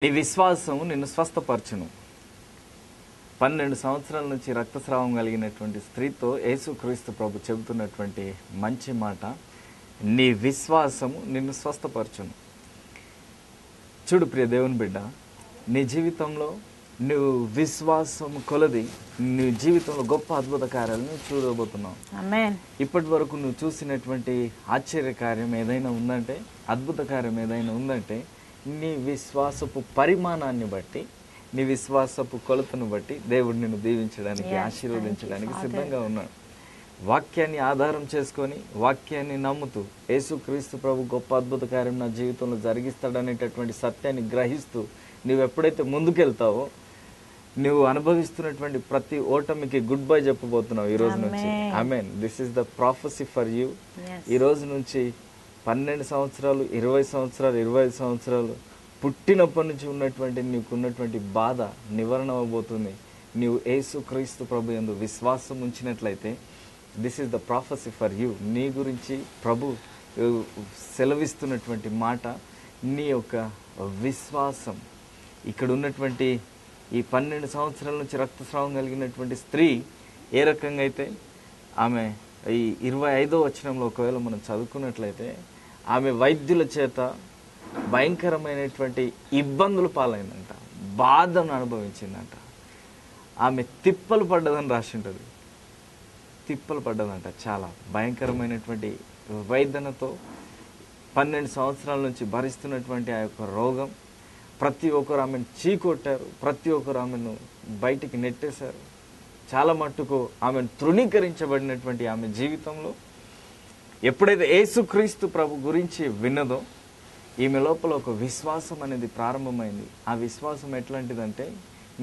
నీ విశ్వాసం నిన్ను స్వస్థపరచును. 12 సంవత్సరాల నుంచి రక్తస్రావం కలిగినటువంటి స్త్రీతో యేసుక్రీస్తు ప్రభు చెబుతున్నటువంటి మంచి మాట, నీ విశ్వాసము నిన్ను స్వస్థపరచును. చూడు ప్రియ దేవుని బిడ్డ, నీ జీవితంలో నువ్వు విశ్వాసం కొలది నీ జీవితంలో గొప్ప అద్భుత కార్యాలను చూడబోతున్నావు. ఆమేన్. ఇప్పటి వరకు నువ్వు చూసినటువంటి ఆశ్చర్య కార్యం ఏదైనా ఉందంటే, అద్భుత కార్యం ఏదైనా ఉందంటే, నీ విశ్వాసపు పరిమాణాన్ని బట్టి, నీ విశ్వాసపు కొలతను బట్టి దేవుడు నిన్ను దీవించడానికి, ఆశీర్వదించడానికి సిద్ధంగా ఉన్నాడు. వాక్యాన్ని ఆధారం చేసుకొని, వాక్యాన్ని నమ్ముతూ, యేసుక్రీస్తు ప్రభు గొప్ప అద్భుత కార్యం నా జీవితంలో జరిగిస్తాడనేటటువంటి సత్యాన్ని గ్రహిస్తూ నువ్వు ఎప్పుడైతే ముందుకెళ్తావో, నువ్వు అనుభవిస్తున్నటువంటి ప్రతి ఓటమికి గుడ్ బై చెప్పబోతున్నావు ఈ రోజు నుంచి. Amen. This is the prophecy for you. ఈ రోజు నుంచి 12 సంవత్సరాలు, 20 సంవత్సరాలు, 25 సంవత్సరాలు పుట్టినప్పటి నుంచి ఉన్నటువంటి నీకున్నటువంటి బాధ నివారణ అవ్వబోతుంది. నీవు యేసుక్రీస్తు ప్రభు యందు విశ్వాసం ఉంచినట్లయితే, this is the prophecy for you. నీ గురించి ప్రభు సెలవిస్తున్నటువంటి మాట, నీ యొక్క విశ్వాసం. ఇక్కడ ఉన్నటువంటి ఈ 12 సంవత్సరాల నుంచి రక్తస్రావం కలిగినటువంటి స్త్రీ ఏ రకంగా అయితే ఆమె ఈ 25వ వచనంలో ఒకవేళ మనం చదువుకున్నట్లయితే, ఆమె వైద్యుల చేత భయంకరమైనటువంటి ఇబ్బందులు పాలైందంట, బాధను అనుభవించిందంట, ఆమె తిప్పలు పడ్డదని రాసి ఉంటుంది. తిప్పలు పడ్డదంట, చాలా భయంకరమైనటువంటి వేదనతో 12 సంవత్సరాల నుంచి భరిస్తున్నటువంటి ఆ యొక్క రోగం. ప్రతి ఒక్కరు ఆమెను చీకొట్టారు, ప్రతి ఒక్కరు ఆమెను బయటికి నెట్టేశారు. చాలా మట్టుకు ఆమెను తృణీకరించబడినటువంటి ఆమె జీవితంలో ఎప్పుడైతే యేసుక్రీస్తు ప్రభు గురించి విన్నదో, ఈమె లోపల ఒక విశ్వాసం అనేది ప్రారంభమైంది. ఆ విశ్వాసం ఎట్లాంటిదంటే,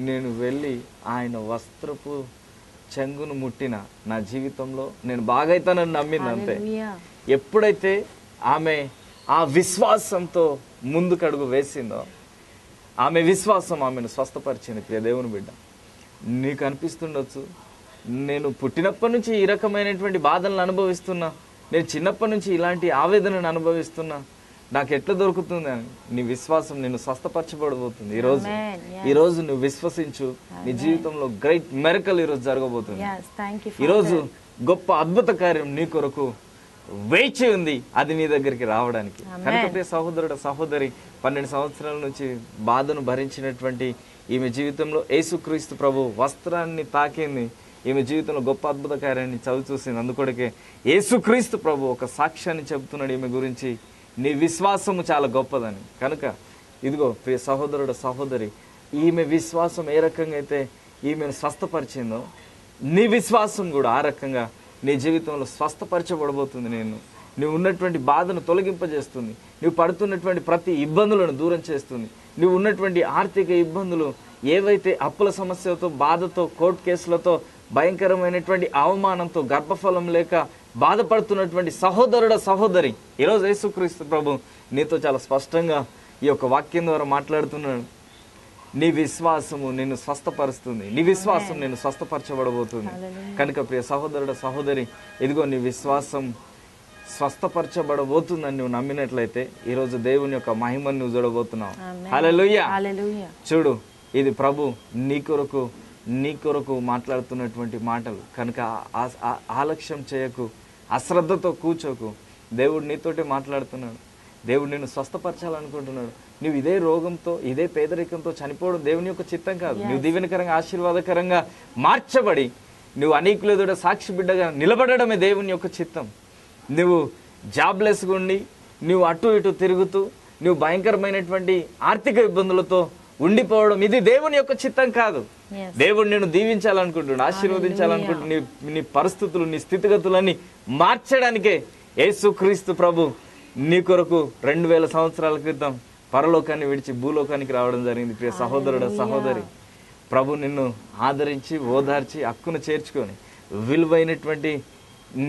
నేను వెళ్ళి ఆయన వస్త్రపు చెంగును ముట్టిన నా జీవితంలో నేను బాగైతానని నమ్మింది అంతే. ఎప్పుడైతే ఆమె ఆ విశ్వాసంతో ముందుకడుగు వేసిందో, ఆమె విశ్వాసం ఆమెను స్వస్థపరిచింది. ప్రియ దేవుని బిడ్డ, నీకు అనిపిస్తుండొచ్చు, నేను పుట్టినప్పటి నుంచి ఈ రకమైనటువంటి బాధలను అనుభవిస్తున్నా, నేను చిన్నప్పటి నుంచి ఇలాంటి ఆవేదనను అనుభవిస్తున్నా, నాకు ఎట్లా దొరుకుతుంది అని. నీ విశ్వాసం నిన్ను స్వస్థపరచబడబోతుంది. ఈరోజు నువ్వు విశ్వసించు, నీ జీవితంలో గ్రేట్ మెరకల్ ఈరోజు జరగబోతుంది. ఈరోజు గొప్ప అద్భుత కార్యం నీ కొరకు వేచి ఉంది, అది నీ దగ్గరికి రావడానికి. కనుక ప్రియ సహోదరుడు, సహోదరి, 12 సంవత్సరాల నుంచి బాధను భరించినటువంటి ఈమె జీవితంలో యేసుక్రీస్తు ప్రభు వస్త్రాన్ని తాకింది. ఈమె జీవితంలో గొప్ప అద్భుత కార్యాన్ని చవి చూసింది. అందుకొరకే యేసుక్రీస్తు ప్రభు ఒక సాక్ష్యాన్ని చెబుతున్నాడు ఈమె గురించి, నీ విశ్వాసము చాలా గొప్పదని. కనుక ఇదిగో ప్రియ సహోదరుడు, సహోదరి, ఈమె విశ్వాసం ఏ రకంగా అయితే ఈమెను స్వస్థపరిచిందో, నీ విశ్వాసం కూడా ఆ రకంగా నీ జీవితంలో స్వస్థపరచబడబోతుంది. నువ్వు ఉన్నటువంటి బాధను తొలగింపజేస్తుంది. నువ్వు పడుతున్నటువంటి ప్రతి ఇబ్బందులను దూరం చేస్తుంది. నువ్వు ఉన్నటువంటి ఆర్థిక ఇబ్బందులు ఏవైతే అప్పుల సమస్యలతో, బాధతో, కోర్టు కేసులతో, భయంకరమైనటువంటి అవమానంతో, గర్భఫలం లేక బాధపడుతున్నటువంటి సహోదరుడ, సహోదరి, ఈరోజు యేసుక్రీస్తు ప్రభు నీతో చాలా స్పష్టంగా ఈ యొక్క వాక్యం ద్వారా మాట్లాడుతున్నాడు. నీ విశ్వాసము నిన్ను స్వస్థపరుస్తుంది, నీ విశ్వాసం నిన్ను స్వస్థపరచబడబోతుంది. కనుక ప్రియ సహోదరుడ, సహోదరి, ఇదిగో నీ విశ్వాసం స్వస్థపరచబడబోతుందని నువ్వు నమ్మినట్లయితే ఈరోజు దేవుని యొక్క మహిమను నువ్వు చూడబోతున్నావు. హల్లెలూయా. చూడు, ఇది ప్రభు నీ కొరకు మాట్లాడుతున్నటువంటి మాటలు. కనుక ఆలక్ష్యం చేయకు, అశ్రద్ధతో కూర్చోకు. దేవుడు నీతోటి మాట్లాడుతున్నాడు. దేవుడు నిన్ను స్వస్థపరచాలనుకుంటున్నాడు. నువ్వు ఇదే రోగంతో, ఇదే పేదరికంతో చనిపోవడం దేవుని యొక్క చిత్తం కాదు. నువ్వు దీవెనకరంగా, ఆశీర్వాదకరంగా మార్చబడి నువ్వు అనేకుల ఎదుట సాక్షి బిడ్డగా నిలబడడమే దేవుని యొక్క చిత్తం. నువ్వు జాబ్లెస్గా ఉండి, నువ్వు అటు ఇటు తిరుగుతూ, నువ్వు భయంకరమైనటువంటి ఆర్థిక ఇబ్బందులతో ఉండిపోవడం, ఇది దేవుని యొక్క చిత్తం కాదు. దేవుడు నేను దీవించాలనుకుంటున్నాడు, ఆశీర్వదించాలనుకుంటున్నాడు. నీ పరిస్థితులు, నీ స్థితిగతులన్నీ మార్చడానికే యేసుక్రీస్తు ప్రభు నీ కొరకు 2000 సంవత్సరాల క్రితం పరలోకాన్ని విడిచి భూలోకానికి రావడం జరిగింది. ప్రియ సహోదరుడు, సహోదరి, ప్రభు నిన్ను ఆదరించి, ఓదార్చి, హక్కును చేర్చుకొని విలువైనటువంటి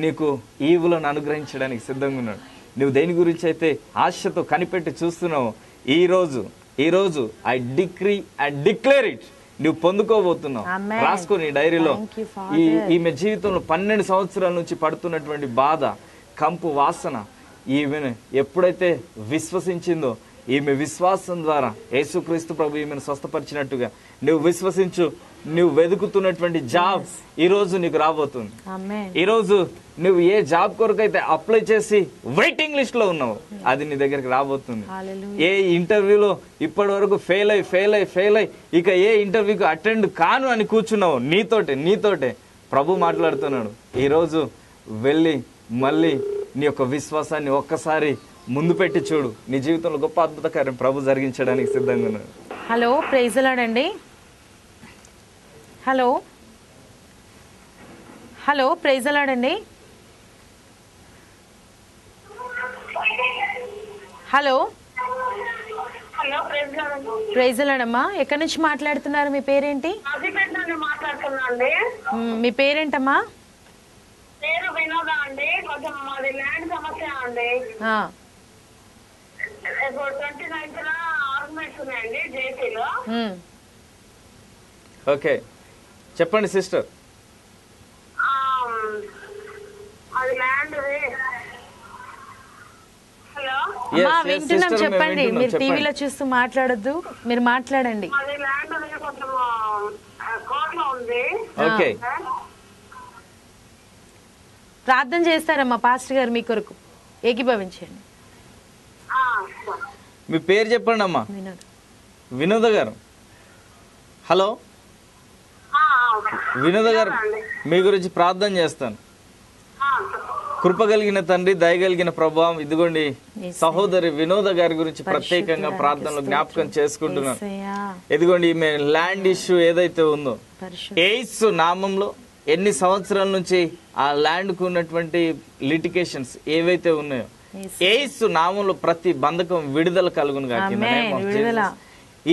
నీకు ఈవులను అనుగ్రహించడానికి సిద్ధంగా ఉన్నాడు. నువ్వు దేని గురించి అయితే ఆశతో కనిపెట్టి చూస్తున్నావు, ఈరోజు I decree and declare it, నువ్వు పొందుకోబోతున్నావు. రాసుకో నీ డైరీలో. ఈమె జీవితంలో 12 సంవత్సరాల నుంచి పడుతున్నటువంటి బాధ, కంపు వాసన, ఈమెను ఎప్పుడైతే విశ్వసించిందో, ఈమె విశ్వాసం ద్వారా యేసుక్రీస్తు ప్రభు ఈమెను స్వస్థపరిచినట్టుగా నువ్వు విశ్వసించు. నువ్వు వెతుకుతున్నటువంటి జాబ్ ఈరోజు నీకు రాబోతుంది. ఈరోజు నువ్వు ఏ జాబ్ కొరకు అయితే అప్లై చేసి వెయిటింగ్ లిస్ట్ లో ఉన్నావు, అది నీ దగ్గరికి రాబోతుంది. ఏ ఇంటర్వ్యూలో ఇప్పటి వరకు ఫెయిల్ అయి ఇక ఏ ఇంటర్వ్యూకి అటెండ్ కాను అని కూర్చున్నావు, నీతోటే ప్రభు మాట్లాడుతున్నాడు. ఈరోజు వెళ్ళి మళ్ళీ నీ యొక్క విశ్వాసాన్ని ఒక్కసారి ముందు పెట్టి చూడు. నీ జీవితంలో గొప్ప అద్భుత కార్యం ప్రభు జరిగించడానికి సిద్ధంగా ఉన్నాడు. హలో, ప్రైజ్ ది లార్డ్ అండి. హలో, ప్రైజ్ ది లార్డ్ అండి. హలో, ప్రైజ్ ది లార్డ్ అమ్మా. ఎక్కడి నుంచి మాట్లాడుతున్నారు? మీ పేరేంటి? మీ పేరేంటమ్మా? పేరు వినోద అండి. కొంచెం మాది ల్యాండ్ సమస్య అండి. 29th ఆర్గ్యుమెంట్స్ ఉన్నాయండి జేపీలో. ఓకే, చెప్పండి సిస్టర్. అది ల్యాండ్. హలో, వింటున్నాం, చెప్పండి. మీరు టీవీలో చూస్తూ మాట్లాడొద్దు, మీరు మాట్లాడండి. అది ల్యాండ్ కొంచెం కోర్టులో ఉంది. ఓకే, ప్రార్థన చేస్తారమ్మా పాస్టర్ గారు మీ కొరకు, ఏకీభవించండి. మీ పేరు చెప్పండి అమ్మా. వినోద గారు. హలో వినోద గారు, మీ గురించి ప్రార్థన చేస్తాను. కృప కలిగిన తండ్రి, దయగలిగిన ప్రభావం, ఇదిగోండి సహోదరి వినోద గారి గురించి ప్రత్యేకంగా ప్రార్థనలో జ్ఞాపకం చేసుకుంటున్నాను. ఇదిగోండి ఈమె ల్యాండ్ ఇష్యూ ఏదైతే ఉందో, యేసు నామంలో ఎన్ని సంవత్సరాల నుంచి ఆ ల్యాండ్ కు ఉన్నటువంటి లిటిగేషన్స్ ఏవైతే ఉన్నాయో, యేసు నామంలో ప్రతి బంధకం విడుదల కలుగును గాక,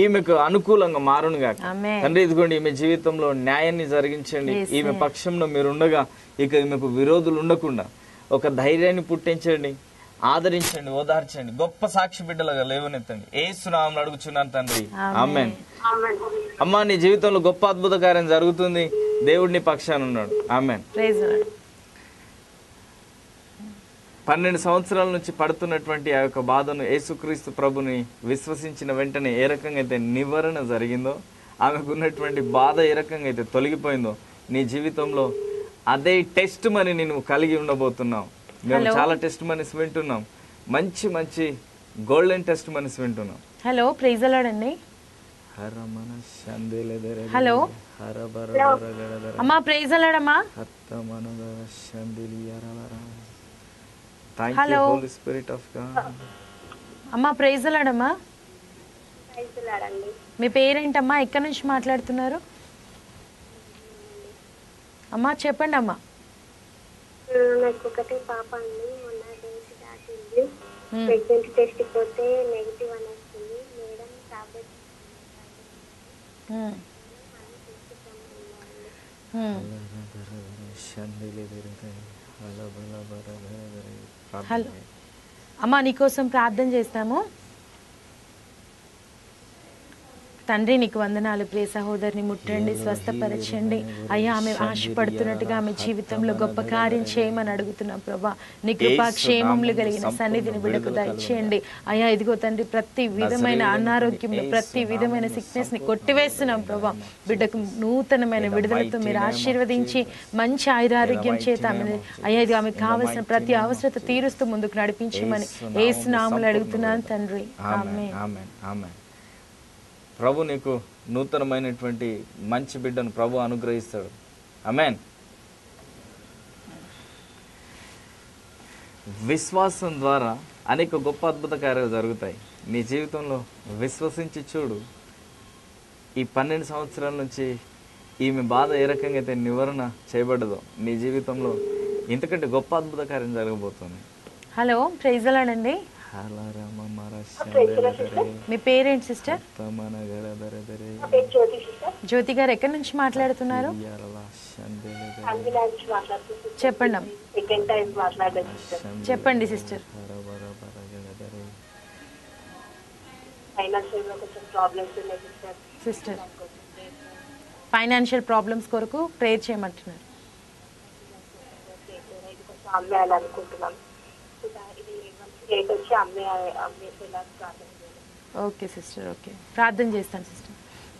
ఈమెకు అనుకూలంగా మారును గాక తండ్రి. ఇదిగోండి ఈమె జీవితంలో న్యాయాన్ని జరిగించండి. ఈమె పక్షంలో మీరు ఉండగా ఇక ఈమెకు విరోధులు ఉండకుండా ఒక ధైర్యాన్ని పుట్టించండి, ఆదరించండి, ఓదార్చండి, గొప్ప సాక్షి బిడ్డలుగా లేవనెత్తండి. యేసు నామములో అడుగుచున్నాను తండ్రి, ఆమేన్. అమ్మా, నీ జీవితంలో గొప్ప అద్భుత కార్యం జరుగుతుంది. దేవుడు నీ పక్షాన ఉన్నాడు. ఆమేన్. 12 సంవత్సరాల నుంచి పడుతున్నటువంటి ఆ యొక్క బాధను యేసుక్రీస్తు ప్రభుని విశ్వసించిన వెంటనే ఏ రకంగా అయితే నివారణ జరిగిందో, ఆమెకు ఉన్నటువంటి బాధ ఏ రకంగా అయితే తొలగిపోయిందో, నీ జీవితంలో అదే టెస్ట్ మనీ నువ్వు కలిగి ఉండబోతున్నావు. మేము చాలా టెస్ట్ మనీస్ వింటున్నాం, మంచి గోల్డెన్ టెస్ట్ మనీస్ వింటున్నాం. హలో, ప్రైజ్ ది లార్డ్ అండి. హలో అమ్మా, ప్రైజ్ ది లార్డ్ అమ్మా. హలో అమ్మా, ప్రైజ్ ది లార్డ్ అమ్మా. మీ పేరేంటమ్మా? ఎక్కడి నుంచి మాట్లాడుతున్నారు అమ్మా? చెప్పండి అమ్మా. నాకు ఒకటే పాప అండి. మొన్న డేట్ దాటింది. ప్రెగ్నెన్సీ టెస్ట్ పోతే నెగిటివ్ అని వస్తుంది. మేడం టాబ్లెట్ హలో అమ్మా, నీకోసం ప్రార్థన చేస్తాము. తండ్రి నీకు వందనాలు. ప్రియ సహోదరిని ముట్టండి, స్వస్థపరచండి అయ్యా. ఆమె ఆశపడుతున్నట్టుగా ఆమె జీవితంలో గొప్ప కార్యం చేయమని అడుగుతున్నాం ప్రభా. నీ కృపా క్షేమములు కలిగిన సన్నిధిని బిడ్డకు దయచేయండి అయ్యా. ఇదిగో తండ్రి, ప్రతి విధమైన అనారోగ్యం, ప్రతి విధమైన సిక్నెస్ ని కొట్టివేస్తున్నాం ప్రభా. బిడ్డకు నూతనమైన విడుదలతో మీరు ఆశీర్వదించి మంచి ఆయురారోగ్యం చేత అయ్యా ఇది ఆమెకు కావలసిన ప్రతి అవసరత తీరుస్తూ ముందుకు నడిపించమని యేసు నామములో అడుగుతున్నాను తండ్రి, ఆమేన్. ప్రభు నీకు నూతనమైనటువంటి మంచి బిడ్డను ప్రభు అనుగ్రహిస్తాడు. ఆమేన్. విశ్వాసం ద్వారా అనేక గొప్ప అద్భుత కార్యాలు జరుగుతాయి నీ జీవితంలో. విశ్వసించి చూడు. ఈ 12 సంవత్సరాల నుంచి ఈమె బాధ ఏ రకంగా అయితే నివారణ చేయబడ్డదో, నీ జీవితంలో ఇంతకంటే గొప్ప అద్భుత కార్యం జరగబోతుంది. హలో, ప్రైజ్ ది లార్డ్ అండి. మీ పేరేంటి సిస్టర్? జ్యోతి గారు, ఎక్కడి నుంచి మాట్లాడుతున్నారు? చెప్పండి చెప్పండి సిస్టర్. సిస్టర్, ఫైనాన్షియల్ ప్రాబ్లమ్స్ కొరకు ప్రేయర్ చేయమంటున్నారు. ఓకే సిస్టర్, ఓకే, ప్రార్థన చేస్తాను సిస్టర్.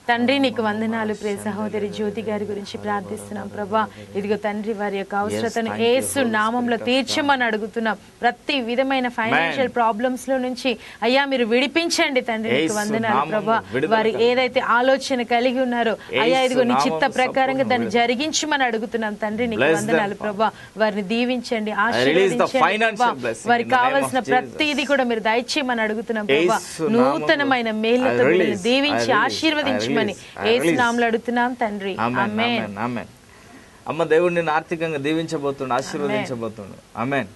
తండ్రి నీకు వందనాలు. ప్రియ సహోదరి జ్యోతి గారి గురించి ప్రార్థిస్తున్నాం ప్రభా. ఇదిగో తండ్రి, వారి యొక్క అవసరతను యేసు నామంలో తీర్చమని అడుగుతున్నాం. ప్రతి విధమైన ఫైనాన్షియల్ ప్రాబ్లమ్స్ లో నుంచి అయ్యా మీరు విడిపించండి తండ్రి. నీకు వందనాలు ప్రభా. వారు ఏదైతే ఆలోచన కలిగి ఉన్నారో అయ్యా ఇదిగో నీ చిత్త ప్రకారంగా దాన్ని జరిగించమని అడుగుతున్నాం తండ్రి. నీకు వందనాలు ప్రభా. వారిని దీవించండి, ఆశీర్వదించండి. వారికి కావాల్సిన ప్రతిదీ కూడా మీరు దయచేయమని అడుగుతున్నాం ప్రభా. నూతనమైన మేలుతో వీళ్ళని దీవించి ఆశీర్వదించి యేసు నామములో అడుగుతున్నాం తండ్రి. ఆమేన్. ఆమేన్. అమ్మ దేవుడు నిన్ను ఆర్థికంగా దీవించబోతుండు, ఆశీర్వదించబోతుండు. ఆమేన్.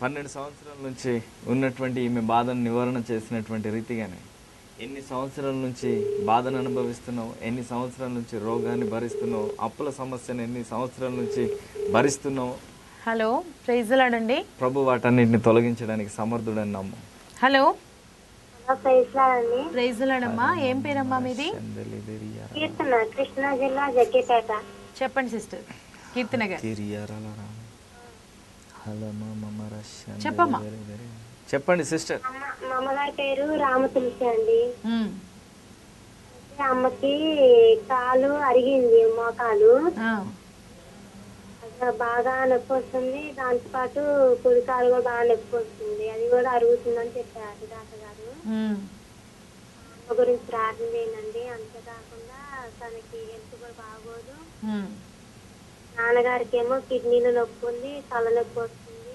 పన్నెండు సంవత్సరాల నుంచి ఉన్నటువంటి ఈమె బాధను నివారణ చేసినటువంటి రీతిగానే ఎన్ని సంవత్సరాల నుంచి బాధను అనుభవిస్తున్నావు, ఎన్ని సంవత్సరాల నుంచి రోగాన్ని భరిస్తున్నావు, అప్పుల సమస్యను ఎన్ని సంవత్సరాల నుంచి భరిస్తున్నావు. హలో, ప్రైజ్ ది లార్డ్ అండి. ప్రభు వాటన్నిటిని తొలగించడానికి సమర్థుడని నమ్ము. హలో, అండి. ప్రైజ్ ది లార్డ్ అమ్మా. ఏం పేరమ్మా మీది? కీర్తన, కృష్ణా జిల్లా జగ్గేపేట. చెప్పండి సిస్టర్. కీర్తన గారు చెప్పమ్మా. చెప్పండి సిస్టర్. మా అమ్మగారి పేరు రామతులసి అండి. అమ్మకి కాలు అరిగింది, మోకాలు బాగా నొప్పి వస్తుంది. దాంతో పాటు కుడికాలు కూడా బాగా నొప్పి వస్తుంది, అది కూడా అరుగుతుందని చెప్పారు డాక్టర్ గారు. అమ్మ గురించి ప్రార్థన చేయండి. అంతేకాకుండా తనకి హెల్త్ కూడా బాగోదు. నాన్నగారికి ఏమో కిడ్నీలో నొప్పి ఉంది, తల నొప్పి వస్తుంది.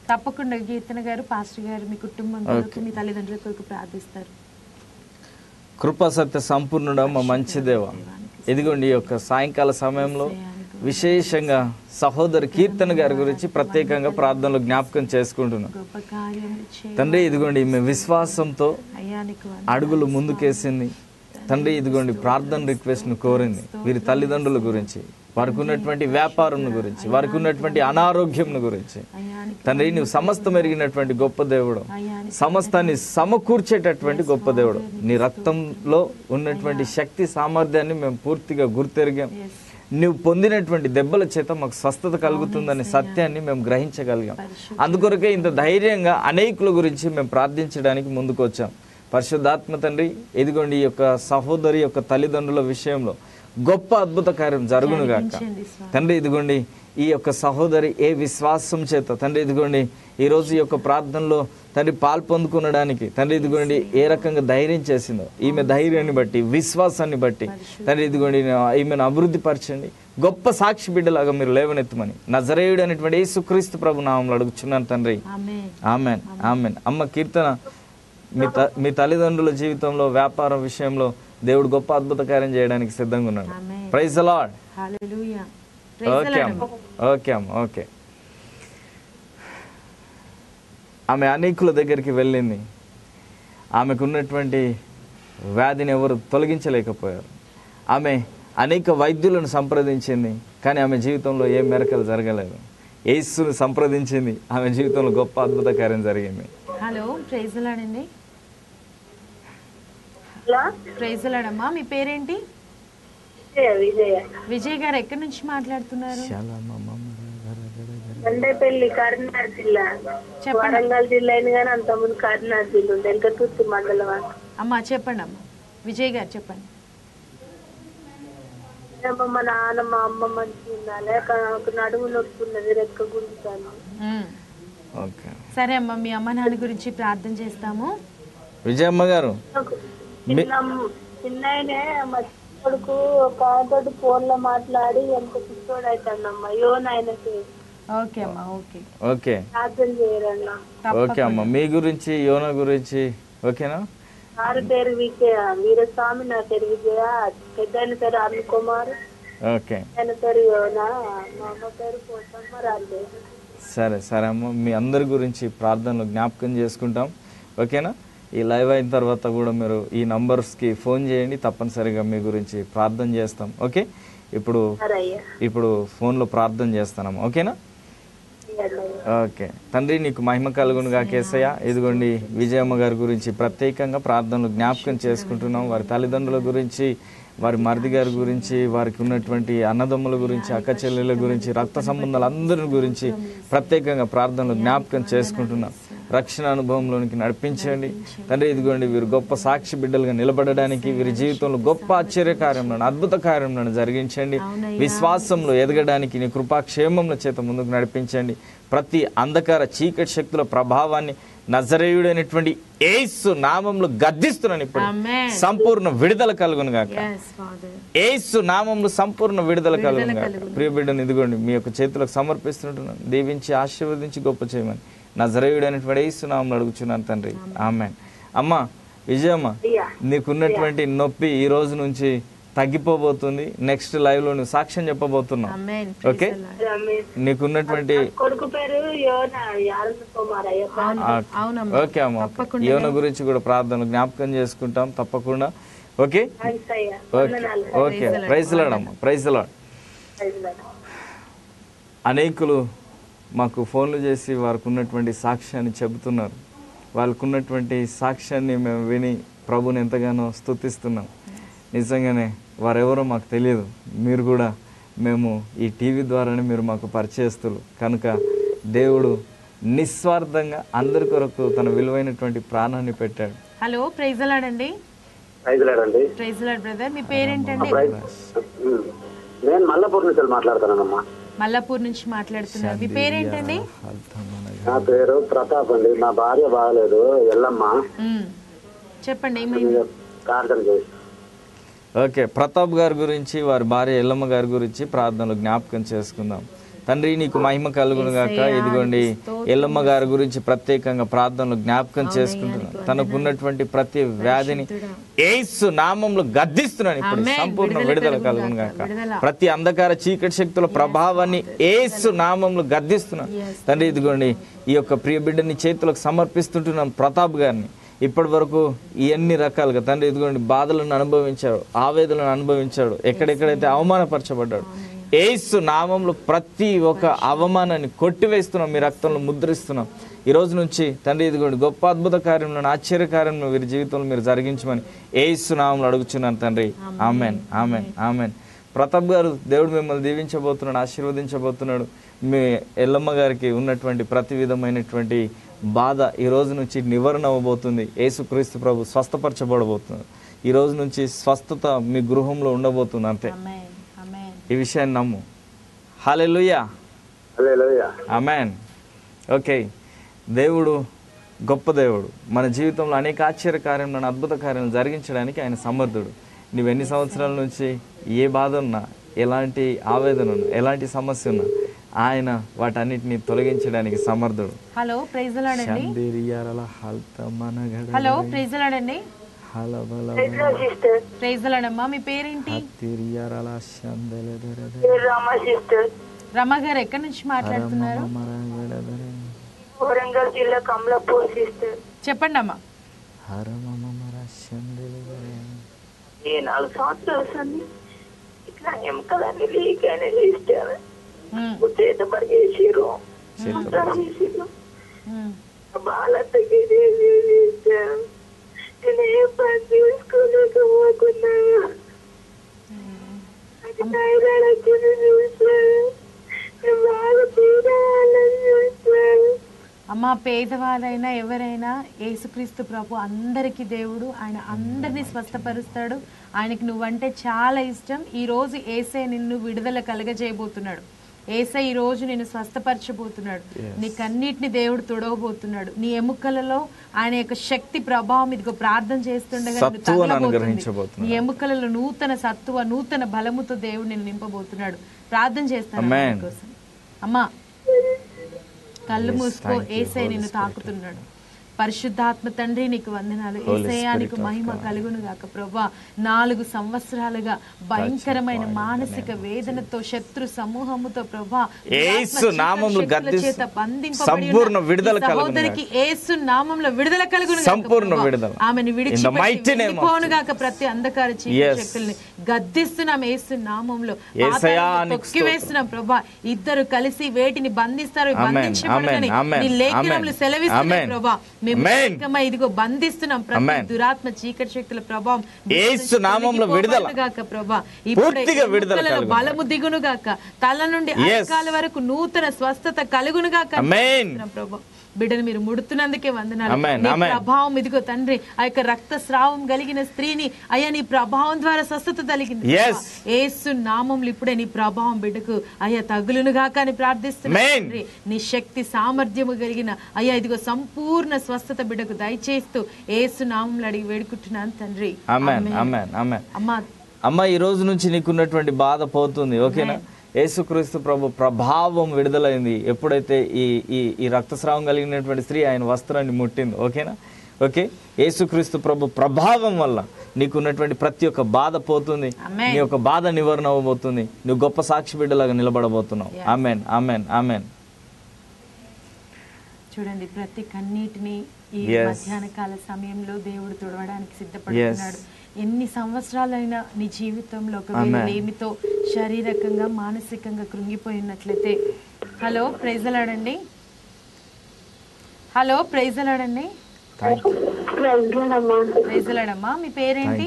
తప్పకుండా కీర్తన గారు, పాస్టర్ గారు మీ కుటుంబం కొరకు, మీ తల్లిదండ్రుల కొరకు ప్రార్థిస్తారు. కృపా సత్య సంపూర్ణుడా మా మంచి దేవ, ఇదిగోండి ఈ యొక్క సాయంకాల సమయంలో విశేషంగా సహోదరి కీర్తన గారి గురించి ప్రత్యేకంగా ప్రార్థనలో జ్ఞాపకం చేసుకుంటున్నాం తండ్రి. ఇదిగోండి ఈమె విశ్వాసంతో అడుగులు ముందుకేసింది తండ్రి. ఇదిగోండి ప్రార్థన రిక్వెస్ట్ ను కోరింది వీరి తల్లిదండ్రుల గురించి, వారికి ఉన్నటువంటి వ్యాపారం గురించి, వారికి ఉన్నటువంటి అనారోగ్యం గురించి. తండ్రి నువ్వు సమస్తం ఎరిగినటువంటి గొప్ప దేవుడు, సమస్తాన్ని సమకూర్చేటటువంటి గొప్ప దేవుడు. నీ రక్తంలో ఉన్నటువంటి శక్తి సామర్థ్యాన్ని మేము పూర్తిగా గుర్తెరిగాం. నువ్వు పొందినటువంటి దెబ్బల చేత మాకు స్వస్థత కలుగుతుందనే సత్యాన్ని మేము గ్రహించగలిగాం. అందుకొరకే ఇంత ధైర్యంగా అనేకుల గురించి మేము ప్రార్థించడానికి ముందుకు వచ్చాం. పరిశుద్ధాత్మ తండ్రి, ఇదిగోండి ఈ యొక్క సహోదరి యొక్క తల్లిదండ్రుల విషయంలో గొప్ప అద్భుత కార్యం జరుగును గాక తండ్రి. ఇదిగోండి ఈ యొక్క సహోదరి ఏ విశ్వాసం చేత తండ్రి ఇదిగోండి ఈరోజు ఈ యొక్క ప్రార్థనలో తండ్రి పాల్పొందుకునడానికి తండ్రి ఇదిగోండి ఏ రకంగా ధైర్యం చేసిందో, ఈమె ధైర్యాన్ని బట్టి, విశ్వాసాన్ని బట్టి తండ్రి ఇదిగోండి ఈమెను అభివృద్ధి పరచండి. గొప్ప సాక్షి బిడ్డలాగా మీరు లేవనెత్తమని నజరేయుడు అనేటువంటి యేసుక్రీస్తు ప్రభు నామములో అడుగుచున్నాను తండ్రి. Amen, amen. అమ్మ కీర్తన, మీ తల్లిదండ్రుల జీవితంలో వ్యాపారం విషయంలో దేవుడు గొప్ప అద్భుత కార్యం చేయడానికి సిద్ధంగా ఉన్నాడు. Praise the Lord. ఓకే అమ్మ, ఓకే అమ్మ, ఓకే. ఆమె అనేకుల దగ్గరికి వెళ్ళింది. ఆమెకు ఉన్నటువంటి వ్యాధిని ఎవరు తొలగించలేకపోయారు. ఆమె అనేక వైద్యులను సంప్రదించింది, కానీ ఆమె జీవితంలో ఏ మెరకలు జరగలేదు. యేసుని సంప్రదించింది, ఆమె జీవితంలో గొప్ప అద్భుత కార్యం జరిగింది. హలో, ప్రైజ్ ది లార్డ్ అండి. ప్రైజ్ ది లార్డ్ అమ్మా. మీ పేరేంటి? విజయ్ గారు. ఎక్కడి నుంచి మాట్లాడుతున్నారు? దండేపల్లి, కరీంనగర్ జిల్లా. వరంగల్ జిల్లా అయిన కానీ అంత ముందు కరీంనగర్ జిల్లా ఉంది, వెంకటూర్తి మండలం. అమ్మా చెప్పండి అమ్మా. విజయ్ గారు చెప్పండి. మా నాన్న మా అమ్మ మంచిగా ఉండాలి, ఒక నడుము నొప్పి ఉన్నది, రెక్క గుంజుతాను. సరే అమ్మా, మీ అమ్మ నాన్న గురించి ప్రార్థన చేస్తాము. విజయమ్మ గారు, చిన్నయనే మా కొడుకు ఒక ఆయనతో ఫోన్ లో మాట్లాడి ఎంత పిచ్చోడు అవుతాడమ్మా. యోనైనకి. ఓకే అమ్మా, ఓకే, ఓకే, ప్రార్థన చేయరన్నా. ఓకే అమ్మ. మీ గురించి, యోన గురించి ఓకేనా? వారి పేరు వీరస్వామి, నా పేరు విజయ, పెద్ద ఆయన పేరు అరుణ్ కుమార్, ఆయన పేరు యోన, మా అమ్మ పేరు పోతమ్మ రాజే. సరే సరే అమ్మ, మీ అందరి గురించి ప్రార్థనలు జ్ఞాపకం చేసుకుంటాం. ఓకేనా? ఈ లైవ్ అయిన తర్వాత కూడా మీరు ఈ నంబర్స్కి ఫోన్ చేయండి, తప్పనిసరిగా మీ గురించి ప్రార్థన చేస్తాం. ఓకే, ఇప్పుడు ఫోన్లో ప్రార్థన చేస్తానమ్మా. ఓకేనా? ఓకే. తండ్రి నీకు మహిమ కలుగునుగా యేసయ్య. ఇదిగోండి విజయమ్మ గారి గురించి ప్రత్యేకంగా ప్రార్థనలు జ్ఞాపకం చేసుకుంటున్నాం. వారి తల్లిదండ్రుల గురించి వారి మరిది గారి గురించి, వారికి ఉన్నటువంటి అన్నదమ్ముల గురించి, అక్క చెల్లెల గురించి, రక్త సంబంధాలు అందరి గురించి ప్రత్యేకంగా ప్రార్థనలు జ్ఞాపకం చేసుకుంటున్నాం. రక్షణ అనుభవంలోనికి నడిపించండి తండ్రి. ఇదిగోండి వీరు గొప్ప సాక్షి బిడ్డలుగా నిలబడడానికి, వీరి జీవితంలో గొప్ప ఆశ్చర్య కార్యంలో, అద్భుత కార్యంలో జరిగించండి. విశ్వాసంలో ఎదగడానికి నీ కృపాక్షేమముల చేత ముందుకు నడిపించండి. ప్రతి అంధకార చీకటి శక్తుల ప్రభావాన్ని నజరేయుడైనటువంటి యేసు నామములో గద్దిస్తున్నాను. ఇప్పుడు సంపూర్ణ విడుదల కలుగును గాక. యేసు నామములో సంపూర్ణ విడుదల కలుగును గాక. ప్రియ బిడ్డను ఇదిగోండి మీ యొక్క చేతులకు సమర్పిస్తుంటున్నాను. దీవించి ఆశీర్వదించి గొప్ప చేయమని నజరేయుడైనటువంటి యేసు నామములో అడుగుచున్నాను తండ్రి. ఆమేన్. అమ్మా విజయమ్మ, నీకున్నటువంటి నొప్పి ఈ రోజు నుంచి తగ్గిపోబోతుంది. నెక్స్ట్ లైవ్ లో నువ్వు సాక్ష్యం చెప్పబోతున్నావు. ఓకే, నీకున్నటువంటి ఓకే అమ్మ, యోన గురించి కూడా ప్రార్థన జ్ఞాపకం చేసుకుంటాం తప్పకుండా. ఓకే ఓకే, ప్రైజ్ లార్డ్ అమ్మ, ప్రైజ్ లార్డ్. అనేకులు మాకు ఫోన్లు చేసి వారికి ఉన్నటువంటి సాక్ష్యాన్ని చెబుతున్నారు. వాళ్ళకు ఉన్నటువంటి సాక్ష్యాన్ని మేము విని ప్రభుని ఎంతగానో స్తుతిస్తున్నాం. నిజంగానే వారెవరో మాకు తెలియదు. మీరు కూడా మేము ఈ టీవీ ద్వారానే మీరు మాకు పరిచయస్తులు కనుక దేవుడు నిస్వార్థంగా అందరి కొరకు తన విలువైనటువంటి ప్రాణాన్ని పెట్టాడు. హలో, ప్రైజ్ లార్డ్ అండి. ప్రైజ్ లార్డ్ బ్రదర్, మీ పేరేంటండి? నేను మల్లపూర్ నుంచి మాట్లాడుతున్నానమ్మా. మల్లాపూర్ నుంచి మాట్లాడుతున్నారు. మీ పేరేంటండి? నా పేరు ప్రతాప్ అండి. మా భార్య బాగలేదు, ఎల్లమ్మ. చెప్పండి ఏమైంది. ప్రార్థన చేసి. ఓకే, ప్రతాప్ గారి గురించి, వారి భార్య ఎల్లమ్మ గారి గురించి ప్రార్థనలు జ్ఞాపకం చేసుకుందాం. తండ్రి నీకు మహిమ కలుగును గాక. ఇదిగోండి ఎల్లమ్మ గారి గురించి ప్రత్యేకంగా ప్రార్థనలు జ్ఞాపకం చేసుకుంటున్నాం. తనకున్నటువంటి ప్రతి వ్యాధిని యేసు నామములో గద్దిస్తున్నాను. ఇప్పుడు సంపూర్ణ విడుదల కలుగును గాక. ప్రతి అంధకార చీకటి శక్తుల ప్రభావాన్ని యేసు నామములో గద్దిస్తున్నాను తండ్రి. ఇదిగోండి ఈ యొక్క ప్రియ బిడ్డని చేతులకు సమర్పిస్తుంటున్నాం ప్రతాప్ గారిని. ఇప్పటి వరకు ఎన్ని రకాలుగా తండ్రి ఇదిగోండి బాధలను అనుభవించాడు, ఆవేదనలను అనుభవించాడు, ఎక్కడెక్కడైతే అవమానపరచబడ్డాడు, యేసు నామంలో ప్రతి ఒక్క అవమానాన్ని కొట్టివేస్తున్నాం, మీ రక్తంలో ముద్రిస్తున్నాం. ఈ రోజు నుంచి తండ్రి ఇదిగోండి గొప్ప అద్భుత కార్యంలో, ఆశ్చర్య కార్యంలో వీరి జీవితంలో మీరు జరిగించమని యేసు నామంలో అడుగుచున్నాను తండ్రి. Amen, amen, amen. ప్రతాప్ గారు, దేవుడు మిమ్మల్ని దీవించబోతున్నాడు, ఆశీర్వదించబోతున్నాడు. మీ ఎల్లమ్మ గారికి ఉన్నటువంటి ప్రతి విధమైనటువంటి బాధ ఈ రోజు నుంచి నివారణ అవ్వబోతుంది. యేసుక్రీస్తు ప్రభు స్వస్థపరచబడబోతున్నారు. ఈ రోజు నుంచి స్వస్థత మీ గృహంలో ఉండబోతుంది. అంతే, ఈ విషయాన్ని నమ్ము. హల్లెలూయా, ఆమేన్. ఓకే, దేవుడు గొప్ప దేవుడు. మన జీవితంలో అనేక ఆశ్చర్య కార్యాలను, అద్భుత కార్యాలను జరిగించడానికి ఆయన సమర్థుడు. నువ్వు ఎన్ని సంవత్సరాల నుంచి ఏ బాధ ఉన్నా, ఎలాంటి ఆవేదన ఉన్నా, ఎలాంటి సమస్య ఉన్నా ఆయన వాటన్నిటిని తొలగించడానికి సమర్థుడు. హలో, ప్రైజ్ లార్డ్ అండి. హలో, ప్రైజ్ లార్డ్ అండి. ప్రైజ్ లార్డ్ అమ్మా, మీ పేరేంటి? రమ గారు, ఎక్కడి నుంచి మాట్లాడుతున్నారు? వరంగల్ జిల్లా కమలాపూర్ సిస్టర్. చెప్పండి అమ్మా. 4 సంవత్సరాలు వస్తుంది ఇట్లా ఎముకలన్నీ లీక్ అయినా సిస్టర్. చేత పరిగేసారు, బాలతకి నేను ఏం పని చూసుకోలేకపోతున్నా. అది థైరాయిడ్ వచ్చింది చూసాను, బాగా పేదవాళ్ళని చూసాను. అమ్మ, పేదవారైనా ఎవరైనా యేసుక్రీస్తు ప్రభు అందరికీ దేవుడు. ఆయన అందరినీ స్వస్థపరుస్తాడు. ఆయనకి నువ్వంటే చాలా ఇష్టం. ఈ రోజు యేసే నిన్ను విడుదల కలగజేయబోతున్నాడు. యేసే ఈ రోజు నిన్ను స్వస్థపరచబోతున్నాడు. నీకన్నిటిని దేవుడు తొడవబోతున్నాడు. నీ ఎముకలలో ఆయన యొక్క శక్తి ప్రభావం ఇదిగో ప్రార్థన చేస్తుండగా నీ ఎముకలలో నూతన సత్తువ, నూతన బలముతో దేవుడు నిన్ను నింపబోతున్నాడు. ప్రార్థన చేస్తాను కోసం. అమ్మా, కళ్ళు మూసుకో. యేసే నిన్ను తాకుతున్నాడు. పరిశుద్ధాత్మ తండ్రి నీకు వందనాలు. యేసయ్యా నీకు మహిమ కలుగును గాక. ప్రభువా, 4 సంవత్సరాలుగా భయంకరమైన మానసిక వేదనతో, శత్రు సమూహముతో ప్రభువా యేసు నామములో చేత బంధింపబడి సహోదరికి యేసు నామములో విడుదల కలుగును గాక. సంపూర్ణ విడుదల. ఆమెను విడిచిపోను గాక. ప్రతి అంధకార చీకటి శక్తుల్ని గద్దిస్తున్నాం యేసు నామములో. తొక్కివేస్తున్నాం ప్రభువా. ఇద్దరు కలిసి వేటిని బంధిస్తారు, బంధించబడని నీ లేఖనములు సెలవిస్తున్నాయి ప్రభువా. మేము ఏకమై ఇదిగో బంధిస్తున్నాం ప్రతి దురాత్మ చీకటి శక్తుల ప్రభావం యేసు నామములో విడుదల గాక ప్రభా. పూర్తిగా విడుదల ఇప్పుడే బలము దిగును గాక, తల నుండి అరికాల వరకు నూతన స్వస్థత కలుగును గాక ప్రభా. బిడ్డను మీరు ముడుతున్నందుకే వందనాలు. నీ ప్రభావం ఇదిగో తండ్రి ఆ యొక్క రక్తస్రావం కలిగిన స్త్రీని అయ్యా నీ ప్రభావం ద్వారా స్వస్థత కలిగింది. యేసు నామములో ఇప్పుడే నీ ప్రభావం బిడ్డకు అయ్యా తగులును గాక అని ప్రార్థిస్తున్నాను. నీ శక్తి సామర్థ్యము కలిగిన అయ్యా ఇదిగో సంపూర్ణ స్వస్థత బిడ్డకు దయచేస్తూ యేసు నామములో అడిగి వేడుకుంటున్నాను తండ్రి. అమ్మ ఈ రోజు నుంచి నీకున్నటువంటి బాధ పోతుంది. ఓకేనా? యేసుక్రీస్తు ప్రభు ప్రభావం విడుదలైంది ఎప్పుడైతే ఈ రక్తస్రావం కలిగినటువంటి స్త్రీ ఆయన వస్త్రాన్ని ముట్టింది. ఓకేనా? ఓకే, యేసుక్రీస్తు ప్రభు ప్రభావం వల్ల నీకున్నటువంటి ప్రతి ఒక్క బాధ పోతుంది. నీ యొక్క బాధ నివారణ అవ్వబోతుంది. నువ్వు గొప్ప సాక్షి బిడ్డలాగా నిలబడబోతున్నావు. Amen, amen, amen. చూడండి, ప్రతి కన్నీటిని ఈ మధ్యాహ్న కాల సమయంలో దేవుడు తుడవడానికి సిద్ధపడుతున్నాడు. ఎన్ని సంవత్సరాలైనా నీ జీవితంలో ఒకవేళ లేమితో శారీరకంగా మానసికంగా కృంగిపోయినట్లయితే హలో ప్రైజ్ అలాడండి. హలో ప్రైజ్ అలాడండి. ప్రైజ్ అలాడమ్మా. మీ పేరేంటి?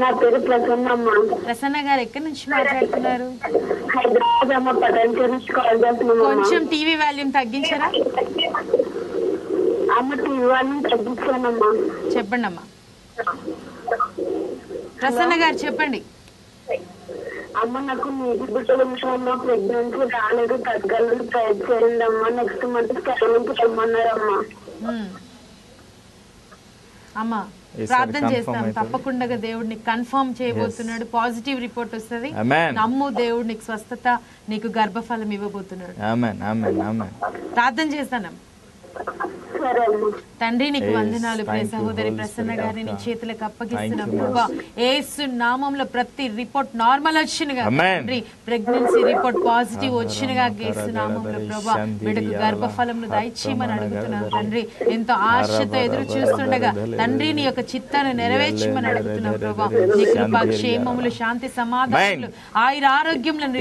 నా పేరు ప్రసన్నమ్మ. ప్రసన్న గారు ఎక్కడి నుంచి మాట్లాడుతున్నారు? కొంచెం టీవీ వాల్యూమ్ తగ్గించారా? చెప్పండి అమ్మా. ప్రసన్న గారు చెప్పండి. అమ్మ నాకు నీటి బిడ్డల విషయంలో ప్రెగ్నెన్సీ రాలేదు, తగ్గాలని ట్రై చేయండి అమ్మా. నెక్స్ట్ మంత్ స్కానింగ్ రమ్మన్నారమ్మా. అమ్మా ప్రార్థన చేస్తాం, తప్పకుండా దేవుడిని కన్ఫర్మ్ చేయబోతున్నాడు. పాజిటివ్ రిపోర్ట్ వస్తుంది. నమ్ము, దేవుడు నీకు స్వస్థత, నీకు గర్భఫలం ఇవ్వబోతున్నాడు. ప్రార్థన చేస్తానమ్మా. తండ్రి నీకు వందనాలు. ప్రియ సహోదరి ప్రసన్న గారిని నీ చేతులకు అప్పగిస్తున్నాం ప్రభా. యేసు నామంలో ప్రతి రిపోర్ట్ నార్మల్ వచ్చినగా, తండ్రి ప్రెగ్నెన్సీ రిపోర్ట్ పాజిటివ్ వచ్చినగా యేసు నామంలో ప్రభా బిడ్డకు గర్భఫలంను దయచేయమని అడుగుతున్నాను తండ్రి. ఎంతో ఆశతో ఎదురు చూస్తుండగా తండ్రి నీ యొక్క చిత్తాన్ని నెరవేర్చమని అడుగుతున్నాం ప్రభా. నీ కృపా క్షేమములు, శాంతి సమాధానములు, ఆయుర ఆరోగ్యములను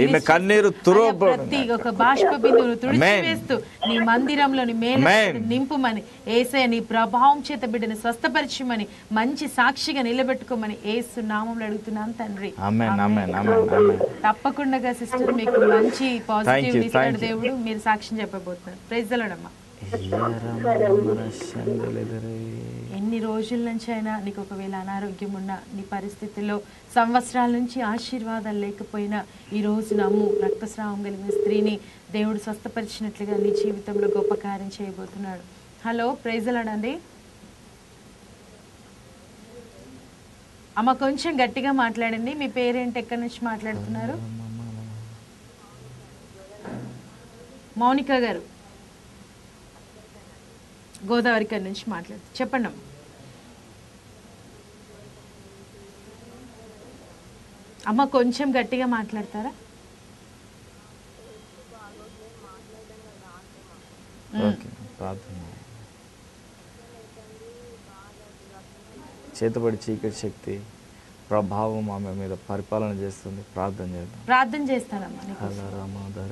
ప్రతి ఒక బాష్ప బిందువును తుడిచివేస్తూ నీ మందిరంలోని మేలు నింపుమని, యేసయ్య నీ ప్రభావం చేత బిడ్డని స్వస్థపరచమని, మంచి సాక్షిగా నిలబెట్టుకోమని యేసు నామములో అడుగుతున్నాను తండ్రి. తప్పకుండా సిస్టర్ మీకు మంచి పాజిటివ్ ఇస్తాడు దేవుడు. మీరు సాక్ష్యం చెప్పబోతున్నారు. ప్రైజ్ ది లార్డ్ అమ్మా. ఎన్ని రోజుల నుంచి అయినా నీకు ఒకవేళ అనారోగ్యం ఉన్న నీ పరిస్థితుల్లో సంవత్సరాల నుంచి ఆశీర్వాదాలు లేకపోయినా ఈ రోజు నమ్ము, రక్తస్రావం కలిగిన స్త్రీని దేవుడు స్వస్థపరిచినట్లుగా నీ జీవితంలో గొప్ప కార్యం చేయబోతున్నాడు. హలో ప్రైజ్ ది లార్డ్ అండి. అమ్మ కొంచెం గట్టిగా మాట్లాడండి. మీ పేరేంటి, ఎక్కడి నుంచి మాట్లాడుతున్నారు? మౌనిక గారు గోదావరి గారి నుంచి మాట్లాడుతున్నారు. చెప్పండి అమ్మ. అమ్మ కొంచెం గట్టిగా మాట్లాడతారా? చేతబడి చీకటి శక్తి ప్రభావం ఆమె మీద పరిపాలన చేస్తుంది. ప్రార్థన చేస్తానమ్మా.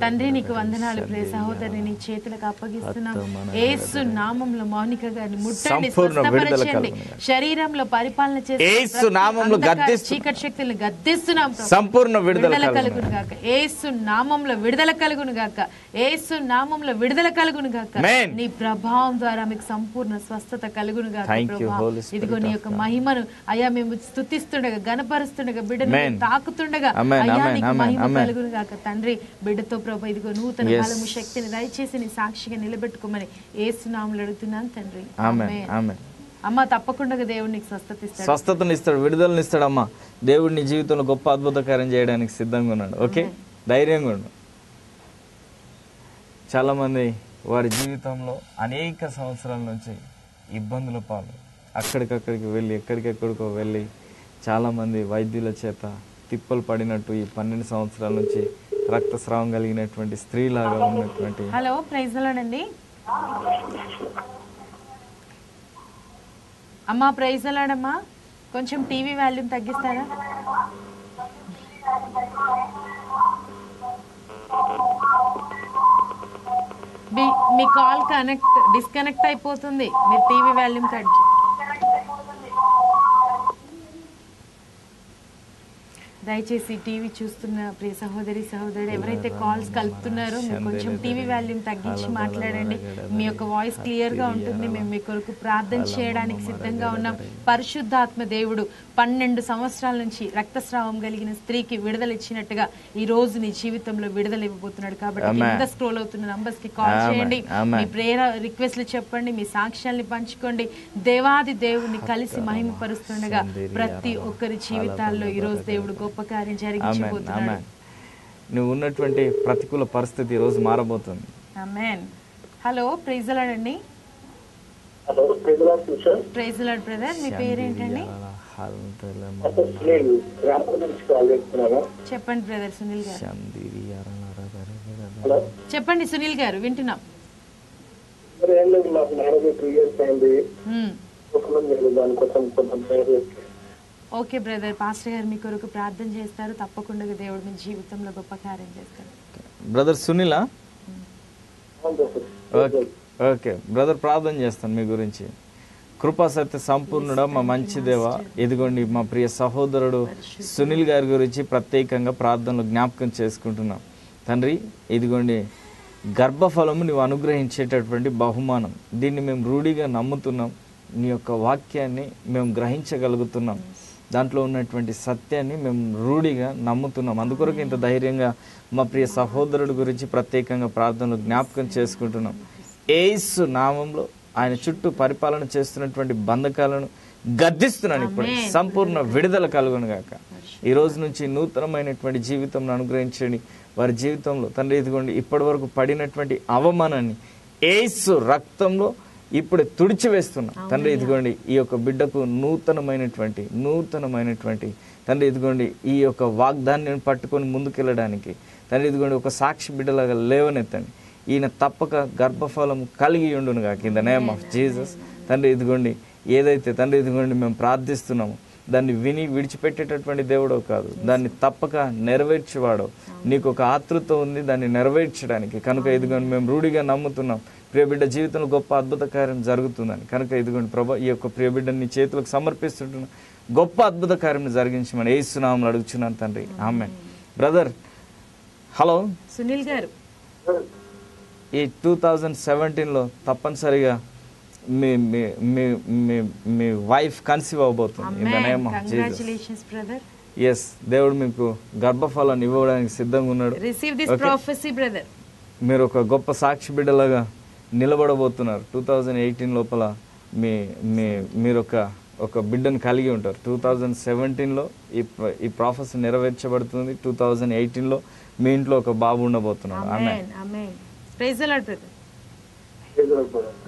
తండ్రి నీకు వందనాలు. ప్రియ సహోదరిని నీ చేతులకు అప్పగిస్తున్నాం. యేసు నామములో మౌనిక గారిని ముట్టండి, స్వస్థపరచండి. శరీరంలో పరిపాలన చేసి చీకటి శక్తులను గద్దిస్తున్నాం. సంపూర్ణ విడుదల కలుగును గాక. యేసు నామములో విడుదల కలుగును గాక. యేసు నామములో విడుదల కలుగును గాక. నీ ప్రభావం ద్వారా మీకు సంపూర్ణ స్వస్థత కలుగును గాక. ఇదిగో నీ యొక్క మహిమను అయ్యా మేము స్తుతిస్తుండగా, గణపరుస్తుండగా, బిడ్డను తాకుతుండగా అయ్యా నీకు మహిమ కలుగును గాక. తండ్రి బిడ్డతో ప్రభు ఇదిగో నూతన బలము, శక్తిని దయచేసి నీ సాక్షిగా నిలబెట్టుకోమని యేసు నామములో అడుగుతున్నాను తండ్రి. అమ్మ తప్పకుండా దేవుడు నీకు స్వస్థతనిస్తాడు, విడుదలనిస్తాడు. అమ్మ దేవుడు నీ జీవితంలో గొప్ప అద్భుత కార్యం చేయడానికి సిద్ధంగా ఉన్నాడు. ఓకే, ధైర్యంగా ఉండు. చాలా మంది వారి జీవితంలో అనేక సంవత్సరాల నుంచి ఇబ్బందుల పాలు, అక్కడికక్కడికి వెళ్ళి ఎక్కడికెక్కడికో వెళ్ళి చాలామంది వైద్యుల చేత తిప్పలు పడినట్టు ఈ 12 సంవత్సరాల నుంచి రక్తస్రావం కలిగినటువంటి స్త్రీలాగా ఉన్నటువంటి. హలో ప్రైజ్ ది లార్డ్ అండి. అమ్మా ప్రైజ్ ది లార్డ్ అమ్మా. కొంచెం టీవీ వాల్యూమ్ తగ్గిస్తారా? మీ కాల్ డిస్కనెక్ట్ అయిపోతుంది. మీరు టీవీ వాల్యూమ్ కట్ దయచేసి టీవీ చూస్తున్న ప్రియ సహోదరి సహోదరుడు ఎవరైతే కాల్స్ కలుపుతున్నారో మీరు కొంచెం టీవీ వాల్యూమ్ తగ్గించి మాట్లాడండి. మీ యొక్క వాయిస్ క్లియర్ గా ఉంటుంది. మేము మీ కొరకు ప్రార్థన చేయడానికి సిద్ధంగా ఉన్నాం. పరిశుద్ధాత్మ దేవుడు 12 సంవత్సరాల నుంచి రక్తస్రావం కలిగిన స్త్రీకి విడుదల ఇచ్చినట్టుగా ఈ రోజు నీ జీవితంలో విడుదల ఇవ్వబోతున్నాడు. కాబట్టి కింద స్క్రోల్ అవుతున్న నంబర్స్ కి కాల్ చేయండి. మీ ప్రేయర్ రిక్వెస్ట్లు చెప్పండి, మీ సాక్ష్యాల్ని పంచుకోండి. దేవాది దేవుని కలిసి మహిమపరుస్తుండగా ప్రతి ఒక్కరి జీవితాల్లో ఈ రోజు దేవుడు గొప్ప కార్యం జరిగించబోతున్నాడు. నువ్వు ఉన్నటువంటి ప్రతికూల పరిస్థితి ఈ రోజు మారబోతుంది. Amen. Hello, praise the Lord అండి. Hello, praise the Lord brother, మీ పేరేంటండి? చెప్పండి బ్రదర్ సునీల్ గారు. చెప్పండి సునీల్ గారు, వింటున్నాం. ఓకే బ్రదర్, పాస్టర్ గారు మీ కొరకు ప్రార్థన చేస్తారు. తప్పకుండా దేవుడు మీ జీవితంలో గొప్ప కార్యం చేస్తారు. బ్రదర్ సునీలా? ఓకే బ్రదర్, ప్రార్థన చేస్తాను మీ గురించి. కృపా సత్య సంపూర్ణుడా మా మంచి దేవ, ఇదిగోండి మా ప్రియ సహోదరుడు సునీల్ గారి గురించి ప్రత్యేకంగా ప్రార్థనలు జ్ఞాపకం చేసుకుంటున్నాం తండ్రి. ఇదిగోండి గర్భఫలము నువ్వు అనుగ్రహించేటటువంటి బహుమానం, దీన్ని మేము రూఢిగా నమ్ముతున్నాం. నీ యొక్క వాక్యాన్ని మేము గ్రహించగలుగుతున్నాం, దాంట్లో ఉన్నటువంటి సత్యాన్ని మేము రూఢిగా నమ్ముతున్నాం. అందుకొరకు ఇంత ధైర్యంగా మా ప్రియ సహోదరుడు గురించి ప్రత్యేకంగా ప్రార్థనలు జ్ఞాపకం చేసుకుంటున్నాం. యేసు నామంలో ఆయన చుట్టూ పరిపాలన చేస్తున్నటువంటి బంధకాలను గద్దిస్తున్నాను. ఇప్పుడు సంపూర్ణ విడుదల కలుగును గాక. ఈ రోజు నుంచి నూతనమైనటువంటి జీవితం అనుగ్రహించండి వారి జీవితంలో తండ్రి. ఇదిగోండి ఇప్పటి వరకు పడినటువంటి అవమానాన్ని యేసు రక్తంలో ఇప్పుడే తుడిచివేస్తున్నాం తండ్రి. ఇదిగోండి ఈ యొక్క బిడ్డకు నూతనమైనటువంటి తండ్రి, ఇదిగోండి ఈ యొక్క వాగ్దాన్ని పట్టుకొని ముందుకెళ్ళడానికి తండ్రి, ఇదిగోండి ఒక సాక్షి బిడ్డలాగా లేవనెత్తండి. ఈయన తప్పక గర్భఫలం కలిగి ఉండును గాక in the name of Jesus తండ్రి. ఇదిగోండి ఏదైతే తండ్రి ఇదిగోండి మేము ప్రార్థిస్తున్నామో దాన్ని విని విడిచిపెట్టేటటువంటి దేవుడో కాదు, దాన్ని తప్పక నెరవేర్చేవాడో. నీకు ఒక ఆతృత ఉంది దాన్ని నెరవేర్చడానికి. కనుక ఇదిగోండి మేము రూఢిగా నమ్ముతున్నాం ప్రియ బిడ్డ జీవితంలో గొప్ప అద్భుత కార్యం జరుగుతుందని. కనుక ఇదిగోండి ప్రభా, ఈ యొక్క ప్రియ బిడ్డని చేతులకు సమర్పిస్తుంటున్నా, గొప్ప అద్భుత కార్యం జరిగించమని యేసు నామములో అడుగుచున్నాను తండ్రి, ఆమేన్. బ్రదర్ హలో సునీల్ గారు, ఈ 2017లో తప్పనిసరిగా మీ మీ మీ మీ మీ వైఫ్ కన్సీవ్ అవబోతుంది in the name of Jesus. Congratulations brother. yes, దేవుడు మీకు గర్భఫలాన్ని ఇవ్వడానికి సిద్ధంగా ఉన్నాడు. Receive this prophecy brother. మీరు ఒక గొప్ప సాక్షి బిడ్డలాగా నిలబడబోతున్నారు. 2018 లోపల మీరు ఒక బిడ్డను కలిగి ఉంటారు. 2017లో ఈ ప్రాఫెసీ నెరవేర్చబడుతుంది. 2018లో మీ ఇంట్లో ఒక బాబు ఉండబోతున్నాడు. Amen. Amen. Praise the Lord brother.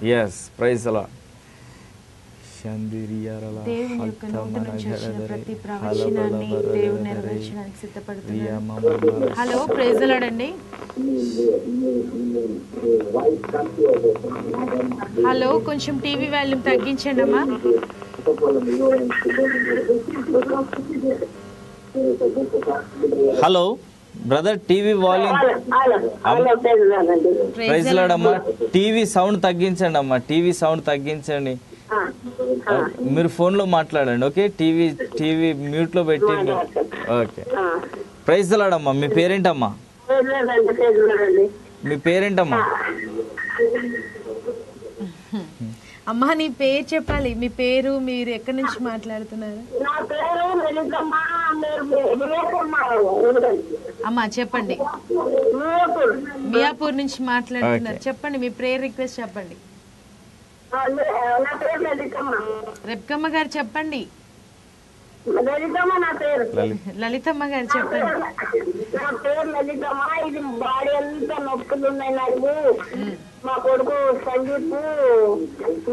yes, praise the Lord. దేవుని యొక్క నోటి నుంచి వచ్చిన ప్రతి ప్రవచనాన్ని దేవుడు నెరవేర్చడానికి సిద్ధపడుతున్నాడు. హలో, ప్రైజ్ ది లార్డ్ అండి. హలో, కొంచెం టీవీ వాల్యూమ్ తగ్గించండి అమ్మా. Hello brother, TV volume praise the Lord అమ్మా. టీవీ సౌండ్ తగ్గించండి అమ్మా, టీవీ సౌండ్ తగ్గించండి. మీరు ఫోన్ లో మాట్లాడండి. ఓకే, టీవీ మ్యూట్ లో పెట్టి. ఓకే, ప్రైజ్ ది లార్డ్ అమ్మా. మీ పేరేంటమ్మా? మీ పేరేంటమ్మా? అమ్మా నీ పేరు చెప్పాలి. మీ పేరు, మీరు ఎక్కడి నుంచి మాట్లాడుతున్నారు? అమ్మా చెప్పండి. మియాపూర్ నుంచి మాట్లాడుతున్నారు. చెప్పండి, మీ ప్రేయర్ రిక్వెస్ట్ చెప్పండి. రెబ్కమ్మ గారు చెప్పండి. లలితమ్మ గారు చెప్పండి. నా పేరు లలితమ్మ. ఇది బాడీ అంతా నొప్పులు ఉన్నాయి నాకు. మా కొడుకు సంగీత్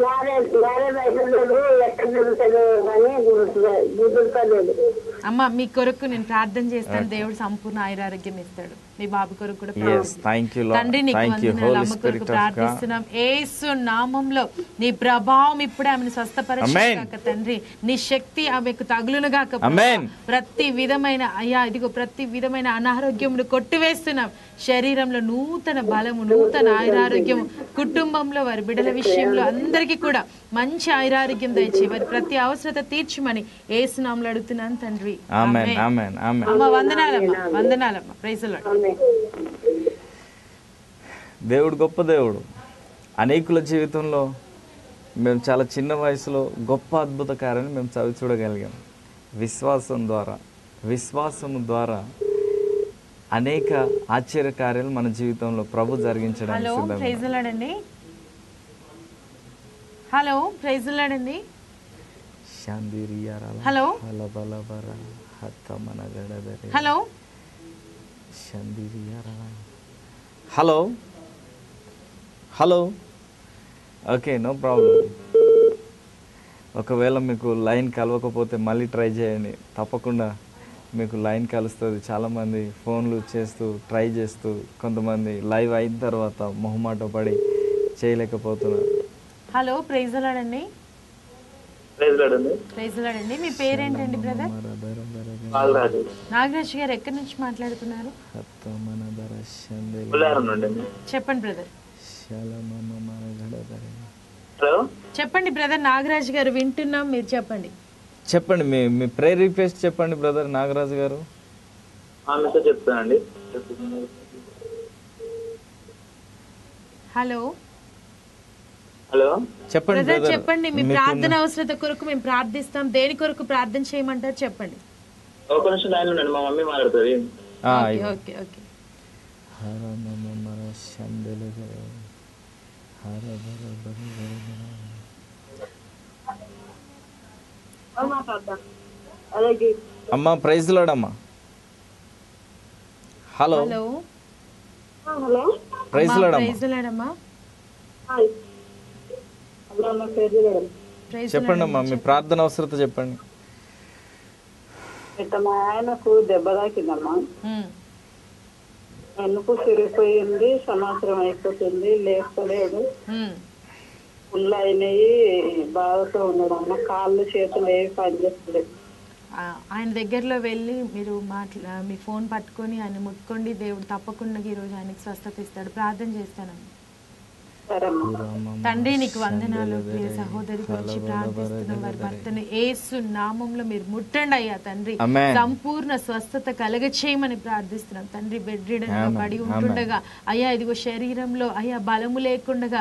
మ్యారేజ్ అయిపోలేదు, ఎక్కడ జరుగుతుందో కానీ గుర్తులేదు. అమ్మ మీ కొరకు నేను ప్రార్థన చేస్తాను, దేవుడు సంపూర్ణ ఆయురారోగ్యం ఇస్తాడు. మీ బాబు కొరకు కూడా Thank you, Lord. తండ్రి నీకు Thank you, వందనాలు. Holy అమ్మ కొరకు Spirit of ప్రార్థిస్తున్నాం యేసు నామంలో నీ ప్రభావం ఇప్పుడే ఆమెను స్వస్థపరచుగాక తండ్రి. నీ శక్తి ఆమెకు తగులునుగాక Amen. ప్రతి విధమైన అయ్యా ఇదిగో ప్రతి విధమైన అనారోగ్యమును కొట్టివేస్తున్నాం. శరీరంలో నూతన బలము, నూతన ఆయురారోగ్యము, కుటుంబంలో వారి బిడ్డల విషయంలో అందరికీ కూడా మంచి ఆయురారోగ్యం దయచే వారి ప్రతి అవసరత తీర్చమని యేసు నామములో అడుగుతున్నాను తండ్రి. Amen, amen, amen. అమ్మ వందనాలమ్మా, వందనాలమ్మా. Praise the Lord. దేవుడు గొప్ప దేవుడు. అనేకుల జీవితంలో మేము చాలా చిన్న వయసులో గొప్ప అద్భుత కార్యాన్ని మేము చవి చూడగలిగాం. విశ్వాసము ద్వారా అనేక ఆశ్చర్య కార్యాలు మన జీవితంలో ప్రభు జరిగించడానికి హలో సిద్ధంగా ప్రైజ్ ది లార్డ్ అండి. హలో ప్రైజ్ ది లార్డ్ అండి. Hello hello hello hello okay, no problem. ఒకవేళ మీకు లైన్ కలవకపోతే మళ్ళీ ట్రై చేయండి, తప్పకుండా మీకు లైన్ కలుస్తుంది. చాలామంది ఫోన్లు చేస్తూ ట్రై చేస్తూ, కొంతమంది లైవ్ అయిన తర్వాత మొహమాట పడి చేయలేకపోతున్నారు. హలో ప్రైజ్ ది లార్డ్ అండి. ప్రైజ్ ది లార్డ్ అండి. మీ పేరేంటండి బ్రదర్? నాగరాజు గారు ఎక్కడి నుంచి మాట్లాడుతున్నారు? చెప్పండి బ్రదర్. చెప్పండి బ్రదర్ నాగరాజు గారు, వింటున్నాం, మీరు చెప్పండి. చెప్పండి, మీ ప్రేయర్ రిక్వెస్ట్ చెప్పండి బ్రదర్ నాగరాజు గారు. చెప్తానండి. హలో హలో చెప్పండి బ్రదర్, బ్రదర్. చెప్పండి. మీ ప్రార్థన అవసరత కొరకు మేము ప్రార్థిస్తాం. దేని కొరకు ప్రార్థన చేయమంటారు చెప్పండి. ఒక నిమిషం లైన్ ఉండండి, మా మమ్మీ మాట్లాడుతుంది. Okay okay. అమ్మా ప్రైజ్ లార్డ్ అమ్మా. హలో హలో ప్రైజ్ లార్డ్ అమ్మా. ప్రైజ్ ది లార్డ్ అమ్మా. ప్రైజ్ ది చెప్పండి అమ్మా, మీ ప్రార్థన అవసరత చెప్పండి. మా ఆయనకు దెబ్బ తాకిందమ్మా. ఉమ్. ఎన్నుకు సిరిపోయింది, సంవత్సరం అయిపోతుంది, లేస్తలేడు. ఉమ్. పుళ్ళు అయినాయి, బాధతో ఉన్నాడమ్మ. కాళ్ళు చేతులు ఏవి పనిచేస్తలేదు. ఆయన దగ్గరలో వెళ్ళి మీరు మీ ఫోన్ పట్టుకొని ఆయన ముట్టుకోండి. దేవుడు తప్పకుండా ఈరోజు ఆయనకి స్వస్థత ఇస్తాడు. ప్రార్థన చేస్తానమ్మా. తండ్రి నీకు వందనాలు. ప్రియ సహోదరి గురించి ప్రార్థిస్తున్న వారి భర్తను యేసు నామంలో మీరు ముట్టండి అయ్యా తండ్రి. సంపూర్ణ స్వస్థత కలగచేయమని ప్రార్థిస్తున్నాం తండ్రి. బెడ్ రిడన్ గా పడి ఉంటుండగా అయ్యా ఇదిగో శరీరంలో అయ్యా బలము లేకుండగా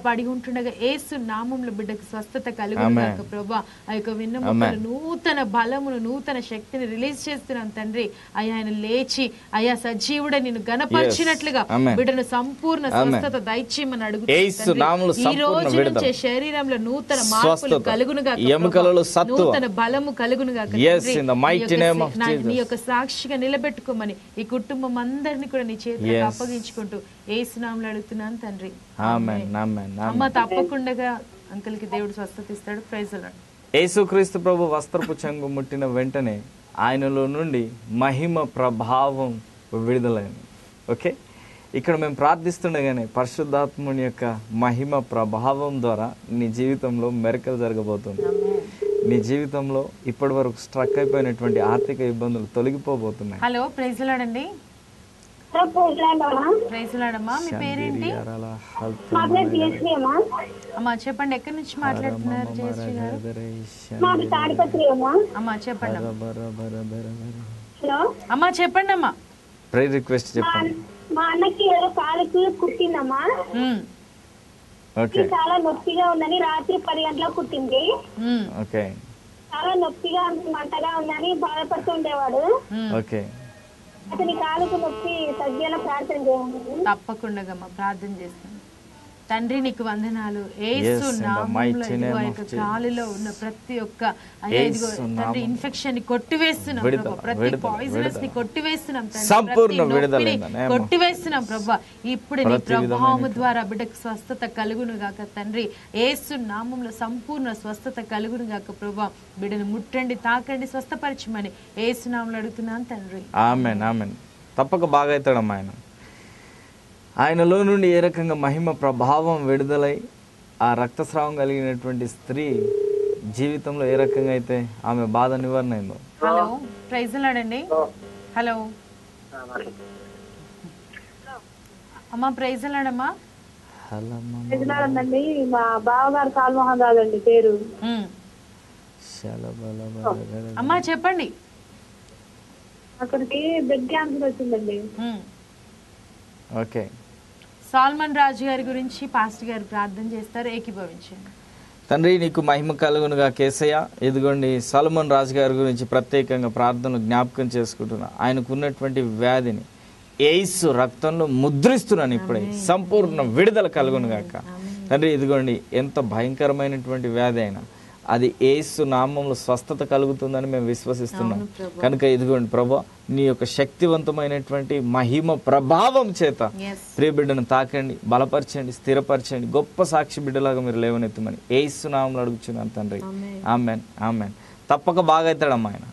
పడి ఉంటుండగా యేసు నామంలో బిడ్డకు స్వస్థత కలుగుగాక ప్రభా. ఆ యొక్క వెన్నెముకలు నూతన బలమును, నూతన శక్తిని రిలీజ్ చేస్తున్నాం తండ్రి. అయ్యా ఆయన లేచి అయ్యా సజీవుడే నిన్ను గణపరిచినట్లుగా బిడ్డను సంపూర్ణ స్వస్థత దయచేయమని అడుగుతున్నాం. ఈ రోజు నుంచి శరీరంలో నూతన మార్పులు కలుగునుగా, నూతన బలము కలుగునుగా నీ యొక్క సాక్షిగా నిలబెట్టుకోమని ఈ కుటుంబం అందరినీ కూడా నీ చేతులకు అప్పగించుకుంటూ యేసు నామములో అడుగుతున్నాను తండ్రి. అమ్మ తప్పకుండా అంకుల్ కి దేవుడు స్వస్థత ఇస్తాడు. Praise the Lord. యేసుక్రీస్తు ప్రభు వస్త్రపు చెంగు ముట్టిన వెంటనే ఆయనలో నుండి మహిమ ప్రభావం విడుదలైంది. ఓకే, ఇక్కడ మేము ప్రార్థిస్తుండగానే పరిశుద్ధాత్ముని యొక్క మహిమ ప్రభావం ద్వారా నీ జీవితంలో మెరకలు జరగబోతుంది. నీ జీవితంలో ఇప్పటి వరకు స్ట్రక్ అయిపోయినటువంటి ఆర్థిక ఇబ్బందులు తొలగిపోబోతున్నాయి. హలో ప్రైజ్ ది లార్డ్ అండి. ప్రైజ్ ది లార్డ్ అమ్మా. మీ పేరేంటి అమ్మా? చెప్పండి, ఎక్కడి నుంచి మాట్లాడుతున్నారు జయశ్రీ గారు? అమ్మా చెప్పండి అమ్మా. చెప్పండి అమ్మా. ప్రేయర్ రిక్వెస్ట్ చెప్పండి. మా అన్నకి ఏదో కాలుకి కుట్టిందమ్మా. చాలా నొప్పిగా ఉందని రాత్రి 10 గంటలకు కుట్టింది. చాలా నొప్పిగా మంటగా ఉందని బాధపడుతుండేవాడు. అతని కాలుకు నొప్పి తగ్గేలా ప్రార్థన చేయండి. తప్పకుండా ప్రార్థన చేస్తాను. తండ్రి నీకు వందనాలు. యేసు నామములో ఇదిగో యొక్క కాలులో ఉన్న ప్రతి ఒక్క తండ్రి ఇన్ఫెక్షన్ ని కొట్టివేస్తున్నాం ప్రభా. ప్రతి పాయిజనస్ ని కొట్టివేస్తున్నాం తండ్రి. కొట్టివేస్తున్నాం ప్రభా. ఇప్పుడు నీ ప్రభావము ద్వారా బిడ్డకు స్వస్థత కలుగును గాక తండ్రి. యేసు నామములో సంపూర్ణ స్వస్థత కలుగును గాక ప్రభా. బిడ్డను ముట్టండి, తాకండి, స్వస్థపరచమని యేసు నామములో అడుగుతున్నాను తండ్రి. ఆమేన్ ఆమేన్. తప్పక బాగా అవుతాడమ్మా ఆయనలో నుండి ఏ రకంగా మహిమ ప్రభావం విడుదలై ఆ రక్తస్రావం కలిగినటువంటి స్త్రీ జీవితంలో ఏ రకంగా అయితే ఆమె బాధ నివారణ అయిందో. హలో, ప్రైజ్ లాడండి. హలో అమ్మా, ప్రైజ్ లాడమ్మా. అండి మా బావగారు సాల్మోహన్ రాదండి పేరు. అమ్మా చెప్పండి. అక్కడికి బ్లడ్ క్యాన్సర్ వచ్చిందండి. ఓకే, సాల్మన్ రాజు గారి గురించి పాస్టర్ గారు ప్రార్థన చేస్తారు, ఏకీభవించండి. తండ్రి నీకు మహిమ కలుగునుగా కేసయ్య. ఇదిగోండి సొలొమోన్ రాజు గారి గురించి ప్రత్యేకంగా ప్రార్థనలు జ్ఞాపకం చేసుకుంటున్నా. ఆయనకు ఉన్నటువంటి వ్యాధిని యేసు రక్తంలో ముద్రిస్తున్నాను ఇప్పుడే, సంపూర్ణ విడుదల కలుగునుగాక. తండ్రి ఇదిగోండి ఎంత భయంకరమైనటువంటి వ్యాధి అయినా అది యేసు నామంలో స్వస్థత కలుగుతుందని మేము విశ్వసిస్తున్నాం కనుక ఇదిగోండి ప్రభా నీ యొక్క శక్తివంతమైనటువంటి మహిమ ప్రభావం చేత ప్రియ బిడ్డను తాకండి, బలపరచండి, స్థిరపరచండి, గొప్ప సాక్షి బిడ్డలాగా మీరు లేవనెత్తమని యేసు నామంలో అడుగుచున్నాను తండ్రి. Amen, amen. తప్పక బాగా అవుతాడమ్మా ఆయన.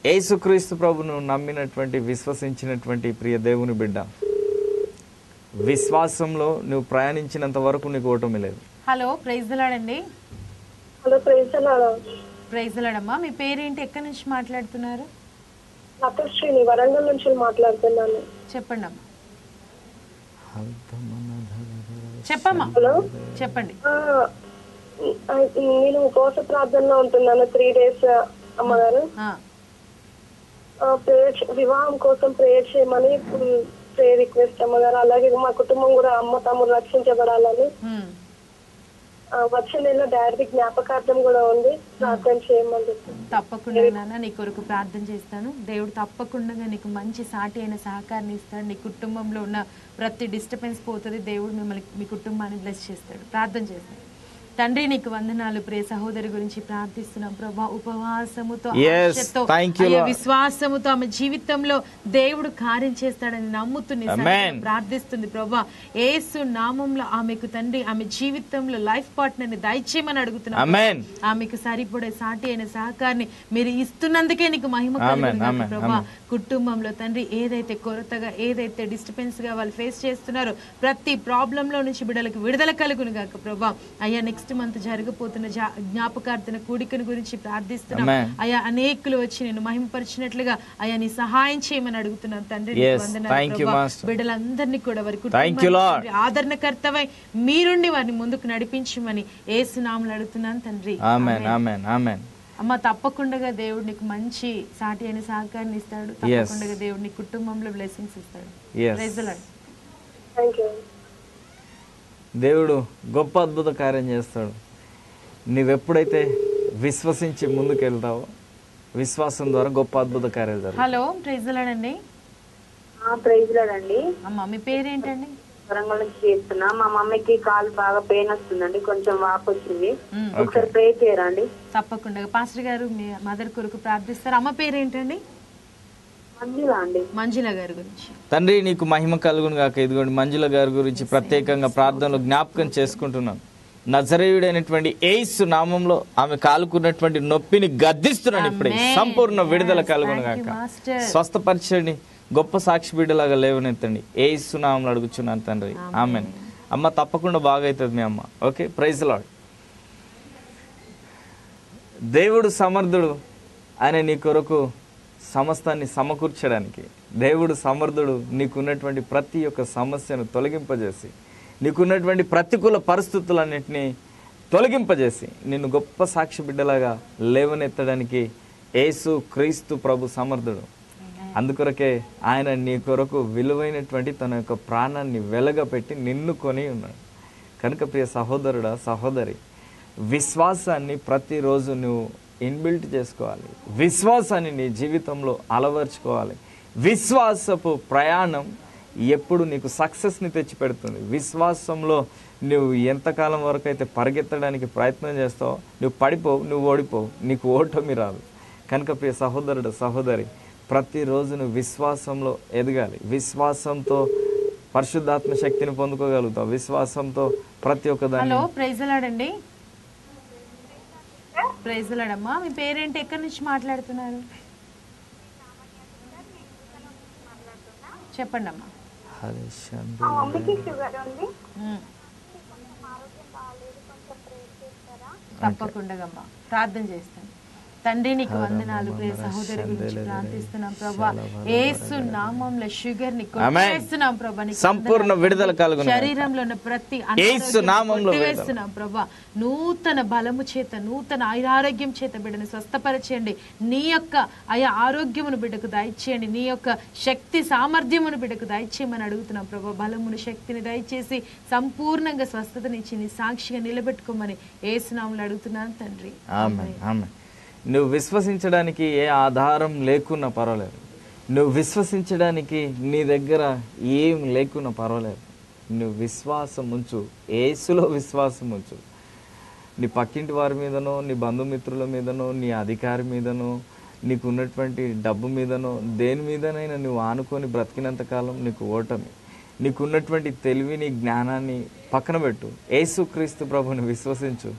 యేసుక్రీస్తు ప్రభును నమ్మినటువంటి విశ్వసించినటువంటి ప్రియ దేవుని బిడ్డ, విశ్వాసంలో నువ్వు ప్రయాణించినంత వరకు నీకు ఓటమి లేదు. హలో, ప్రైజ్ లాడండి. Hello, praise Lord. ప్రైజ్ లాడమ్మా. మీ పేరేంటి, ఎక్కడి నుంచి మాట్లాడుతున్నారు? లతశ్రీని, వరంగల్ నుంచి మాట్లాడుతున్నాను. చెప్పండి అమ్మా. చెప్పమ్మా, చెప్పండి. నేను ఉపవాస ప్రార్థనలో ఉంటున్నాను 3 days అమ్మగారు. వివాహం కోసం ప్రేయర్ చేయమని ప్రేయర్ రిక్వెస్ట్ అమ్మగారు. అలాగే మా కుటుంబం కూడా అమ్మ తమ్ముడు రక్షించబడాలని. వచ్చే నెల డాడీ జ్ఞాపకార్థం కూడా ఉంది, ప్రార్థన చేయమని చెప్తాను. తప్పకుండా నాన్న, నీ కొరకు ప్రార్థన చేస్తాను. దేవుడు తప్పకుండా నీకు మంచి సాటి అయిన సహకారాన్ని ఇస్తాడు. నీ కుటుంబంలో ఉన్న ప్రతి డిస్టర్బెన్స్ పోతుంది. దేవుడు మిమ్మల్ని, మీ కుటుంబాన్ని బ్లెస్ చేస్తాడు. ప్రార్థన చేస్తాడు. తండ్రి నీకు వందనాలు. ప్రియ సహోదరి గురించి ప్రార్థిస్తున్నాం ప్రభా. ఉపవాసముతో విశ్వాసముతో ఆమె జీవితంలో దేవుడు కార్యం చేస్తాడని నమ్ముతుంది, ప్రార్థిస్తుంది ప్రభా. యేసు నామంలో ఆమెకు తండ్రి ఆమె జీవితంలో లైఫ్ పార్ట్నర్ ని దయచేయమని అడుగుతున్నాం. ఆమెకు సరిపడే సాటి అయిన సహకారాన్ని మీరు ఇస్తున్నందుకే నీకు మహిమ కలుగుతుంది ప్రభా. కుటుంబంలో తండ్రి ఏదైతే కొరతగా, ఏదైతే డిస్టర్బెన్స్ గా వాళ్ళు ఫేస్ చేస్తున్నారో ప్రతి ప్రాబ్లం లో నుంచి బిడ్డలకు విడుదల కలుగును గాక ప్రభా. అయ్యా నెక్స్ట్ మంత్ జరగబోతున్న జ్ఞాపకార్థన కూడికను గురించి ప్రార్థిస్తున్నాం అయ్యా. అనేకులు వచ్చి నేను మహిమపరిచినట్లుగా అయ్యా నీ సహాయం చేయమని అడుగుతున్నాను తండ్రి. బిడ్డలందరినీ కూడా వారి కుటుంబానికి ఆదరణకర్తవై మీరుండి వారిని ముందుకు నడిపించమని యేసు నామములో అడుగుతున్నాను తండ్రి. అమ్మ తప్పకుండా దేవుడు నీకు మంచి సాటి అయిన సహకారాన్ని ఇస్తాడు. తప్పకుండా దేవుడు నీ కుటుంబంలో బ్లెస్సింగ్స్ ఇస్తాడు. Praise the Lord. దేవుడు గొప్ప అద్భుత కార్యం చేస్తాడు. నువ్వెప్పుడైతే విశ్వసించి ముందుకెళ్తావో విశ్వాసం ద్వారా గొప్ప అద్భుత కార్యాలు జరుగుతాయి. హలో, ప్రైజ్ ది లార్డ్ అండి. ప్రైజ్ ది లార్డ్ అండి. అమ్మ మీ పేరేంటండి? వరంగల్ నుంచి చేస్తున్నా. మా మమ్మీకి కాలు బాగా పెయిన్ వస్తుందండి, కొంచెం వాపు వచ్చింది. ఒకసారి ప్రే చేయరా అండి? తప్పకుండా. పాస్టర్ గారు మీ మదర్ కొరకు ప్రార్థిస్తారు. అమ్మ పేరేంటండి? మంజుల గారి గురించి. తండ్రి నీకు మహిమ కలుగును గాక. ఇదిగోండి మంజుల గారి గురించి ప్రత్యేకంగా ప్రార్థనలు జ్ఞాపకం చేసుకుంటున్నాను. నజరేయుడైనటువంటి యేసు నామంలో ఆమె కాలుకున్నటువంటి నొప్పిని గద్దిస్తున్నాను ఇప్పుడే. సంపూర్ణ విడుదల కలుగును గాక. స్వస్థపరచండి, గొప్ప సాక్షి బిడ్డలాగా లేవనెత్తండి. యేసు నామంలో అడుగుచున్నాను తండ్రి. ఆమెన్. అమ్మ తప్పకుండా బాగా అవుతుంది మీ అమ్మ. Okay, praise the Lord. దేవుడు సమర్థుడు. ఆయన నీ కొరకు సమస్తాన్ని సమకూర్చడానికి. దేవుడు సమర్థుడు. నీకున్నటువంటి ప్రతి ఒక్క సమస్యను తొలగింపజేసి, నీకున్నటువంటి ప్రతికూల పరిస్థితులన్నింటినీ తొలగింపజేసి నిన్ను గొప్ప సాక్షి బిడ్డలాగా లేవనెత్తడానికి యేసు క్రీస్తు ప్రభు సమర్థుడు. అందుకొరకే ఆయన నీ కొరకు విలువైనటువంటి తన యొక్క ప్రాణాన్ని వెలగపెట్టి నిన్ను కొని ఉన్నాడు. కనుక ప్రియ సహోదరుడా, సహోదరి, విశ్వాసాన్ని ప్రతిరోజు నువ్వు ఇన్బిల్ట్ చేసుకోవాలి. విశ్వాసాన్ని నీ జీవితంలో అలవర్చుకోవాలి. విశ్వాసపు ప్రయాణం ఎప్పుడు నీకు సక్సెస్ని తెచ్చిపెడుతుంది. విశ్వాసంలో నువ్వు ఎంతకాలం వరకు అయితే పరిగెత్తడానికి ప్రయత్నం చేస్తావో నువ్వు పడిపోవు, నువ్వు ఓడిపోవు, నీకు ఓటమి రాదు. కనుక ప్రియ సహోదరుడు, సహోదరి, ప్రతిరోజు నువ్వు విశ్వాసంలో ఎదగాలి. విశ్వాసంతో పరిశుద్ధాత్మ శక్తిని పొందుకోగలుగుతావు. విశ్వాసంతో ప్రతి ఒక్క దాన్ని. ప్రైజ్ ది లార్డ్ అండి. ప్రైజ్ ది లార్డ్ అమ్మా. మీ పేరేంటి, ఎక్కడి నుంచి మాట్లాడుతున్నారు? చెప్పండి అమ్మా. మా మమ్మీకి షుగర్ ఉంది. ఉమ్. ఆరోగ్యం బాగాలేదు, కొంచెం ప్రేర్ చేస్తారా? తప్పకుండా అమ్మా, ప్రార్థన చేస్తాను. తండ్రి నీకు వందనాలు. ప్రియ సహోదరి గురించి ప్రార్థిస్తున్నాం ప్రభా. యేసు నామములో షుగర్ ని కొట్టివేస్తున్నాం ప్రభా. సంపూర్ణ విడుదల కలుగును. శరీరంలో ఉన్న ప్రతి యేసు నామములో కొట్టివేస్తున్నాం ప్రభా. నూతన బలము చేత, నూతన ఆరోగ్యం చేత బిడ్డను స్వస్థపరచండి. నీ యొక్క ఆరోగ్యమును బిడ్డకు దయచేయండి. నీ యొక్క శక్తి సామర్థ్యమును బిడ్డకు దయచేయమని అడుగుతున్నాం ప్రభా. బలమును, శక్తిని దయచేసి సంపూర్ణంగా స్వస్థతనిచ్చి నీ సాక్షిగా నిలబెట్టుకోమని యేసు నామములో అడుగుతున్నాను తండ్రి. ఆమేన్, ఆమేన్. నువ్వు విశ్వసించడానికి ఏ ఆధారం లేకున్నా పర్వాలేదు, నువ్వు విశ్వసించడానికి నీ దగ్గర ఏం లేకున్నా పర్వాలేదు, నువ్వు విశ్వాసం ఉంచు, యేసులో విశ్వాసం ఉంచు. నీ పక్కింటి వారి మీదనో, నీ బంధుమిత్రుల మీదనో, నీ అధికారి మీదనో, నీకు ఉన్నటువంటి డబ్బు మీదనో, దేని మీదనైనా నువ్వు ఆనుకొని బ్రతికినంతకాలం నీకు ఓటమి. నీకున్నటువంటి తెలివిని, జ్ఞానాన్ని పక్కన పెట్టు. యేసుక్రీస్తు ప్రభుని విశ్వసించు.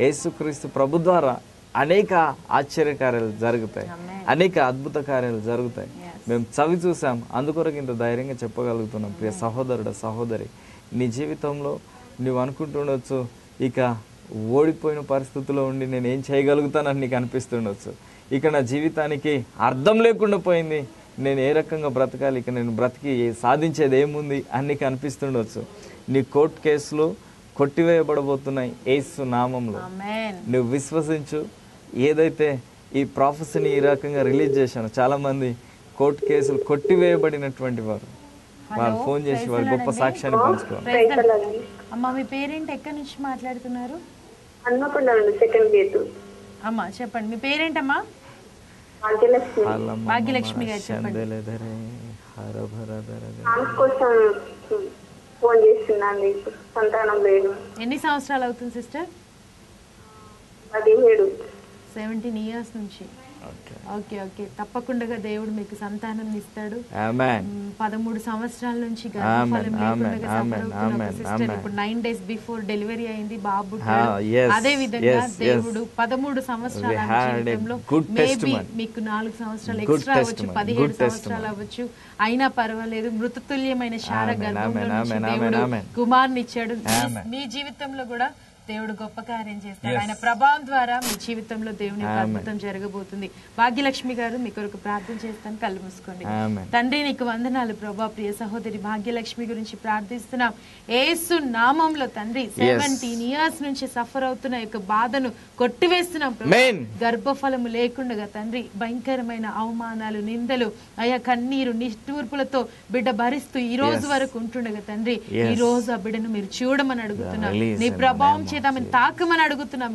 యేసుక్రీస్తు ప్రభు ద్వారా అనేక ఆశ్చర్యకార్యాలు జరుగుతాయి, అనేక అద్భుత కార్యాలు జరుగుతాయి. మేము చవి చూసాం, అందుకొరకు ఇంత ధైర్యంగా చెప్పగలుగుతున్నాం. ప్రియ సహోదరుడు, సహోదరి, నీ జీవితంలో నువ్వు అనుకుంటుండొచ్చు, ఇక ఓడిపోయిన పరిస్థితుల్లో ఉండి నేను ఏం చేయగలుగుతానని నీకు అనిపిస్తుండొచ్చు. ఇక నా జీవితానికి అర్థం లేకుండా పోయింది, నేను ఏ రకంగా బ్రతకాలి, ఇక నేను బ్రతికి సాధించేది ఏముంది అని నీకు అనిపిస్తుండొచ్చు. నీ కోర్టు కేసులు కొట్టివేయబడబోతున్నాయి యేసు నామంలో. నువ్వు విశ్వసించు. ఏదైతే ఈ ప్రాఫెసీని ఈ రకంగా రిలీజ్ చేశాను, చాలా మంది కోర్టు కేసులు కొట్టివేయబడినటువంటి వారు వాళ్ళు ఫోన్ చేసి వారి గొప్ప సాక్ష్యాన్ని పంచుకోవాలి. అమ్మా మీ పేరేంటి, ఎక్కడి నుంచి మాట్లాడుతున్నారు? అమ్మా చెప్పండి, మీ పేరేంటమ్మా? భాగ్యలక్ష్మి గారు చెప్పండి. ఫోన్ చేస్తున్నాను, సంతానం లేదు. ఎన్ని సంవత్సరాలు అవుతుంది సిస్టర్? 17 years నుంచి. ఓకే ఓకే, తప్పకుండా దేవుడు మీకు సంతానం ఇస్తాడు. 13 సంవత్సరాల నుంచి ఇప్పుడు 9 days బిఫోర్ డెలివరీ అయింది, బాబు. అదే విధంగా దేవుడు 13 సంవత్సరాల జీవితంలో మేబీ మీకు 4 సంవత్సరాలు ఎక్స్ట్రా అవ్వచ్చు, 17 సంవత్సరాలు అవ్వచ్చు, అయినా పర్వాలేదు. మృతతుల్యమైన శార గర్భంలో నుంచి దేవుడు కుమారుని ఇచ్చాడు. మీ జీవితంలో కూడా దేవుడు గొప్ప కార్యం చేస్తాడు. ఆయన ప్రభావం ద్వారా మీ జీవితంలో దేవుని అద్భుతం జరగబోతుంది. భాగ్యలక్ష్మి గారు మీ కొరకు ప్రార్థన చేస్తాను, కళ్ళు మూసుకోండి. తండ్రి నీకు వందనాలు ప్రభా. ప్రియ సహోదరి భాగ్యలక్ష్మి గురించి ప్రార్థిస్తున్నాం యేసు నామంలో తండ్రి. 17 years నుంచి సఫర్ అవుతున్న యొక్క బాధను కొట్టివేస్తున్నాం ప్రభా. గర్భఫలము లేకుండా తండ్రి భయంకరమైన అవమానాలు, నిందలు, అయా కన్నీరు, నిట్టూర్పులతో బిడ్డ భరిస్తూ ఈ రోజు వరకు ఉంటుండగా తండ్రి, ఈ రోజు ఆ బిడ్డను మీరు చూడమని అడుగుతున్నాం. నీ ప్రభావం చేత తాకమని అడుగుతున్నాం.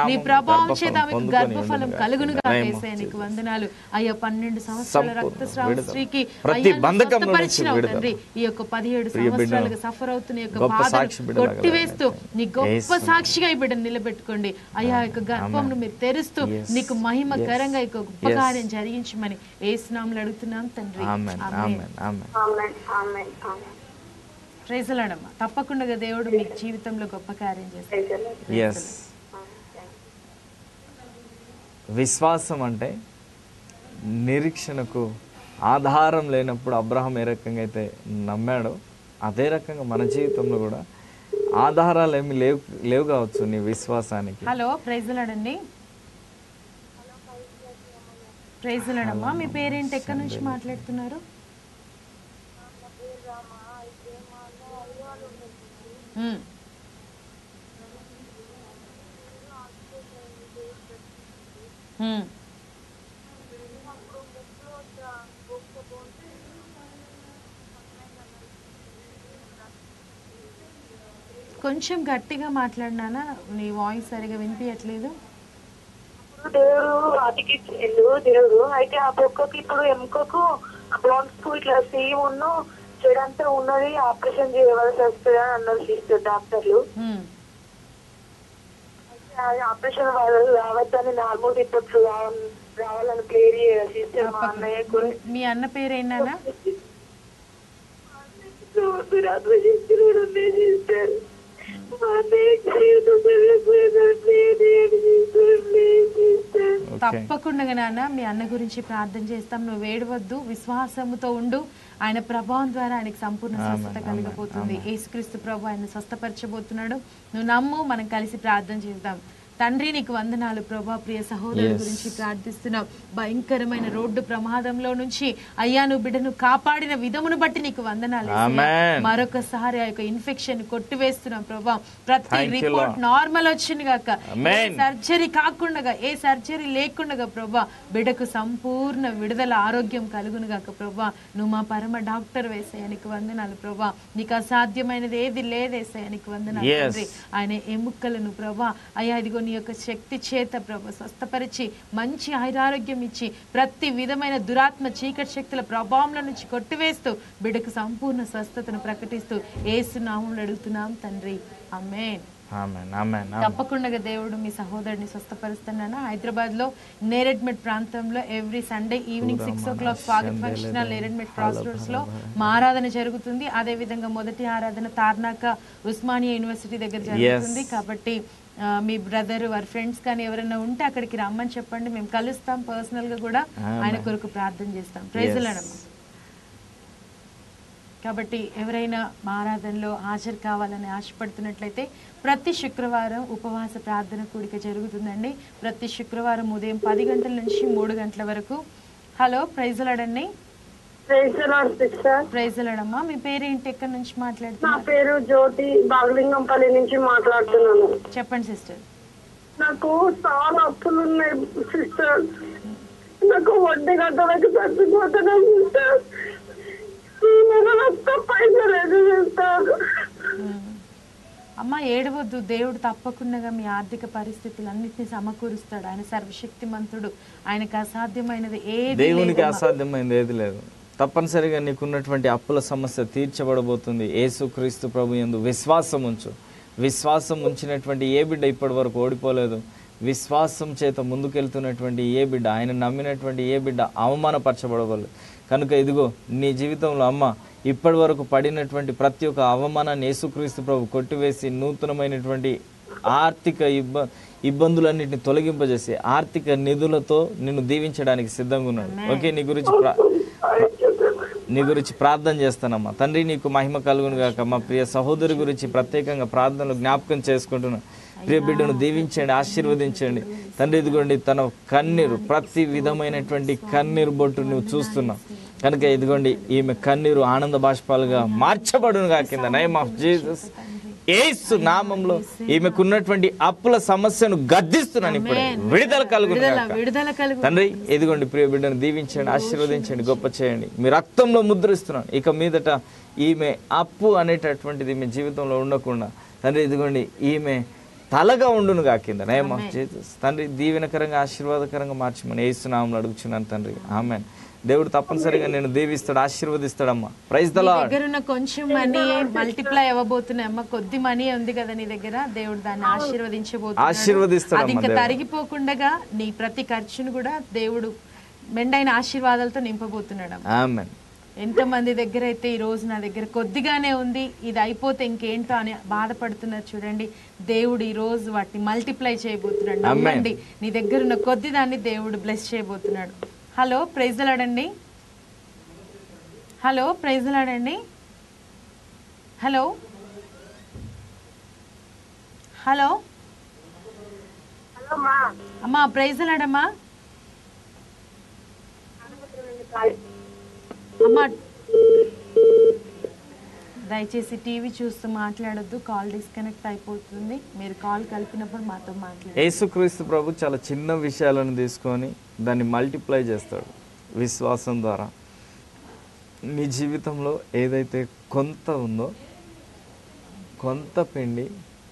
నీ ప్రభావం చేత మీకు గర్భఫలం కలుగునుగా వేసాయి. నీకు వందనాలు అయ్యా. 12 సంవత్సరాల రక్తస్రావ స్త్రీకి స్వస్థపరిచినావు తండ్రి. ఈ యొక్క 17 సంవత్సరాలుగా సఫర్ అవుతున్న యొక్క బాధను కొట్టివేస్తూ నీ గొప్ప సాక్షిగా ఈ బిడ్డను నిలబెట్టుకోండి అయ్యా. యొక్క గర్భంను మీరు తెరుస్తూ నీకు మహిమకరంగా ఈ గొప్ప కార్యం జరిగించమని యేసు నామములో అడుగుతున్నాం తండ్రి. ప్రైజ్లాడమ్మా. తప్పకుండా దేవుడు మీ జీవితంలో గొప్ప కార్యం చేస్తాడు. విశ్వాసం అంటే నిరీక్షణకు ఆధారం లేనప్పుడు అబ్రహాం ఏ రకంగా అయితే నమ్మాడో అదే రకంగా మన జీవితంలో కూడా ఆధారాలు ఏమి లేవు కావచ్చు నీ విశ్వాసానికి. హలో ప్రైజ్లాడండి. ప్రైజ్లాడమ్మా. మీ పేరేంటి, ఎక్కడి నుంచి మాట్లాడుతున్నారు? కొంచెం గట్టిగా మాట్లాడినానా, నీ వాయిస్ సరిగా వినిపించట్లేదు. దేవుడు అతికిచ్చిండు దేవుడు. అయితే ఆ బొక్కకి ఇప్పుడు ఎముకకు బ్లాంక్స్ ఇట్లా సేమ్ ఉన్న చెడంతా ఉన్నది, ఆపరేషన్ చేయవలసి వస్తుంది అని అన్నారు సిస్టర్ డాక్టర్లు. ఆపరేషన్ వాళ్ళు రావద్దని నార్మల్ రిపోర్ట్స్ రావాలని ప్రేర్ సిస్టర్. మా అన్నయ్య మీ అన్న పేరేనా? తప్పకుండా నాన్న మీ అన్న గురించి ప్రార్థన చేస్తాం. నువ్వు ఏడవద్దు, విశ్వాసముతో ఉండు. ఆయన ప్రభావం ద్వారా ఆయనకు సంపూర్ణ స్వస్థత కలిగిపోతుంది. యేసుక్రీస్తు ప్రభు ఆయన స్వస్థపరచబోతున్నాడు. నువ్వు నమ్ము, మనం కలిసి ప్రార్థన చేద్దాం. తండ్రి నీకు వందనాలు ప్రభా. ప్రియ సహోదరుల గురించి ప్రార్థిస్తున్నాం. భయంకరమైన రోడ్డు ప్రమాదంలో నుంచి అయ్యా నువ్వు బిడ్డను కాపాడిన విధమును బట్టి నీకు వందనాలు. మరొకసారి ఆ యొక్క ఇన్ఫెక్షన్ కొట్టివేస్తున్నాం ప్రభా. ప్రతి రిపోర్ట్ నార్మల్ వచ్చింది గాక, సర్జరీ కాకుండా, ఏ సర్జరీ లేకుండా ప్రభా బిడ్డకు సంపూర్ణ విడుదల ఆరోగ్యం కలుగును గాక ప్రభా. నువ్వు మా పరమ డాక్టర్ వేసాయ, నీకు వందనాలు ప్రభా. నీకు అసాధ్యమైనది ఏది లేదేసాయ, నీకు వందనాలు తండ్రి. ఆయన ఎముకలను ప్రభా అయ్యా ఇదిగో నీ యొక్క శక్తి చేత ప్రభు స్వస్థపరిచి మంచి ఆరోగ్యం ఇచ్చి ప్రతి విధమైన దురాత్మ చీకటి శక్తుల ప్రభావంలో నుంచి కొట్టివేస్తూ బిడ్డకు సంపూర్ణ స్వస్థతను ప్రకటిస్తూ యేసు నామములో అడుగుతున్నాం తండ్రి. ఆమేన్. తప్పకుండా దేవుడు మీ సహోదరుని స్వస్థపరుస్తున్నాను. హైదరాబాద్ లో నేరెడ్మెట్ ప్రాంతంలో every Sunday evening 6 o'clock Swagat function hall Neredmet cross roads లో మా ఆరాధన జరుగుతుంది. అదే విధంగా మొదటి ఆరాధన తార్నాక ఉస్మానియా యూనివర్సిటీ దగ్గర జరుగుతుంది. కాబట్టి మీ బ్రదర్ వారి ఫ్రెండ్స్ కానీ ఎవరైనా ఉంటే అక్కడికి రమ్మని చెప్పండి, మేము కలుస్తాం. పర్సనల్ గా కూడా ఆయన కొరకు ప్రార్థన చేస్తాం. Praise the Lord. కాబట్టి ఎవరైనా మా ఆరాధనలో హాజరు కావాలని ఆశపడుతున్నట్లయితే ప్రతి శుక్రవారం ఉపవాస ప్రార్థన కూడిక జరుగుతుందండి. ప్రతి శుక్రవారం ఉదయం 10 గంటల నుంచి 3 గంటల వరకు. హలో, ప్రైజ్ ది లార్డ్ అండి. ప్రైజ్ ది లార్డ్ అమ్మా. మీ పేరేంటి, ఎక్కడి నుంచి మాట్లాడుతున్నారు? నా పేరు జ్యోతి, బాగలింగంపల్లి నుంచి మాట్లాడుతున్నాను. చెప్పండి సిస్టర్. నాకు చాలా అప్పులు ఉన్నాయి సిస్టర్. నాకు వడ్డీ కట్టడానికి చచ్చిపోతున్నాను సిస్టర్. అమ్మ ఏడవద్దు, దేవుడు తప్పకుండా మీ ఆర్థిక పరిస్థితులన్నిటిని సమకూరుస్తాడు. ఆయన సర్వశక్తిమంతుడు, ఆయనకు అసాధ్యమైనది ఏది, దేవునికి అసాధ్యమైనది ఏది లేదు. తప్పనిసరిగా నీకున్నటువంటి అప్పుల సమస్య తీర్చబడబోతుంది. యేసుక్రీస్తు ప్రభు యందు విశ్వాసం ఉంచు. విశ్వాసం ఉంచినటువంటి ఏ బిడ్డ ఇప్పటి వరకు ఓడిపోలేదు. విశ్వాసం చేత ముందుకెళ్తున్నటువంటి ఏ బిడ్డ, ఆయన నమ్మినటువంటి ఏ బిడ్డ అవమానపరచబడవలేదు. కనుక ఇదిగో నీ జీవితంలో అమ్మ ఇప్పటి వరకు పడినటువంటి ప్రతి ఒక్క అవమానాన్ని యేసుక్రీస్తు ప్రభు కొట్టివేసి నూతనమైనటువంటి ఆర్థిక ఇబ్బందులన్నింటిని తొలగింపజేసి ఆర్థిక నిధులతో నిన్ను దీవించడానికి సిద్ధంగా ఉన్నాడు. ఓకే, నీ గురించి ప్రార్థన చేస్తానమ్మా. తండ్రి నీకు మహిమ కలుగును గాక. మా ప్రియ సహోదరి గురించి ప్రత్యేకంగా ప్రార్థనలు జ్ఞాపకం చేసుకుంటున్నాను. ప్రియ బిడ్డను దీవించండి, ఆశీర్వదించండి తండ్రి. ఇదిగోండి తన కన్నీరు, ప్రతి విధమైనటువంటి కన్నీరు బొట్టు నువ్వు చూస్తున్నావు కనుక ఇదిగోండి ఈమె కన్నీరు ఆనంద బాష్పాలుగా మార్చబడును గాకింద నేమ్ ఆఫ్ జీసస్. యేసు నామంలో ఈమెకున్నటువంటి అప్పుల సమస్యను గద్దిస్తున్నాను. ఇప్పుడు విడుదల కలుగును తండ్రి. ఇదిగోండి ప్రియ బిడ్డను దీవించండి, ఆశీర్వదించండి, గొప్ప చేయండి. మీ రక్తంలో ముద్రిస్తున్నాను. ఇక మీదట ఈమె అప్పు అనేటటువంటిది మీ జీవితంలో ఉండకుండా తండ్రి ఇదిగోండి ఈమె తలగా ఉండును గాకింద నేమ్ ఆఫ్ జీసస్. తండ్రి దీవెనకరంగా ఆశీర్వాదకరంగా మార్చమని యేసు నామములో అడుగుచున్నాను తండ్రి. ఆమేన్. దేవుడు తప్పనిసరిగా నేను దీవిస్తాడు, ఆశీర్వదిస్తాడమ్మా. Praise the lord. దగ్గర ఉన్న కొంచెం మనీ మల్టిప్లై అవ్వబోతున్నాయి అమ్మ. కొద్ది మనీ ఉంది కదా నీ దగ్గర, దేవుడు దాన్ని ఆశీర్వదించబోతున్నాడు. అది ఇంకా తరిగిపోకుండా నీ ప్రతి ఖర్చును కూడా దేవుడు మెండైన ఆశీర్వాదాలతో నింపబోతున్నాడు. ఆమేన్. ఎంతమంది దగ్గర అయితే ఈ రోజు నా దగ్గర కొద్దిగానే ఉంది, ఇది అయిపోతే ఇంకేంటో అని బాధపడుతున్నారు చూడండి. దేవుడు ఈ రోజు వాటిని మల్టిప్లై చేయబోతున్నాడు. నమ్మండి, నీ దగ్గర ఉన్న కొద్ది దాన్ని దేవుడు బ్లెస్ చేయబోతున్నాడు. హలో, ప్రైజ్ ది లార్డ్ అండి. హలో, ప్రైజ్ ది లార్డ్ అండి. హలో హలో అమ్మా, ప్రైజ్ ది లార్డ్ అమ్మా. అమ్మా దయచేసి టీవీ చూస్తూ మాట్లాడొద్దు, కాల్ డిస్కనెక్ట్ అయిపోతుంది. మీరు కాల్ కలిపినప్పుడు మాతో మాట్లాడండి. యేసుక్రీస్తు ప్రభు చాలా చిన్న విషయాలను తీసుకొని దాన్ని మల్టిప్లై చేస్తాడు విశ్వాసం ద్వారా. నీ జీవితంలో ఏదైతే కొంత ఉందో, కొంత పిండి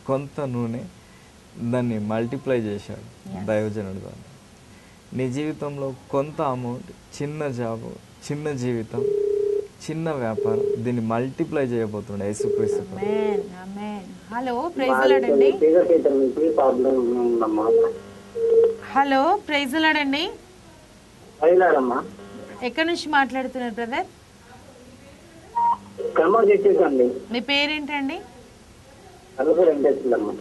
కొంత నూనె, దాన్ని మల్టిప్లై చేశాడు దైవజనుడు ద్వారా. నీ జీవితంలో కొంత అమౌంట్, చిన్న జాబు, చిన్న జీవితం, చిన్న వ్యాపారం, దీన్ని మల్టిప్లై చేయబోతుండే యేసుక్రీస్తు. హలో, ప్రైజ్ ది లార్డ్ అండి. హలో, ప్రైజ్ ది లార్డ్ అండి. ఎక్కడి నుంచి మాట్లాడుతున్నారు బ్రదర్? ఖమ్మం డిస్ట్రిక్ట్ అండి. మీ పేరేంటండి? కలుపు వెంకటేశ్వరమ్మ.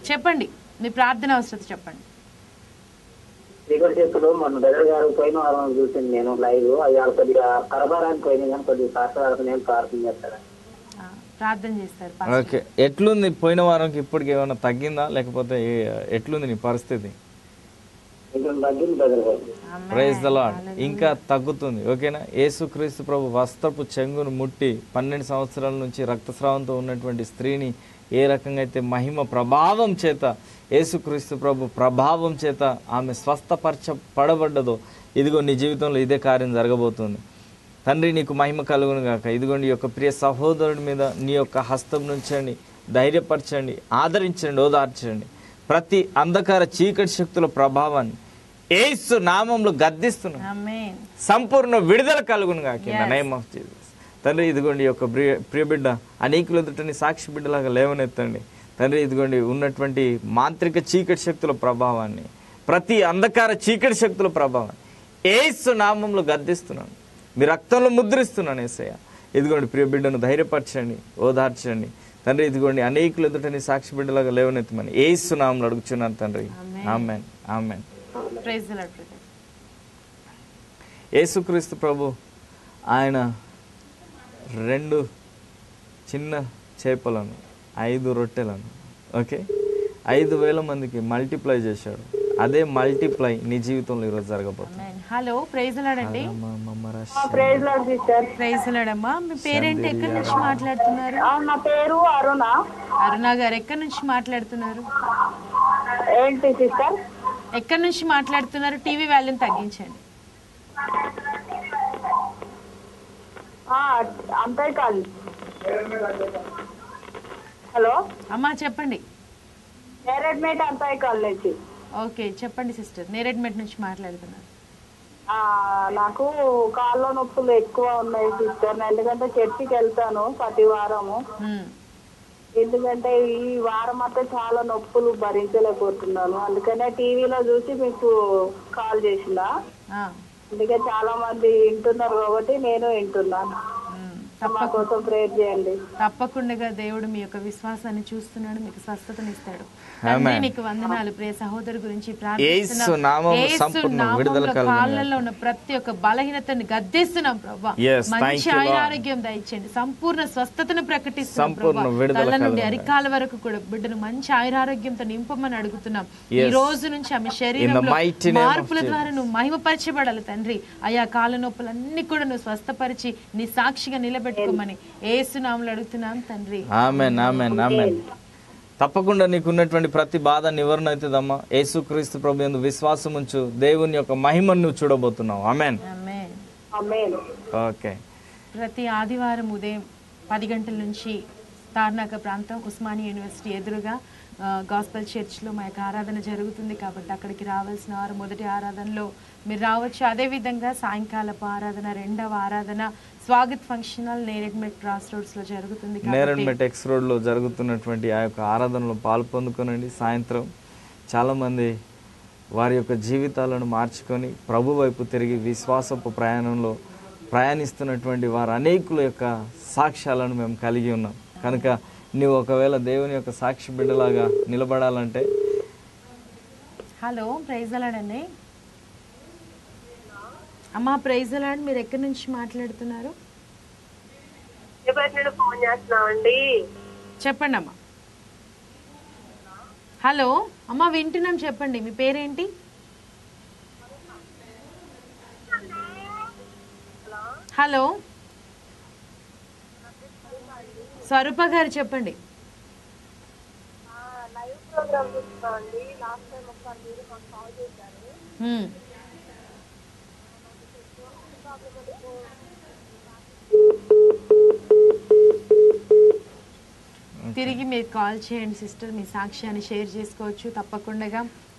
చెప్పండి, మీ ప్రార్థన అవసరం చెప్పండి. శ్రీగర్ చేతులు మన బ్రదర్ గారు పోయిన వారం చూసింది నేను లైవ్. అయ్యారు కొద్దిగా కరబారానికి పోయింది కానీ కొద్దిగా శాస్త్రాలకు నేను ప్రార్థన చేస్తాను. ప్రార్థన చేస్తారు. ఓకే, ఎట్లుంది పోయిన వారంకి ఇప్పటికి ఏమైనా తగ్గిందా లేకపోతే ఎట్లుంది నీ పరిస్థితి? తగ్గింది బ్రదర్ గారు. Praise the Lord. ఇంకా తగ్గుతుంది. ఓకేనా? యేసుక్రీస్తు ప్రభు వస్త్రపు చెంగును ముట్టి 12 సంవత్సరాల నుంచి రక్తస్రావంతో ఉన్నటువంటి స్త్రీని ఏ రకంగా అయితే మహిమ ప్రభావం చేత, యేసుక్రీస్తు ప్రభు ప్రభావం చేత ఆమె స్వస్థపరచబడబడ్డదో, ఇదిగో నీ జీవితంలో ఇదే కార్యం జరగబోతుంది. తండ్రి నీకు మహిమ కలుగును గాక. ఇదిగోండి యొక్క ప్రియ సహోదరుడి మీద నీ యొక్క హస్తం నుంచండి, ధైర్యపరచండి, ఆదరించండి, ఓదార్చండి. ప్రతి అంధకార చీకటి శక్తుల ప్రభావాన్ని యేసు నామంలో గద్దిస్తున్నాను. సంపూర్ణ విడుదల కలుగును గాక in the name of Jesus. తండ్రి ఇదిగోండి యొక్క ప్రియ బిడ్డ అనేకుల ఎదుటని సాక్షి బిడ్డలాగా లేవనెత్తండి. తండ్రి ఇదిగోండి ఉన్నటువంటి మాంత్రిక చీకటి శక్తుల ప్రభావాన్ని, ప్రతి అంధకార చీకటి శక్తుల ప్రభావాన్ని యేసు నామంలో గద్దిస్తున్నాను. మీ రక్తంలో ముద్రిస్తున్నాను యేసయ్య. ఇదిగోండి ప్రియ బిడ్డను ధైర్యపరచండి, ఓదార్చండి. తండ్రి ఇదిగోండి అనేకుల ఎదుటని సాక్షి బిడ్డలాగా లేవనెత్తమని యేసు నామంలో అడుగుచున్నాను తండ్రి. ఆమేన్, ఆమేన్. యేసుక్రీస్తు ప్రభు ఆయన 2 చిన్న చేపలను 5 రొట్టెలను 5,000 మందికి మల్టిప్లై చేశాడు. అదే మల్టిప్లై నీ జీవితంలో ఈరోజు జరగబోతుంది. హలో, ప్రైజ్ లార్డ్ అండి. ప్రైజ్ లార్డ్ అమ్మా. మీ పేరేంటి? ఎక్కడి నుంచి మాట్లాడుతున్నారు? నా పేరు అరుణ. అరుణ గారు ఎక్కడి నుంచి మాట్లాడుతున్నారు? ఏంటి సిస్టర్? ఎక్కడి నుంచి మాట్లాడుతున్నారు? టీవీ వాల్యూమ్ తగ్గించండి. అంతే కాదు. హలో అమ్మా చెప్పండి. నేరెడ్మేట్ అంతే కాలేజ్. ఓకే చెప్పండి సిస్టర్. నేరెడ్మేట్ నుంచి మాట్లాడుతున్నారు. నాకు కాళ్ళ నొప్పులు ఎక్కువ ఉన్నాయి సిస్టర్. ఎందుకంటే చర్చికి వెళ్తాను ప్రతి వారము. ఎందుకంటే ఈ వారం అంతా చాలా నొప్పులు భరించలేకపోతున్నాను. అందుకనే టీవీలో చూసి మీకు కాల్ చేసిన. అందుకే చాలా మంది వింటున్నారు కాబట్టి నేను వింటున్నాను. మా కోసం ప్రేయర్ చేయండి. తప్పకుండా దేవుడు మీ యొక్క విశ్వాసాన్ని చూస్తున్నాడు, మీకు స్వస్థతనిస్తాడు. నీకు వందనాలు. ప్రియ సహోదరు గురించి కాళ్ళలో ఉన్న ప్రతి ఒక్క బలహీనతని గద్దిస్తున్నాం ప్రభా. మంచి ఆరోగ్యం దయచేయండి, సంపూర్ణ స్వస్థతను ప్రకటిస్తున్నాం ప్రభా. తల నుండి అరికాల వరకు కూడా బిడ్డను మంచి ఆరోగ్యంతో నింపమని అడుగుతున్నాం. ఈ రోజు నుంచి ఆమె శరీరంలో మార్పుల ద్వారా నువ్వు మహిమపరచబడాలి తండ్రి. ఆయా కాళ్ళ నొప్పులన్నీ కూడా నువ్వు స్వస్థపరిచి నీ సాక్షిగా నిలబెట్టుకోమని యేసు నామములో అడుగుతున్నాం తండ్రి. ఆమేన్, ఆమేన్, ఆమేన్. తప్పకుండా నీకున్నటువంటి ప్రతి బాధ నివారణ అవుతుందమ్మా. యేసుక్రీస్తు ప్రభు యందు విశ్వాసం ఉంచు. దేవుని యొక్క మహిమను నువ్వు చూడబోతున్నావు. ఆమేన్, ఆమేన్. ఓకే. ప్రతి ఆదివారం ఉదయం 10 గంటల నుంచి తార్నాక ప్రాంతం ఉస్మానియా యూనివర్సిటీ ఎదురుగా గాస్పల్ చర్చ్లో మా యొక్క ఆరాధన జరుగుతుంది. కాబట్టి అక్కడికి రావాల్సిన వారు మొదటి ఆరాధనలో మీరు రావచ్చు. అదేవిధంగా సాయంకాలపు ఆరాధన, 2వ ఆరాధన Swagat function hall Neredmet cross roads లో జరుగుతుంది. నేరెడ్మెట్ ఎక్స్ రోడ్ లో జరుగుతున్నటువంటి ఆ యొక్క ఆరాధనలో పాలు పొందుకోనండి. సాయంత్రం చాలామంది వారి యొక్క జీవితాలను మార్చుకొని ప్రభు వైపు తిరిగి విశ్వాసపు ప్రయాణంలో ప్రయాణిస్తున్నటువంటి వారు అనేకుల యొక్క సాక్ష్యాలను మేము కలిగి ఉన్నాం. కనుక నువ్వు ఒకవేళ దేవుని యొక్క సాక్షి బిడ్డలాగా నిలబడాలంటే. హలో, ప్రైజ్ అలాడ్ అండి. అమ్మా ప్రైజ్ అలాడ్. మీరు ఎక్కడి నుంచి మాట్లాడుతున్నారు? ఫోన్ చేస్తున్నామండి. చెప్పండి అమ్మా. హలో అమ్మా, వింటున్నాం, చెప్పండి. మీ పేరేంటి? హలో స్వరూప గారు చెప్పండి. లైవ్ ప్రోగ్రామ్ చూస్తున్నామండి. లాస్ట్ టైం ఒకసారి మీరు మాకు కాల్ చేశారు. తిరిగి మీరు కాల్ చేయండి సిస్టర్, మీ సాక్ష్యాన్ని షేర్ చేసుకోవచ్చు. తప్పకుండా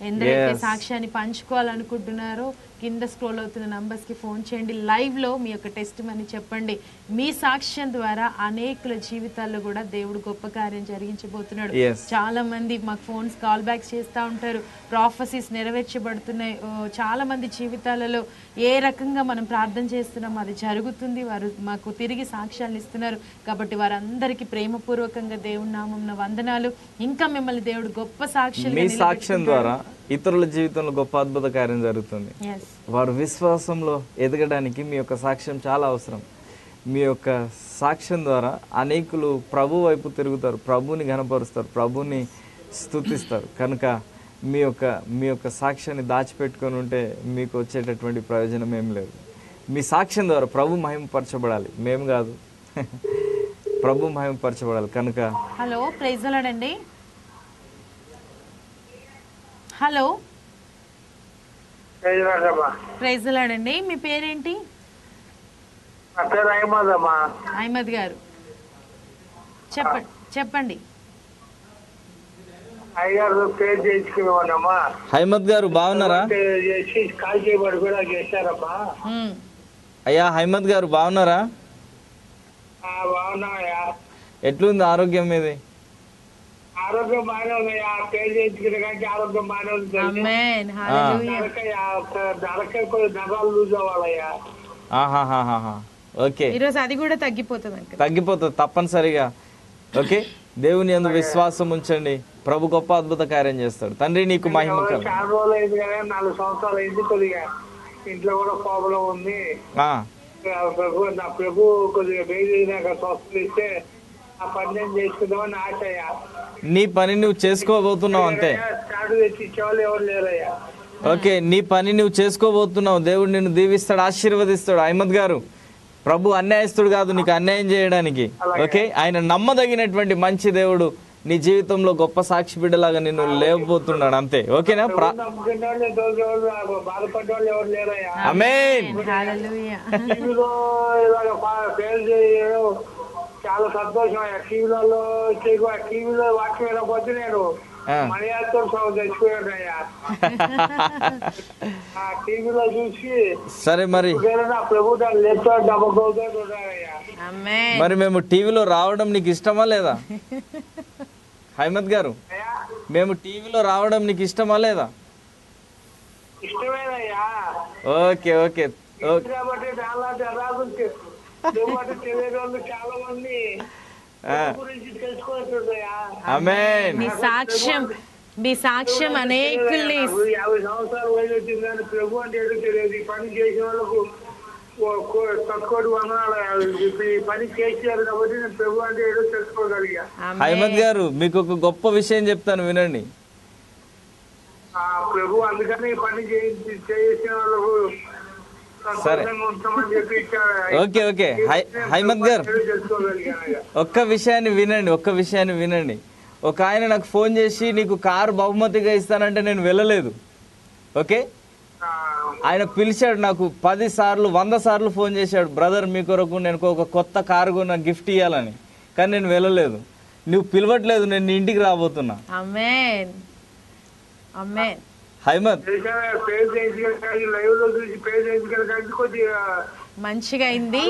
ఎందరైతే సాక్ష్యాన్ని పంచుకోవాలనుకుంటున్నారో కింద స్క్రోల్ అవుతున్న నంబర్స్ కి ఫోన్ చేయండి. లైవ్ లో మీ యొక్క టెస్టిమనీ చెప్పండి. మీ సాక్ష్యం ద్వారా అనేకుల జీవితాల్లో కూడా దేవుడు గొప్ప కార్యం జరిగించబోతున్నాడు. చాలా మంది మాకు ఫోన్స్ కాల్ బ్యాక్స్ చేస్తూ ఉంటారు. ప్రాఫెసీస్ నెరవేర్చబడుతున్నాయి. చాలా మంది జీవితాలలో ఏ రకంగా మనం ప్రార్థన చేస్తున్నాం అది జరుగుతుంది. వారు మాకు తిరిగి సాక్ష్యాలు ఇస్తున్నారు. కాబట్టి వారందరికీ ప్రేమపూర్వకంగా దేవుని నామమున వందనాలు. ఇంకా మిమ్మల్ని దేవుడు గొప్ప సాక్ష్యాలు మీ సాక్ష్యం ద్వారా ఇతరుల జీవితంలో గొప్ప అద్భుత కార్యం జరుగుతుంది. వారు విశ్వాసంలో ఎదగడానికి మీ యొక్క సాక్ష్యం చాలా అవసరం. మీ యొక్క సాక్ష్యం ద్వారా అనేకులు ప్రభు వైపు తిరుగుతారు, ప్రభుని ఘనపరుస్తారు, ప్రభుని స్తుతిస్తారు. కనుక మీ యొక్క సాక్ష్యాన్ని దాచిపెట్టుకొని ఉంటే మీకు వచ్చేటటువంటి ప్రయోజనం ఏం లేదు. మీ సాక్ష్యం ద్వారా ప్రభు మహిమపరచబడాలి, మేము కాదు. ప్రభు మహిమపరచబడాలి. కనుక హలో ప్రైజ్ ది లార్డ్ అండి. హలో ప్రైజ్ ది లార్డ్ అండి. మీ పేరేంటి? అహ్మద్ గారు చెప్పండి. అహ్మద్ గారు బాగున్నారా? అయ్యా అహ్మద్ గారు బాగున్నారా? ఎట్లుంది ఆరోగ్యం మీది? ఆరోగ్యం బాగానే ఉన్నాయా? పేరు చేయించుకునే కానీ ఆరోగ్యం బాగానే ఉంది. నరాలు లూజ్ అవ్వాలయ్యా. ఓకే, ఈరోజు అది కూడా తగ్గిపోతుంది తప్పనిసరిగా. ఓకే, దేవుని యందు విశ్వాసం ఉంచండి, ప్రభు గొప్ప అద్భుత కార్యం చేస్తాడు. తండ్రి నీకు మహిమ. చాలా రోజులు అయింది కదా, 4 సంవత్సరాలు అయింది. కొద్దిగా ఇంట్లో కూడా ప్రాబ్లం ఉంది. నా ప్రభు కొద్దిగా నాకు స్వస్థత ఇస్తే ఆ పని నేను చేసుకుందామని ఆశయ్యా. నీ పని నువ్వు చేసుకోబోతున్నావు అంతే. ఇచ్చేవాళ్ళు ఎవరు లేరయ్యా. ఓకే, నీ పని నువ్వు చేసుకోబోతున్నావు. దేవుడు నిన్ను దీవిస్తాడు, ఆశీర్వదిస్తాడు. అహ్మద్ గారు, ప్రభు అన్యాయస్తుడు కాదు నీకు అన్యాయం చేయడానికి. ఓకే, ఆయన నమ్మదగినటువంటి మంచి దేవుడు. నీ జీవితంలో గొప్ప సాక్షి బిడ్డలాగా నిన్ను లేవబోతున్నాడు అంతే. ఓకేనా? ఆమేన్. చాలా సంతోషం. టీవీలలో టీవీలో వాక్యం వెళ్ళకపోతే నేను మణియాతో చచ్చిపోయానయ్యా. టీవీలో చూసి సరే మరి ప్రభుత్వం లేపుతాడు నమ్మకం. మరి మేము టీవీలో రావడం నీకు ఇష్టమా లేదా అహ్మద్ గారు? మేము టీవీలో రావడం నీకు ఇష్టమా లేదా? ఇష్టమేనయ్యా. ఓకే ఓకే కాబట్టి చాలా మంది గురించి తెలుసుకుంటున్నాయా. ఆమేన్. మీ సాక్ష్యం అనేకుల్ని 50 సంవత్సరాలు వయసు వచ్చింది కానీ ప్రభు అంటే ఏదో తెలియదు. ఈ పని చేసే వాళ్ళకు తక్కువ వందనాలు. ఈ పని చేశారు కాబట్టి నేను ప్రభు అంటే ఏదో తెలుసుకోగలిగా. అహ్మద్ గారు, మీకు ఒక గొప్ప విషయం చెప్తాను వినండి. ప్రభు అందుకని ఈ పని చేసిన వాళ్ళకు సరే, ఓకే ఓకే. అహ్మద్ గారు, ఒక్క విషయాన్ని వినండి. ఒక ఆయన నాకు ఫోన్ చేసి నీకు కారు బహుమతిగా ఇస్తానంటే నేను వెళ్ళలేదు. ఓకే, ఆయన పిలిచాడు, నాకు 10 సార్లు 100 సార్లు ఫోన్ చేశాడు, బ్రదర్ మీ కొరకు నేను ఒక కొత్త కారు కొన్న గిఫ్ట్ ఇవ్వాలని. కానీ నేను వెళ్ళలేదు. నువ్వు పిలవట్లేదు, నేను నీ ఇంటికి రాబోతున్నా. ఆమేన్ ఆమేన్. అహ్మద్, మంచిగా అయింది.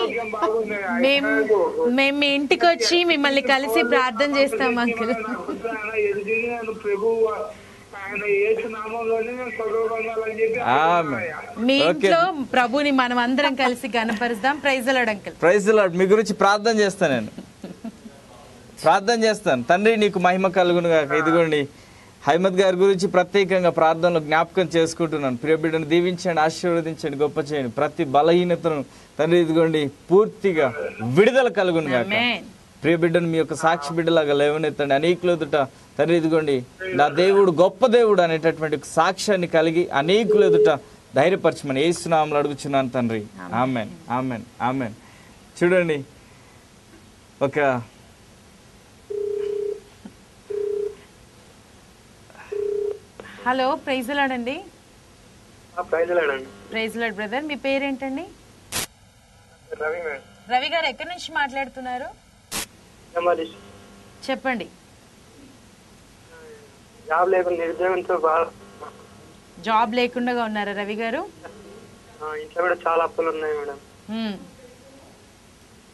మేము మీ ఇంటికి వచ్చి మిమ్మల్ని కలిసి ప్రార్థన చేస్తాం అంకుల్. మీ ఇంట్లో ప్రభుని మనం అందరం కలిసి గణపరుస్తాం. Praise the Lord uncle. Praise the Lord. మీ గురించి ప్రార్థన చేస్తాను, నేను ప్రార్థన చేస్తాను. తండ్రి నీకు మహిమ కలుగును గాక. ఇదిగోండి అహ్మద్ గారి గురించి ప్రత్యేకంగా ప్రార్థనలో జ్ఞాపకం చేసుకుంటున్నాను. ప్రియ బిడ్డను దీవించండి, ఆశీర్వదించండి, గొప్ప చేయండి. ప్రతి బలహీనతను తండ్రి ఇదిగోండి పూర్తిగా విడుదల కలుగును గాక. ప్రియ బిడ్డను మీ యొక్క సాక్షి బిడ్డలాగా లేవనెత్తండి. అనేకుల ఎదుట తండ్రి ఇదిగోండి నా దేవుడు గొప్ప దేవుడు అనేటటువంటి సాక్ష్యాన్ని కలిగి అనేకుల ఎదుట ధైర్యపరచమని యేసు నామములో అడుగుచున్నాను తండ్రి. Amen amen amen. చూడండి, ఒక హలో, ప్రైజ్ ది లార్డ్ అండి. Praise the Lord brother. మీ పేరేంటండి? రవి గారు, ఎక్కడి నుంచి మాట్లాడుతున్నారు? చెప్పండి. జాబ్ లేకుండా నిరుద్యోగంతో జాబ్ లేకుండా ఉన్నారా రవి గారు? ఇంట్లో కూడా చాలా అప్పులు ఉన్నాయి మేడం.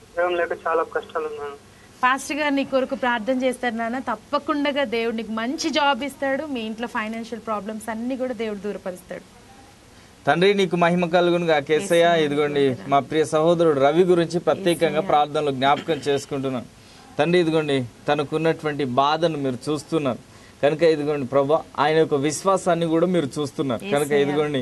ఉద్యోగం లేక చాలా కష్టాలు ఉన్నాను. పాస్టర్ గారు నీ కొరకు ప్రార్థన చేస్తారు నాన్న. తప్పకుండా దేవుడు నీకు మంచి జాబ్ ఇస్తాడు. మీ ఇంట్లో ఫైనాన్షియల్ ప్రాబ్లమ్స్ అన్ని కూడా దేవుడు దూరపరుస్తాడు. తండ్రి నీకు మహిమ కలుగునుగా. కేసయ్య ఇదిగోండి మా ప్రియ సహోదరుడు రవి గురించి ప్రత్యేకంగా ప్రార్థనలు జ్ఞాపకం చేసుకుంటున్నాను. తండ్రి ఇదిగోండి తనకున్నటువంటి బాధను మీరు చూస్తున్నారు కనుక ఇదిగోండి ప్రభా ఆయన యొక్క విశ్వాసాన్ని కూడా మీరు చూస్తున్నారు కనుక ఇదిగోండి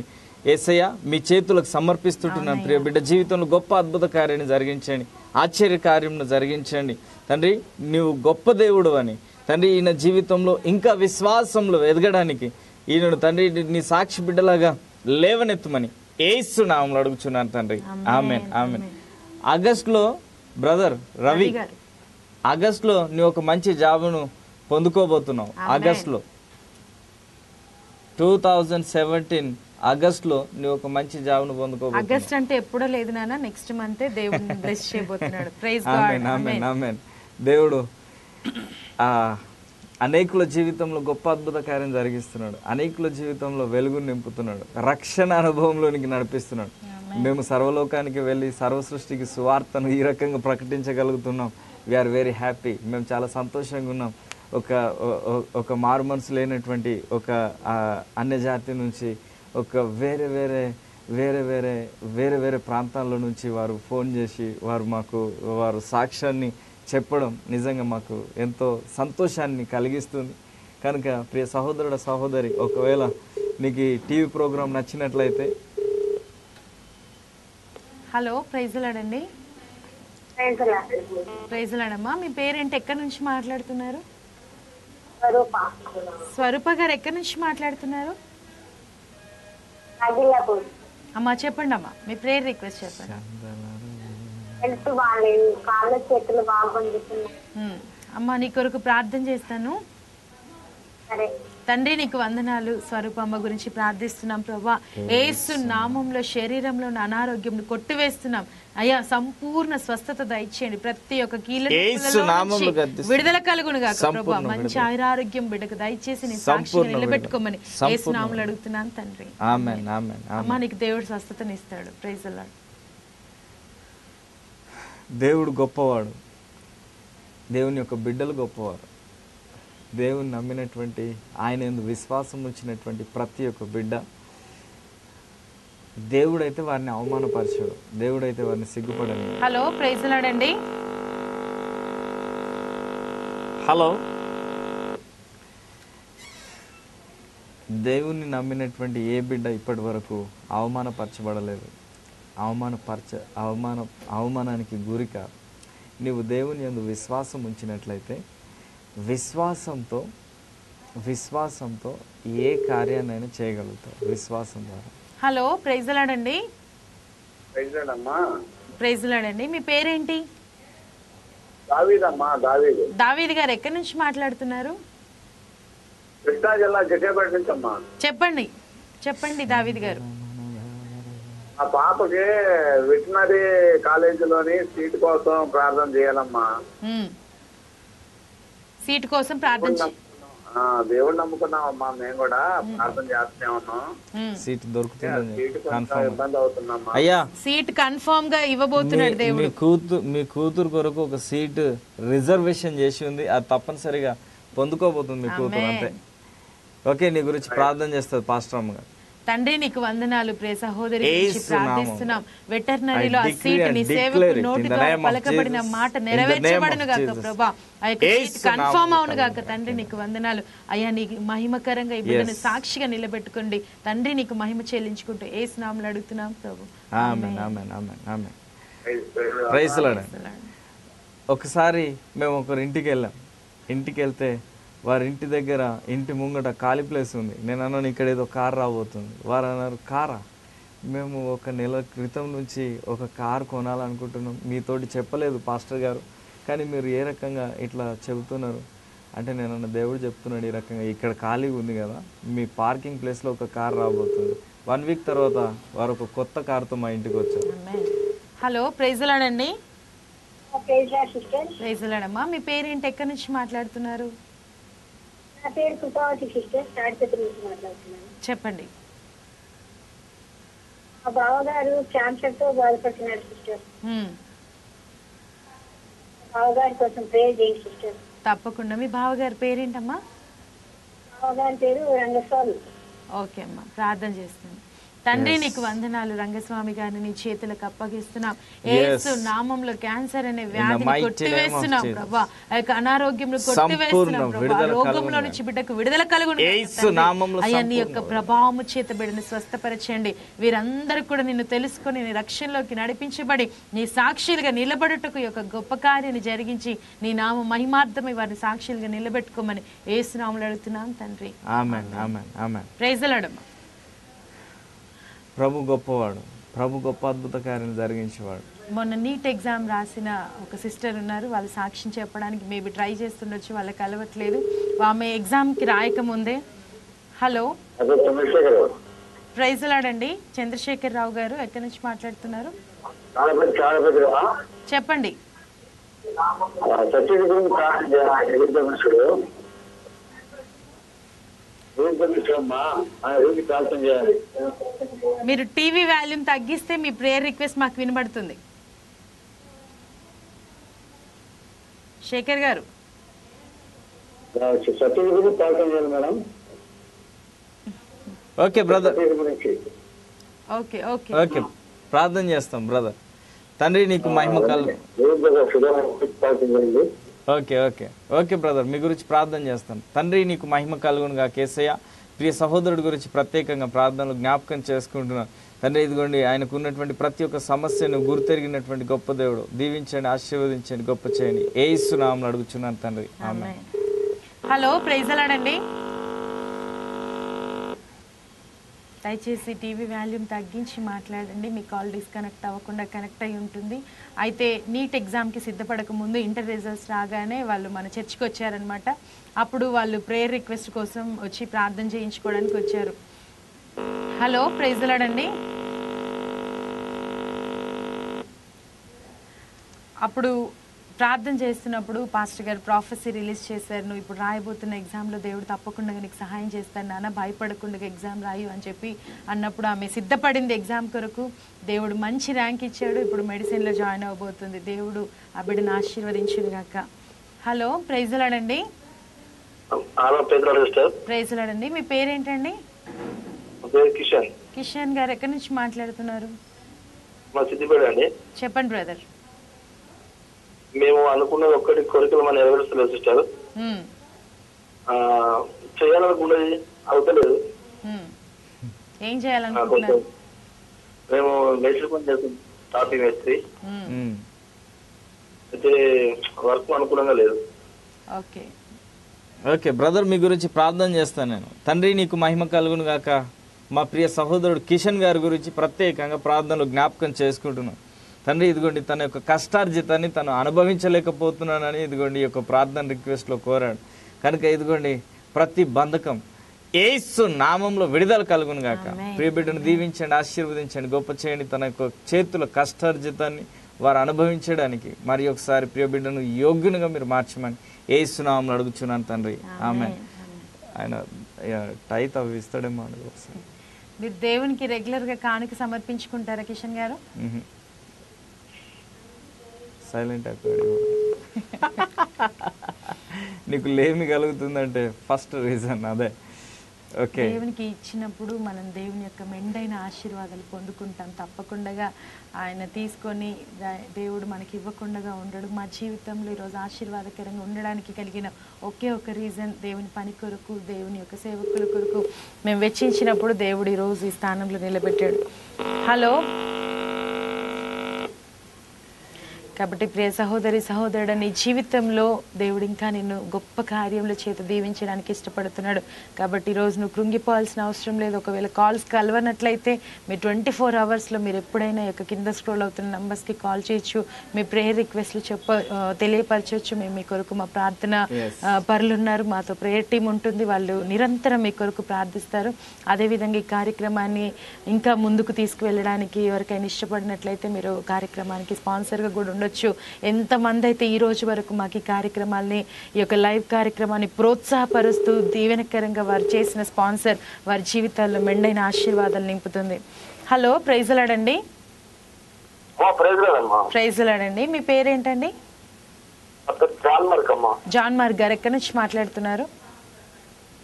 యేసయ్య మీ చేతులకు సమర్పిస్తుంటున్నాను. ప్రియ బిడ్డ జీవితంలో గొప్ప అద్భుత కార్యాన్ని జరిగించండి, ఆశ్చర్య కార్యంను జరిగించండి తండ్రి. నీవు గొప్ప దేవుడు అని తండ్రి ఈయన జీవితంలో ఇంకా విశ్వాసంలో ఎదగడానికి ఈయనను తండ్రి నీ సాక్షి బిడ్డలాగా లేవనెత్తమని యేసు నామములో అడుగుచున్నాను తండ్రి. ఆమేన్ ఆమేన్. ఆగస్టులో బ్రదర్ రవి ఆగస్టులో నీ ఒక మంచి జాబ్ను పొందుకోబోతున్నావు. ఆగస్టులో 2017 ఆగస్టులో నువ్వు ఒక మంచి జాబ్ను పొందుకోబోతున్నావు. ఆగస్ట్ అంటే ఎప్పుడో లేదు నాన్న, నెక్స్ట్ మంతే దేవుడిని బ్లెస్ చేయబోతున్నాడు. Praise God. Amen amen amen. దేవుడు అనేకుల జీవితంలో గొప్ప అద్భుత కార్యం జరిగిస్తున్నాడు. అనేకుల జీవితంలో వెలుగును నింపుతున్నాడు. రక్షణ అనుభవంలోనికి నడిపిస్తున్నాడు. మేము సర్వలోకానికి వెళ్ళి సర్వ సృష్టికి సువార్తను ఈ రకంగా ప్రకటించగలుగుతున్నాం. We are very happy. మేము చాలా సంతోషంగా ఉన్నాం. ఒక మారు మనసు లేనటువంటి ఒక అన్య జాతి నుంచి ఒక వేరే వేరే వేరే వేరే వేరే వేరే ప్రాంతాల నుంచి వారు ఫోన్ చేసి వారు సాక్ష్యాన్ని చెప్పడం నిజంగా మాకు ఎంతో సంతోషాన్ని కలిగిస్తుంది. కనుక ప్రియ సహోదరుడు సహోదరి, ఒకవేళ నీకు ఈ టీవీ ప్రోగ్రాం నచ్చినట్లయితే. హలో, ప్రైజ్ లాడండి. ప్రైజ్ లాడమ్మా. మీ పేరేంటి, ఎక్కడి నుంచి మాట్లాడుతున్నారు? స్వరూప గారు ఎక్కడి నుంచి మాట్లాడుతున్నారు? అమ్మా చెప్పండి అమ్మా, మీ ప్రేయర్ రిక్వెస్ట్ చెప్పండి. అమ్మా నీ కొరకు ప్రార్థన చేస్తాను. తండ్రి నీకు వందనాలు. స్వరూపమ్మ గురించి ప్రార్థిస్తున్నాం ప్రభా. యేసు నామంలో శరీరంలో అనారోగ్యం కొట్టివేస్తున్నాం అయ్యా. సంపూర్ణ స్వస్థత దయచేయండి. ప్రతి ఒక్క విడుదల కలుగును గాక ప్రభా. మంచి ఆయురారోగ్యం బిడ్డకు దయచేసి నీ సాక్షిగా నిలబెట్టుకోమని యేసు నామంలో అడుగుతున్నాను తండ్రి. అమ్మా నీకు దేవుడు స్వస్థతని ఇస్తాడు. Praise the Lord. దేవుడు గొప్పవాడు. దేవుని యొక్క బిడ్డలు గొప్పవారు. దేవుని నమ్మినటువంటి ఆయన యందు విశ్వాసం ఉంచినటువంటి ప్రతి ఒక్క బిడ్డ దేవుడైతే వారిని అవమానపరచడు. దేవుడైతే వారిని సిగ్గుపడని. హలో, ప్రైజ్ ది లార్డ్ అండి. హలో. దేవుని నమ్మినటువంటి ఏ బిడ్డ ఇప్పటి వరకు అవమానపరచబడలేదు. అవమానానికి గురిక. నీవు దేవుని యందు విశ్వాసం ఉంచినట్లయితే విశ్వాసంతో ఏ కార్యాన్నైనా చేయగలుగుతావు విశ్వాసం ద్వారా. హలో, ప్రైజ్ ది లార్డ్ అండి. ప్రైజ్ ది లార్డ్ అండి. మీ పేరేంటి? దావీద్ గారు ఎక్కడి నుంచి మాట్లాడుతున్నారు? కృష్ణా జిల్లా జగ్గేపేట నుంచి అమ్మా. చెప్పండి దావీద్ గారు. ఆ పాపకి వెటనరీ కాలేజీలోని సీట్ కోసం ప్రార్థన చేయాలమ్మా. సీట్ కోసం ప్రార్థన. దేవుడు నమ్ముకున్నామమ్మా, మేము కూడా ప్రార్థన చేస్తూనే ఉన్నాం. సీట్ దొరుకుతుంది. ఇబ్బంది అవుతుందమ్మా. అయ్యా సీట్ కన్ఫర్మ్ గా ఇవ్వబోతున్నాడు దేవుడు. మీ కూతురు కొరకు ఒక సీట్ రిజర్వేషన్ చేసి ఉంది. అది తప్పనిసరిగా పొందుకోబోతుంది మీ కూతురు. అంతే. ఓకే, నీ గురించి ప్రార్థన చేస్తుంది పాస్టర్ అమ్మ గారు. తండ్రి నీకు వందనాలు. ప్రియ సహోదరి గురించి ప్రార్థిస్తున్నాం. వెటర్నరీలో ఆ సీట్ నీ సేవకు నోటి ద్వారా పలకబడిన మాట నెరవేర్చబడును గాక ప్రభా. ఆ యొక్క సీట్ కన్ఫర్మ్ అవును గాక తండ్రి నీకు వందనాలు. అయ్యా నీకు మహిమకరంగా ఈ బిడ్డను సాక్షిగా నిలబెట్టుకోండి తండ్రి. నీకు మహిమ చెల్లించుకుంటూ యేసు నామములో అడుగుతున్నాం ప్రభు. Amen amen amen amen. Praise the Lord. ఒకసారి మేము ఒకరి ఇంటికి వెళ్ళాం. ఇంటికి వెళ్తే వారి ఇంటి దగ్గర ఇంటి ముంగట ఖాళీ ప్లేస్ ఉంది. నేను అన్నాను ఇక్కడ ఏదో కార్ రాబోతుంది. వారు అన్నారు కారా? మేము ఒక నెల క్రితం నుంచి ఒక కార్ కొనాలనుకుంటున్నాం. మీతోటి చెప్పలేదు పాస్టర్ గారు, కానీ మీరు ఏ రకంగా ఇట్లా చెబుతున్నారు అంటే నేను అన్న దేవుడు చెప్తున్నాడు ఈ రకంగా ఇక్కడ ఖాళీగా ఉంది కదా, మీ పార్కింగ్ ప్లేస్లో ఒక కార్ రాబోతుంది. 1 వీక్ తర్వాత వారు ఒక కొత్త కార్తో మా ఇంటికి వచ్చారు. హలో, ప్రైజ్ ది లార్డ్ అండి. ప్రైజ్ ది లార్డ్ అమ్మా. మీ పేరేంటి, ఎక్కడి నుంచి మాట్లాడుతున్నారు? నా పేరు కృపావతి సిస్టర్, తాడిపత్రి నుంచి మాట్లాడుతున్నాను. చెప్పండి. మా బావగారు క్యాన్సర్ తో బాధపడుతున్నారు సిస్టర్. బావగారి కోసం ప్రేయర్ చేయండి సిస్టర్. తప్పకుండా. మీ బావగారి పేరేంటమ్మా? బావగారి పేరు రంగస్వామి. ఓకే అమ్మా, ప్రార్థన చేస్తాను. తండ్రి నీకు వందనాలు, రంగస్వామి గారిని నీ చేతులకు అప్పగిస్తున్నాం. యేసు నామంలో క్యాన్సర్ అనే వ్యాధిని కొట్టివేస్తున్నాం ప్రభా, ఆ యొక్క అనారోగ్యంలో కొట్టివేస్తున్నాం ప్రభా, రోగంలో నుంచి బిడ్డకు విడుదల కలుగును. అయ్యా నీ యొక్క ప్రభావము చేత బిడ్డను స్వస్థపరచండి. వీరందరూ కూడా నిన్ను తెలుసుకొని నీ రక్షణలోకి నడిపించబడి నీ సాక్షులుగా నిలబడుటకు ఈ యొక్క గొప్ప కార్యాన్ని జరిగించి నీ నామ మహిమార్థమై వారిని సాక్షులుగా నిలబెట్టుకోమని యేసు నామములో అడుగుతున్నాం తండ్రి. Amen amen amen. Praise the Lord. ప్రభు గొప్పవాడు, ప్రభు గొప్ప అద్భుత కార్యం జరిగించేవాడు. మొన్న నీట్ ఎగ్జామ్ రాసిన ఒక సిస్టర్ ఉన్నారు, వాళ్ళు సాక్ష్యం చెప్పడానికి మేబీ ట్రై చేస్తుండొచ్చు, వాళ్ళకి కలవట్లేదు. ఆమె ఎగ్జామ్కి రాయకముందే హలో ప్రైజ్ లాడండి, చంద్రశేఖర్ రావు గారు ఎక్కడి నుంచి మాట్లాడుతున్నారు? చెప్పండి. మీరు టీవీ వాల్యూమ్ తగ్గిస్తే మీ ప్రేయర్ రిక్వెస్ట్ మాకు వినబడుతుంది. శేఖర్ గారు okay brother, okay okay okay ప్రార్థన చేస్తాం బ్రదర్. తండ్రి నీకు మహిమ కలుగు. ఓకే ఓకే ఓకే బ్రదర్, మీ గురించి ప్రార్థన చేస్తాను. తండ్రి నీకు మహిమ కలుగునుగా. కేసయ్య ప్రియ సహోదరుడి గురించి ప్రత్యేకంగా ప్రార్థనలు జ్ఞాపకం చేసుకుంటున్నాను తండ్రి. ఇదిగోండి ఆయనకు ఉన్నటువంటి ప్రతి ఒక్క సమస్యను గుర్తెరిగినటువంటి గొప్ప దేవుడు, దీవించండి, ఆశీర్వదించండి, గొప్ప చేయండి. యేసు నామములో అడుగుచున్నాను తండ్రి, ఆమేన్. హలో ప్రైజ్ లాడండి, దయచేసి టీవీ వాల్యూమ్ తగ్గించి మాట్లాడండి, మీ కాల్ డిస్కనెక్ట్ అవ్వకుండా కనెక్ట్ అయి ఉంటుంది. అయితే నీట్ ఎగ్జామ్కి సిద్ధపడక ముందు ఇంటర్ రిజల్ట్స్ రాగానే వాళ్ళు మన చర్చికి వచ్చారనమాట. అప్పుడు వాళ్ళు ప్రేయర్ రిక్వెస్ట్ కోసం వచ్చి ప్రార్థన చేయించుకోవడానికి వచ్చారు. హలో ప్రైజ్ లాడండి. అప్పుడు ప్రార్థన చేస్తున్నప్పుడు పాస్టర్ గారు ప్రాఫెసీ రిలీజ్ చేశారు, నువ్వు ఇప్పుడు రాయబోతున్న ఎగ్జామ్లో దేవుడు తప్పకుండా నీకు సహాయం చేస్తాను నాన్న, భయపడకుండా ఎగ్జామ్ రాయు అని చెప్పి అన్నప్పుడు ఆమె సిద్ధపడింది ఎగ్జామ్ కొరకు. దేవుడు మంచి ర్యాంక్ ఇచ్చాడు, ఇప్పుడు మెడిసిన్లో జాయిన్ అవ్వబోతుంది. దేవుడు ఆ బిడ్డను ఆశీర్వదించును గాక. హలో ప్రైజ్ లాడండి. ప్రైజ్ లాడండి. మీ పేరేంటండి? కిషన్ గారు ఎక్కడి నుంచి మాట్లాడుతున్నారు? చెప్పండి బ్రదర్. మేము అనుకున్నది ఒక్కటి కోరికలు మనం నెరవేరుస్తలేదు సిస్టర్, చేయాలనుకున్నది అవుతలేదు. ఏం చేయాలనుకుంటున్నారు? మేము మేస్త్రి పని చేస్తాం, టాపీ మేస్త్రి, అయితే వర్క్ అనుకూలంగా లేదు. ఓకే ఓకే బ్రదర్, మీ గురించి ప్రార్థన చేస్తాను నేను. తండ్రి నీకు మహిమ కలుగును గాక. మా ప్రియ సహోదరుడు కిషన్ గారి గురించి ప్రత్యేకంగా ప్రార్థనలు జ్ఞాపకం చేసుకుంటున్నాను తండ్రి. ఇదిగోండి తన యొక్క కష్టార్జితాన్ని తను అనుభవించలేకపోతున్నానని ఇదిగోండి ఈ యొక్క ప్రార్థన రిక్వెస్ట్లో కోరాడు కనుక ఇదిగోండి ప్రతి బంధకం యేసు నామంలో విడుదల కలుగును గాక. ప్రియ బిడ్డను దీవించండి, ఆశీర్వదించండి, గొప్ప చేయండి. తన యొక్క చేతుల కష్టార్జితాన్ని వారు అనుభవించడానికి మరి ఒకసారి ప్రియ బిడ్డను యోగ్యునిగా మీరు మార్చమని యేసు నామంలో అడుగుచున్నాను తండ్రి, ఆమేన్. ఆయన టైత్ అవి ఇస్తాడేమో అడుగు ఒకసారి. మీరు దేవునికి రెగ్యులర్గా కానుక సమర్పించుకుంటారా కిషన్ గారు? సైలెంట్ అయిపోయాడు. నీకు లేమి కలుగుతుందంటే ఫస్ట్ రీజన్ అదే. ఓకే, దేవునికి ఇచ్చినప్పుడు మనం దేవుని యొక్క మెండైన ఆశీర్వాదాలు పొందుకుంటాం. తప్పకుండా ఆయన తీసుకొని దేవుడు మనకి ఇవ్వకుండా ఉండడు. మా జీవితంలో ఈరోజు ఆశీర్వాదకరంగా ఉండడానికి కలిగిన ఒకే ఒక రీజన్ దేవుని పని కొరకు, దేవుని యొక్క సేవకుల కొరకు మేము వెచ్చించినప్పుడు దేవుడు ఈరోజు ఈ స్థానంలో నిలబెట్టాడు. హలో కాబట్టి ప్రియ సహోదరి సహోదరుడు, నీ జీవితంలో దేవుడు ఇంకా నిన్ను గొప్ప కార్యంలో చేత దీవించడానికి ఇష్టపడుతున్నాడు. కాబట్టి ఈరోజు నువ్వు కృంగిపోవాల్సిన అవసరం లేదు. ఒకవేళ కాల్స్ కలవనట్లయితే మీరు 24 అవర్స్లో మీరు ఎప్పుడైనా యొక్క కింద స్క్రోల్ అవుతున్న నంబర్స్కి కాల్ చేయొచ్చు, మీ ప్రేయర్ రిక్వెస్ట్లు తెలియపరచవచ్చు. మేము మీ కొరకు మా ప్రార్థన పరులు ఉన్నారు, మాతో ప్రేయర్ టీం ఉంటుంది, వాళ్ళు నిరంతరం మీ కొరకు ప్రార్థిస్తారు. అదేవిధంగా ఈ కార్యక్రమాన్ని ఇంకా ముందుకు తీసుకువెళ్ళడానికి ఎవరికైనా ఇష్టపడినట్లయితే మీరు కార్యక్రమానికి స్పాన్సర్గా కూడా ఉండొచ్చు. ఎంతమంది అయితే ఈ రోజు వరకు మాకు ఈ కార్యక్రమాల్ని, ఈ యొక్క లైవ్ కార్యక్రమాన్ని ప్రోత్సాహపరుస్తూ దీవెనకరంగా వారు చేసిన స్పాన్సర్ వారి జీవితాల్లో మెండైన ఆశీర్వాదాలు నింపుతుంది. హలో, ప్రైజ్ లాడండి. ప్రైజ్ లాడండి. మీ పేరేంటండి? జాన్ మార్క్ గారు. ఎక్కడి నుంచి మాట్లాడుతున్నారు?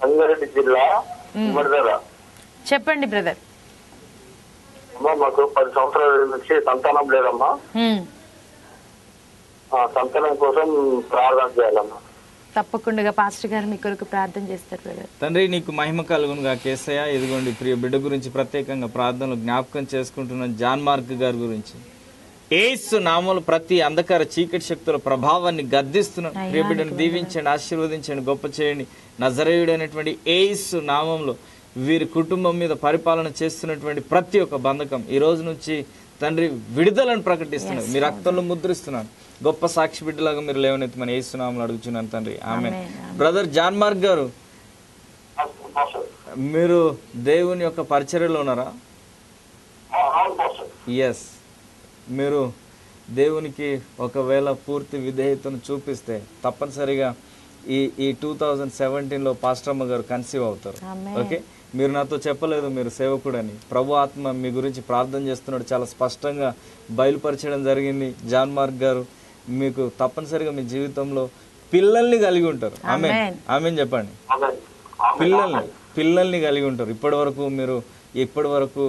రంగారెడ్డి జిల్లా. చెప్పండి బ్రదర్. మాకు 10 సంవత్సరాల నుంచి సంతానం లేదమ్మా. సంతానం కోసం ప్రార్థన చేయాలమ్మా. తప్పకుండా పాస్టర్ గారు మీ కొరకు ప్రార్థన చేస్తారు బ్రదర్. తండ్రి నీకు మహిమ కలుగునుగా కేసయ్య. ఇదిగోండి ప్రియ బిడ్డ గురించి ప్రత్యేకంగా ప్రార్థనలు జ్ఞాపకం చేసుకుంటున్న జాన్ మార్క్ గారి గురించి యేసు నామములో ప్రతి అంధకార చీకటి శక్తుల ప్రభావాన్ని గద్దిస్తున్నాను. ప్రియ బిడ్డను దీవించండి, ఆశీర్వదించండి, గొప్ప చేయండి. నజరేయుడైనటువంటి యేసు నామంలో వీరి కుటుంబం మీద పరిపాలన చేస్తున్నటువంటి ప్రతి ఒక్క బంధకం ఈ రోజు నుంచి తండ్రి విడుదలను ప్రకటిస్తున్నాను. మీ రక్తంలో ముద్రిస్తున్నాను. గొప్ప సాక్షి బిడ్డలాగా మీరు లేవనెత్తమని యేసు నామములో అడుగుతున్నాను తండ్రి. ఆమేన్. బ్రదర్ జాన్ మార్క్ గారు, మీరు దేవుని యొక్క పరిచర్యలో ఉన్నారా? ఎస్. మీరు దేవునికి ఒకవేళ పూర్తి విధేయతను చూపిస్తే తప్పనిసరిగా ఈ 2017లో పాస్టర్మ్మ గారు కన్సీవ్ అవుతారు. ఓకే, మీరు నాతో చెప్పలేదు మీరు సేవకుడని. ప్రభు ఆత్మ మీ గురించి ప్రార్థన చేస్తున్నాడు, చాలా స్పష్టంగా బయలుపరచడం జరిగింది. జాన్ మార్క్ గారు, మీకు తప్పనిసరిగా మీ జీవితంలో పిల్లల్ని కలిగి ఉంటారు. ఆమేన్, ఆమేన్ చెప్పండి. పిల్లల్ని కలిగి ఉంటారు. ఇప్పటి వరకు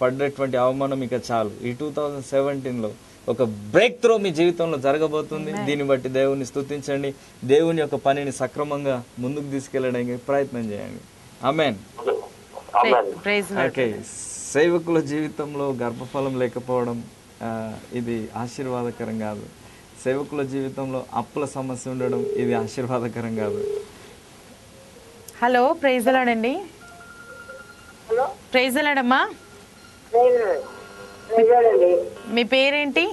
పడ్డటువంటి అవమానం ఇక చాలు. ఈ 2017లో ఒక బ్రేక్ త్రో మీ జీవితంలో జరగబోతుంది. దీన్ని బట్టి దేవుని స్తుతించండి. దేవుని యొక్క పనిని సక్రమంగా ముందుకు తీసుకెళ్ళడానికి ప్రయత్నం చేయండి. ఆమేన్. ఓకే, సేవకుల జీవితంలో గర్భఫలం లేకపోవడం ఇది ఆశీర్వాదకరం కాదు. సేవకుల జీవితంలో అప్పుల సమస్య ఉండడం ఇది ఆశీర్వాదకరం కాదు. హలో, ప్రైజ్ లాడండి. ప్రైజ్ లాడమ్మా. మీ పేరేంటి?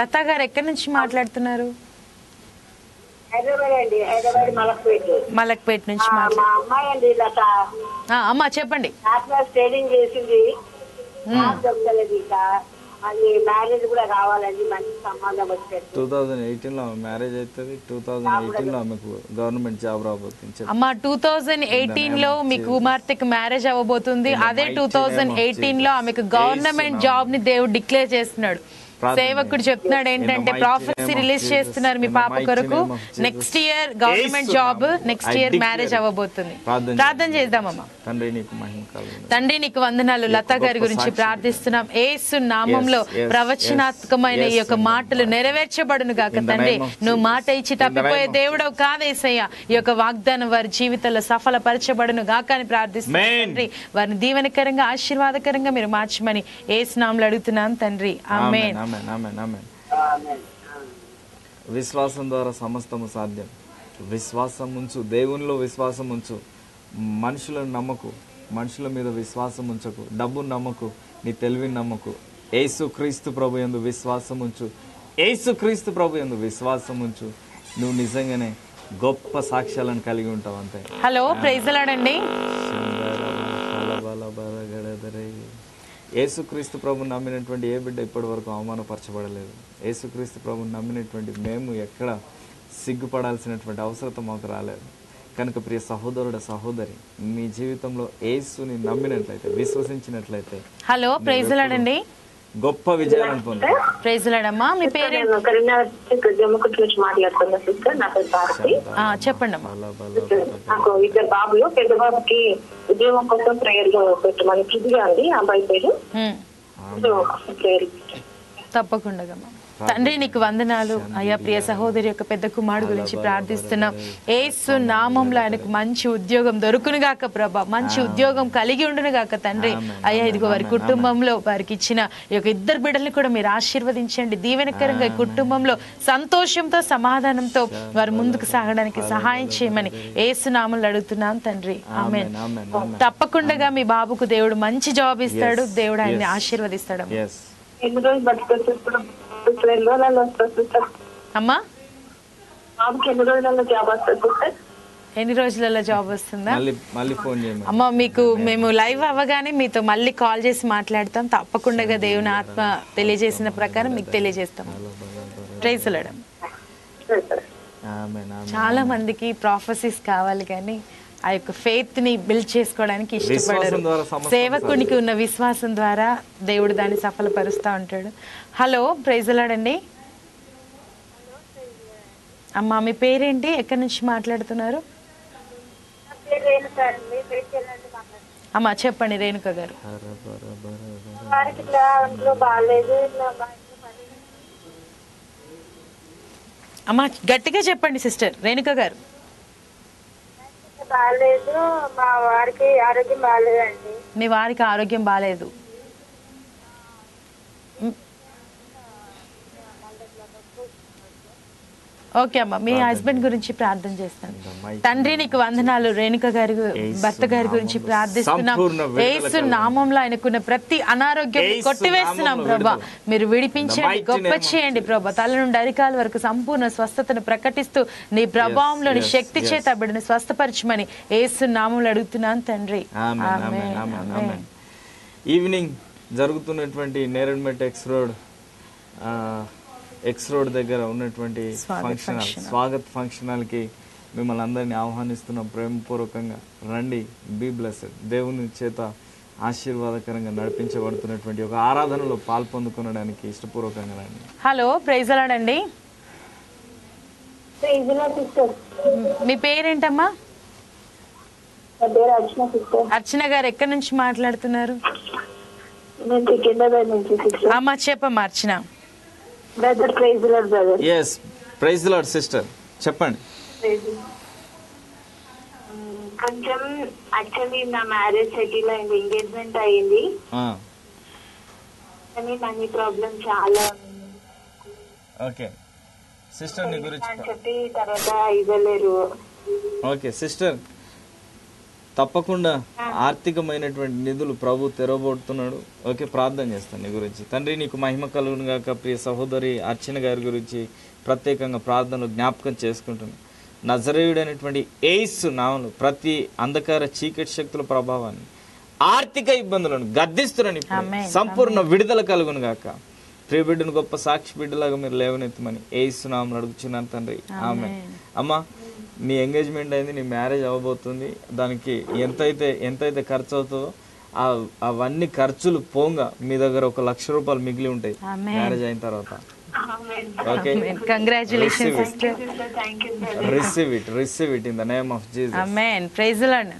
లతా గారు. ఎక్కడి నుంచి మాట్లాడుతున్నారు? మలక్పేట నుంచి. అమ్మా చెప్పండి. ట్రేడింగ్ చేసింది, మ్యారేజ్ కూడా కావాలండి, మంచి సంబంధం వచ్చేది. 2018లో మ్యారేజ్ అవుతుంది. 2018లో ఆమెకు గవర్నమెంట్ జాబ్ రాబోతుంది. అమ్మా 2018లో మీ కుమార్తెకు మ్యారేజ్ అవ్వబోతుంది. అదే 2018లో ఆమెకు గవర్నమెంట్ జాబ్ ని దేవుడు డిక్లేర్ చేస్తున్నాడు. సేవకుడు చెప్తున్నాడు ఏంటంటే ప్రాఫెసీ రిలీజ్ చేస్తున్నారు మీ పాప కొరకు. Next year government job, next year marriage అవ్వబోతుంది. ప్రార్థన చేద్దామమ్మా. తండ్రి నీకు వందనాలు. లతా గారి గురించి ప్రార్థిస్తున్నాం. యేసు నామంలో ప్రవచనాత్మకమైన ఈ యొక్క మాటలు నెరవేర్చబడును గాక. తండ్రి నువ్వు మాట ఇచ్చి తప్పిపోయే దేవుడవు కాదేసయ్యా. ఈ యొక్క వాగ్దానం వారి జీవితంలో సఫలపరచబడును గాక అని ప్రార్థిస్తున్నాం తండ్రి. వారిని దీవెనకరంగా ఆశీర్వాదకరంగా మీరు మార్చమని యేసు నామములో అడుగుతున్నాం తండ్రి. ఆమేన్. విశ్వాసం ద్వారా సమస్తము సాధ్యం. విశ్వాసం ఉంచు, దేవునిలో విశ్వాసం ఉంచు. మనుషులను నమ్మకు, మనుషుల మీద విశ్వాసం ఉంచకు. డబ్బును నమ్మకు, నీ తెలివిని నమ్మకు. యేసు క్రీస్తు ప్రభు యందు విశ్వాసం ఉంచు. యేసు క్రీస్తు ప్రభు యందు విశ్వాసం ఉంచు. నువ్వు నిజంగానే గొప్ప సాక్ష్యాలను కలిగి ఉంటావు. అంతే. Hello, praise Lord. యేసుక్రీస్తు ప్రభుని నమ్మినటువంటి ఏ బిడ్డ ఇప్పటి వరకు అవమానపరచబడలేదు. యేసుక్రీస్తు ప్రభుని నమ్మినటువంటి మేము ఎక్కడ సిగ్గుపడాల్సినటువంటి అవసరం మాకు రాలేదు. కనుక ప్రియ సహోదరుడు, సహోదరి, మీ జీవితంలో యేసుని నమ్మినట్లయితే, విశ్వసించినట్లయితే హలో ప్రైజ్ లార్డ్ అండి, గొప్ప విజయాలను పొందారు. ప్రైజ్ లార్డ్ అమ్మా. మీ పేరు మాట్లాడుతున్నా సిస్టర్. నా పేరు భారతి. చెప్పండి అమ్మా. నాకు ఇద్దరు బాబులు. పెద్ద బాబుకి ఉద్యోగం కోసం ప్రేయర్ పెట్టమని పృథ్వీ అండి అబ్బాయి పేరు. తప్పకుండా తండ్రి నీకు వందనాలు అయ్యా. ప్రియ సహోదరి యొక్క పెద్ద కుమారుడు గురించి ప్రార్థిస్తున్నాం. యేసు నామంలో ఆయనకు మంచి ఉద్యోగం దొరుకునుగాక ప్రభా, మంచి ఉద్యోగం కలిగి ఉండునుగాక తండ్రి. అయ్యా ఇదిగో వారి కుటుంబంలో వారికి ఇచ్చిన ఈ యొక్క ఇద్దరు బిడ్డల్ని కూడా మీరు ఆశీర్వదించండి. దీవెనకరంగా ఈ కుటుంబంలో సంతోషంతో సమాధానంతో వారు ముందుకు సాగడానికి సహాయం చేయమని యేసు నామంలో అడుగుతున్నాం తండ్రి. ఆమేన్. తప్పకుండా మీ బాబుకు దేవుడు మంచి జాబ్ ఇస్తాడు. దేవుడు ఆయన్ని ఆశీర్వదిస్తాడు. అమ్మా ఎన్ని రోజులలో జాబ్ వస్తుందా అమ్మా? మీకు మేము లైవ్ అవ్వగానే మీతో మళ్ళీ కాల్ చేసి మాట్లాడతాం. తప్పకుండా దేవుని ఆత్మ తెలియజేసిన ప్రకారం మీకు తెలియజేస్తాం. Praise Lord. చాలా మందికి ప్రాఫెసీస్ కావాలి కానీ ఆ యొక్క ఫెయిత్ ని బిల్డ్ చేసుకోవడానికి ఇష్టపడరు. సేవకునికి ఉన్న విశ్వాసం ద్వారా దేవుడు దాన్ని సఫలపరుస్తూ ఉంటాడు. హలో, ప్రైజ్ ది లార్డ్ అండి. అమ్మా, మీ పేరేంటి, ఎక్కడి నుంచి మాట్లాడుతున్నారు? అమ్మా చెప్పండి రేణుక గారు. అమ్మా గట్టిగా చెప్పండి సిస్టర్ రేణుక గారు. బాగాలేదు, మా వారికి ఆరోగ్యం బాగాలేదండి. మీ వారికి ఆరోగ్యం బాగాలేదు. ఓకే అమ్మా, మీ హస్బెండ్ గురించి ప్రార్థన చేస్తాను. తండ్రి నీకు వందనాలు, రేణుక గారి భర్త గారి గురించి ప్రార్థిస్తున్నాం. యేసు నామంలో ఆయనకున్న ప్రతి అనారోగ్యం కొట్టివేస్తున్నాం ప్రభా. మీరు విడిపించండి, గొప్ప చేయండి ప్రభా. తల నుండి అరికాల వరకు సంపూర్ణ స్వస్థతను ప్రకటిస్తూ నీ ప్రభావంలోని శక్తి చేత బిడ్డను స్వస్థపరచమని యేసు నామంలో అడుగుతున్నాను తండ్రి. ఈవినింగ్ జరుగుతున్నటువంటి నేరేడ్మెట్ ఎక్స్ రోడ్ దగ్గర ఉన్నటువంటి స్వాగత్ ఫంక్షన్ హాల్కి మిమ్మల్ని అందరినీ ఆహ్వానిస్తున్నాం ప్రేమపూర్వకంగా. రండి, బీ బ్లెస్డ్. దేవుని చేత ఆశీర్వాదకరంగా నడిపించబడుతున్నటువంటి ఒక ఆరాధనలో పాల్పొందుకోవడానికి ఇష్టపూర్వకంగా రండి. హలో, ప్రైజ్ ది లార్డ్ అండి. మీ పేరేంటమ్మా? అర్చన గారు, ఎక్కడి నుంచి మాట్లాడుతున్నారు? అమ్మా చెప్పమ్మా Archana. Brother praise the Lord brother. yes praise the Lord sister, చెప్పండి. కొంచెం యాక్చువల్లీ నా మ్యారేజ్ సెటిల్ అయింది, ఎంగేజ్మెంట్ అయ్యింది, కానీ మనీ ప్రాబ్లం చాలా. ఓకే సిస్టర్, నీ గురించి చెప్పి తర్వాత ఇవ్వలేరు. ఓకే సిస్టర్, తప్పకుండా ఆర్థికమైనటువంటి నిధులు ప్రభు తెరవబోతున్నాడు. ఓకే, ప్రార్థన చేస్తాను నీ గురించి. తండ్రి నీకు మహిమ కలుగును గాక. ప్రియ సహోదరి అర్చన గారి గురించి ప్రత్యేకంగా ప్రార్థనలు జ్ఞాపకం చేసుకుంటున్నాను. నజరేయుడైనటువంటి యేసు నామములో ప్రతి అంధకార చీకటి శక్తుల ప్రభావాన్ని, ఆర్థిక ఇబ్బందులను గద్దిస్తున్నాను. సంపూర్ణ విడుదల కలుగును గాక. ప్రియ బిడ్డను గొప్ప సాక్షి బిడ్డలాగా మీరు లేవనెత్తమని యేసు నామములో అడుగుచున్నాను తండ్రి, ఆమేన్. అమ్మా, నీ ఎంగేజ్మెంట్ అయింది, నీ మ్యారేజ్ అవ్వబోతుంది. దానికి ఎంతైతే ఖర్చు అవుతుందో అవన్నీ ఖర్చులు పోంగా మీ దగ్గర 1 లక్ష రూపాయలు మిగిలి ఉంటాయి మ్యారేజ్ అయిన తర్వాత. Okay, congratulations sister. Receive it in the name of Jesus. ఆమేన్. Praise the Lord.